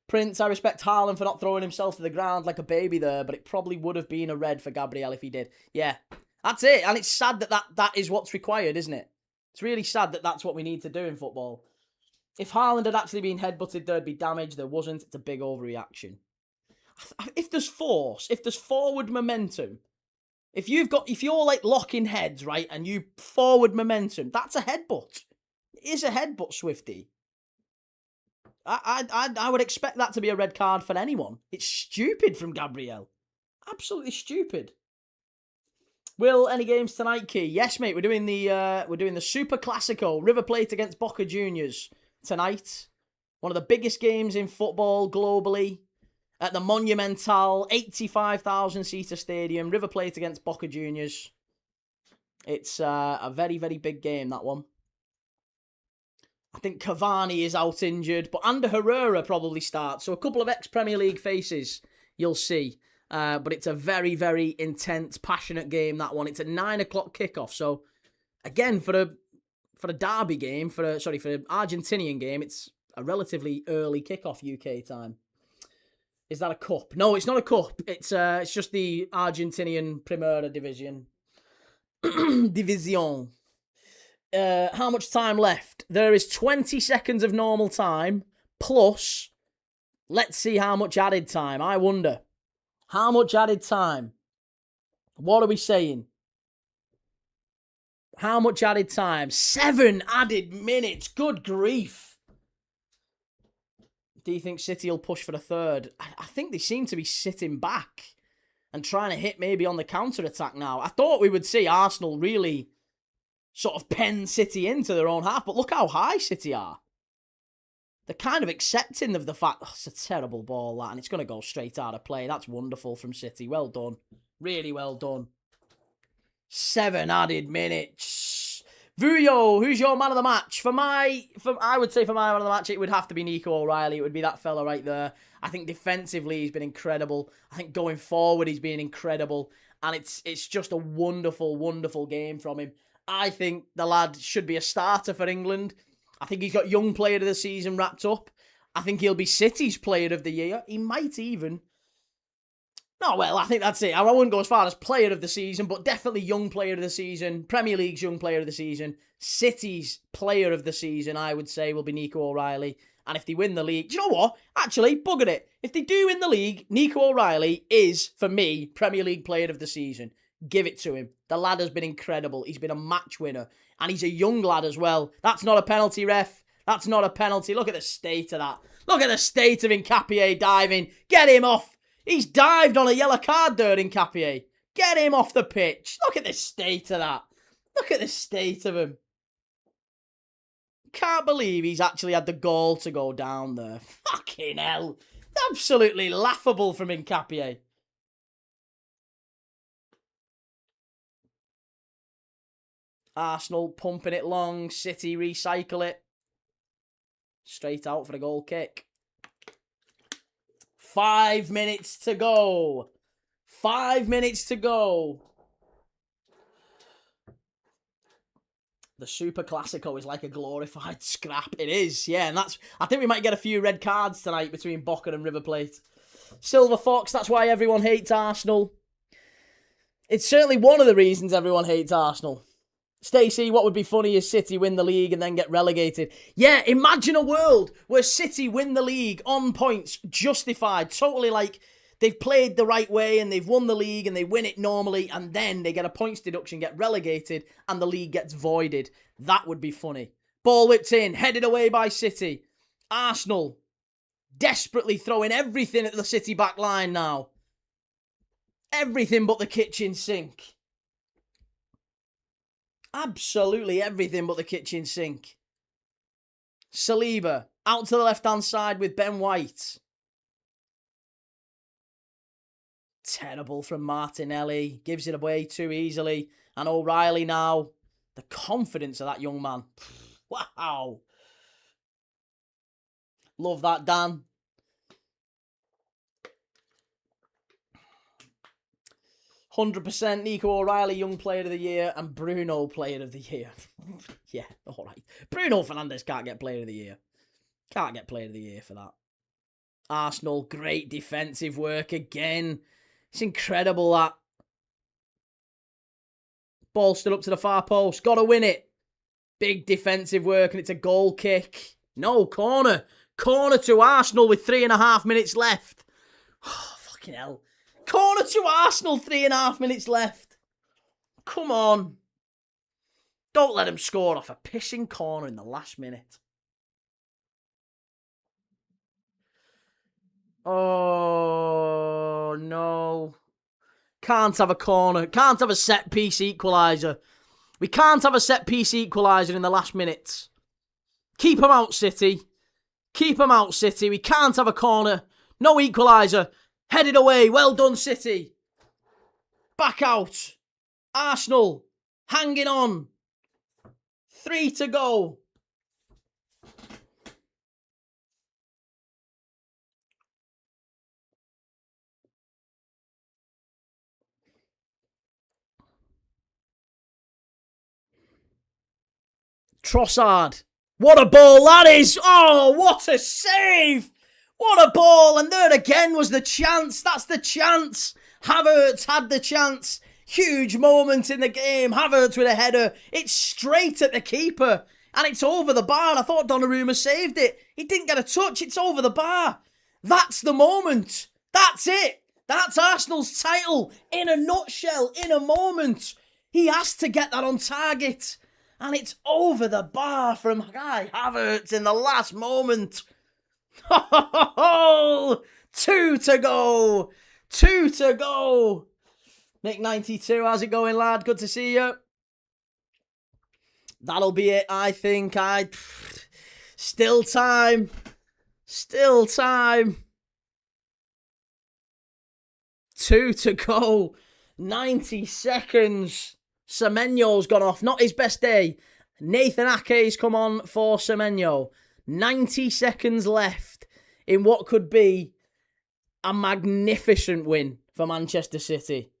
Prince, I respect Haaland for not throwing himself to the ground like a baby there, but it probably would have been a red for Gabriel if he did. Yeah, that's it. And it's sad that is what's required, isn't it? It's really sad that that's what we need to do in football. If Haaland had actually been headbutted, there'd be damage. There wasn't. It's a big overreaction. If there's force, if there's forward momentum, if you're like locking heads, right, and you forward momentum, that's a headbutt. It is a headbutt, Swifty. I would expect that to be a red card for anyone. It's stupid from Gabriel. Absolutely stupid. Will, any games tonight, Key? Yes, mate. We're doing the Super Classico, River Plate against Boca Juniors tonight. One of the biggest games in football globally at the Monumental 85,000-seater stadium. River Plate against Boca Juniors. It's a very, very big game, that one. I think Cavani is out injured, but Ander Herrera probably starts. So a couple of ex-Premier League faces you'll see. But it's a very, very intense, passionate game, that one. It's a 9 o'clock kickoff. So, again, for a derby game, for an Argentinian game, it's a relatively early kickoff UK time. Is that a cup? No, it's not a cup. It's just the Argentinian Primera Division. Division. How much time left? There is 20 seconds of normal time, plus, let's see how much added time. I wonder. How much added time? What are we saying? How much added time? 7 added minutes. Good grief. Do you think City will push for a third? I think they seem to be sitting back and trying to hit maybe on the counter-attack now. I thought we would see Arsenal really sort of pen City into their own half, but look how high City are. They're kind of accepting of the fact, it's a terrible ball, that, and it's going to go straight out of play. That's wonderful from City. Well done. Really well done. 7 added minutes. Vuyo, who's your man of the match? I would say for my man of the match, it would have to be Nico O'Reilly. It would be that fella right there. I think defensively he's been incredible. I think going forward he's been incredible. And it's just a wonderful, wonderful game from him. I think the lad should be a starter for England. I think he's got Young Player of the Season wrapped up. I think he'll be City's Player of the Year. He might even... No, well, I think that's it. I wouldn't go as far as Player of the Season, but definitely Young Player of the Season. Premier League's Young Player of the Season. City's Player of the Season, I would say, will be Nico O'Reilly. And if they win the league... Do you know what? Actually, bugger it. If they do win the league, Nico O'Reilly is, for me, Premier League Player of the Season. Give it to him. The lad has been incredible. He's been a match winner. And he's a young lad as well. That's not a penalty, ref. That's not a penalty. Look at the state of that. Look at the state of Nkapie diving. Get him off. He's dived on a yellow card there, Nkapie. Get him off the pitch. Look at the state of that. Look at the state of him. Can't believe he's actually had the gall to go down there. Fucking hell. Absolutely laughable from Nkapie. Arsenal pumping it long. City recycle it. Straight out for a goal kick. 5 minutes to go. 5 minutes to go. The Super Classico is like a glorified scrap. It is, yeah. And I think we might get a few red cards tonight between Boca and River Plate. Silver Fox, that's why everyone hates Arsenal. It's certainly one of the reasons everyone hates Arsenal. Stacey, what would be funny is City win the league and then get relegated. Yeah, imagine a world where City win the league on points, justified, totally like they've played the right way and they've won the league and they win it normally and then they get a points deduction, get relegated and the league gets voided. That would be funny. Ball whipped in, headed away by City. Arsenal Desperately throwing everything at the City back line now. Everything but the kitchen sink. Absolutely everything but the kitchen sink. Saliba out to the left-hand side with Ben White. Terrible from Martinelli. Gives it away too easily. And O'Reilly now. The confidence of that young man. Wow. Love that, Dan. %, Nico O'Reilly, Young Player of the Year, and Bruno, Player of the Year. Yeah, all right. Bruno Fernandes can't get Player of the Year. Can't get Player of the Year for that. Arsenal, great defensive work again. It's incredible that. Ball stood up to the far post. Got to win it. Big defensive work, and it's a goal kick. No, corner. Corner to Arsenal with 3.5 minutes left. Oh, fucking hell. Corner to Arsenal, 3.5 minutes left. Come on. Don't let him score off a pissing corner in the last minute. Oh, no. Can't have a corner. Can't have a set-piece equaliser. We can't have a set-piece equaliser in the last minutes. Keep him out, City. Keep him out, City. We can't have a corner. No equaliser. Headed away. Well done, City. Back out. Arsenal. Hanging on. 3 to go. Trossard. What a ball that is. Oh, what a save. What a ball. And there again was the chance. That's the chance. Havertz had the chance. Huge moment in the game. Havertz with a header. It's straight at the keeper. And it's over the bar. I thought Donnarumma saved it. He didn't get a touch. It's over the bar. That's the moment. That's it. That's Arsenal's title in a nutshell, in a moment. He has to get that on target. And it's over the bar from Kai Havertz in the last moment. 2 to go. 2 to go. Nick92, how's it going, lad? Good to see you. That'll be it, I think. Still time. Still time. 2 to go. 90 seconds. Semenyo's gone off. Not his best day. Nathan Ake's come on for Semenyo. 90 seconds left in what could be a magnificent win for Manchester City.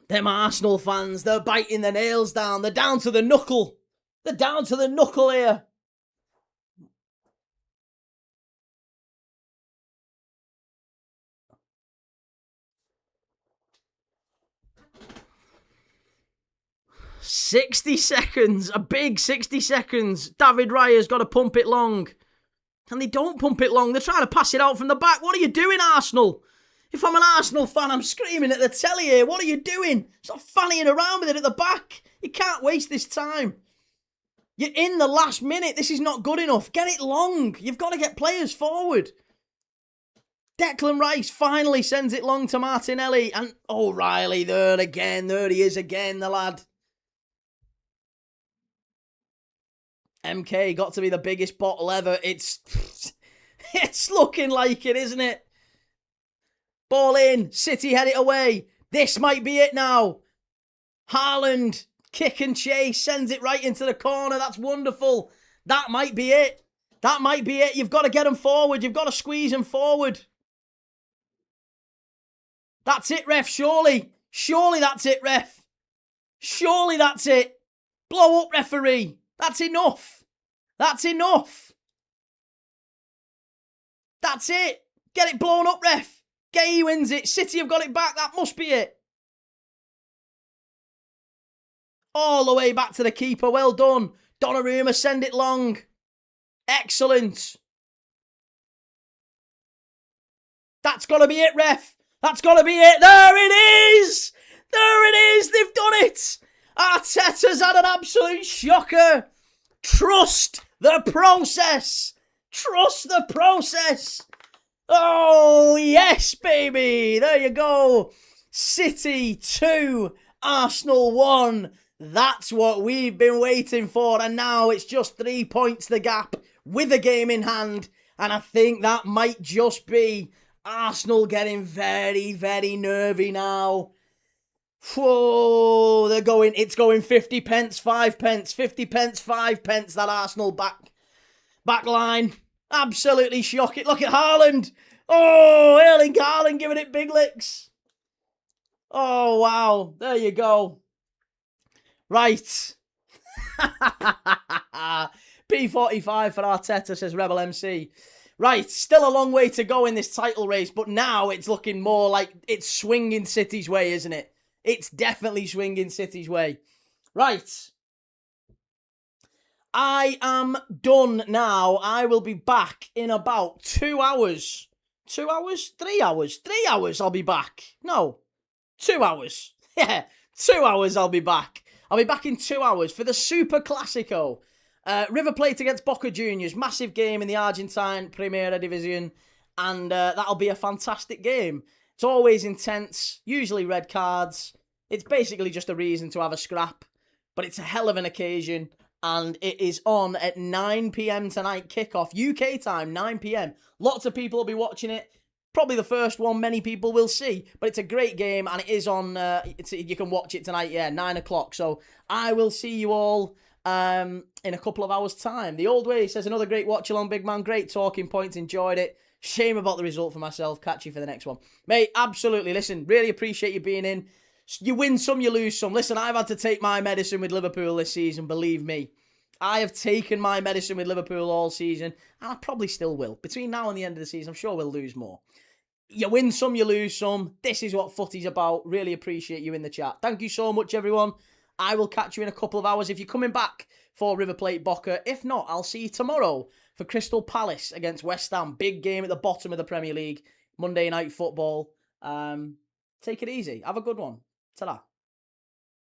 Them Arsenal fans, they're biting their nails down. They're down to the knuckle. They're down to the knuckle here. "60 seconds, a big 60 seconds. David Raya's got to pump it long. And they don't pump it long. They're trying to pass it out from the back. What are you doing, Arsenal? If I'm an Arsenal fan, I'm screaming at the telly here. What are you doing? Stop fannying around with it at the back. You can't waste this time. You're in the last minute. This is not good enough. Get it long. You've got to get players forward. Declan Rice finally sends it long to Martinelli. And O'Reilly there again. There he is again, the lad. MK got to be the biggest bottle ever. It's looking like it, isn't it? Ball in. City head it away. This might be it now. Haaland, kick and chase, sends it right into the corner. That's wonderful. That might be it. That might be it. You've got to get them forward. You've got to squeeze them forward. That's it, ref, surely. Surely that's it, ref. Surely that's it. Blow up, referee. That's enough. That's enough. That's it. Get it blown up, ref. Gay wins it. City have got it back. That must be it. All the way back to the keeper. Well done. Donnarumma, send it long. Excellent. That's got to be it, ref. That's got to be it. There it is. There it is. They've done it. Arteta's had an absolute shocker. Trust the process. Trust the process. Oh, yes, baby. There you go. City 2, Arsenal 1. That's what we've been waiting for. And now it's just 3 points the gap with a game in hand. And I think that might just be Arsenal getting very, very nervy now. Whoa, it's going 50 pence, 5 pence, 50 pence, 5 pence, that Arsenal back line. Absolutely shocking. Look at Haaland. Oh, Erling Haaland giving it big licks. Oh, wow. There you go. Right. P45 for Arteta, says Rebel MC. Right, still a long way to go in this title race, but now it's looking more like it's swinging City's way, isn't it? It's definitely swinging City's way. Right. I am done now. I will be back in about 2 hours. 2 hours? 3 hours? 3 hours I'll be back. No, 2 hours. Yeah, 2 hours I'll be back. I'll be back in 2 hours for the Super Classico. River Plate against Boca Juniors. Massive game in the Argentine Primera Division. And that'll be a fantastic game. It's always intense. Usually red cards. It's basically just a reason to have a scrap. But it's a hell of an occasion. And it is on at 9 p.m. tonight, kickoff. UK time, 9 p.m. Lots of people will be watching it. Probably the first one many people will see. But it's a great game and it is on, you can watch it tonight, 9 o'clock. So I will see you all in a couple of hours' time. The Old Way says, another great watch along, big man. Great talking points, enjoyed it. Shame about the result for myself. Catch you for the next one. Mate, absolutely. Listen, really appreciate you being in. You win some, you lose some. Listen, I've had to take my medicine with Liverpool this season, believe me. I have taken my medicine with Liverpool all season, and I probably still will. Between now and the end of the season, I'm sure we'll lose more. You win some, you lose some. This is what footy's about. Really appreciate you in the chat. Thank you so much, everyone. I will catch you in a couple of hours if you're coming back for River Plate Boca. If not, I'll see you tomorrow for Crystal Palace against West Ham. Big game at the bottom of the Premier League. Monday Night Football. Take it easy. Have a good one. Ta-da.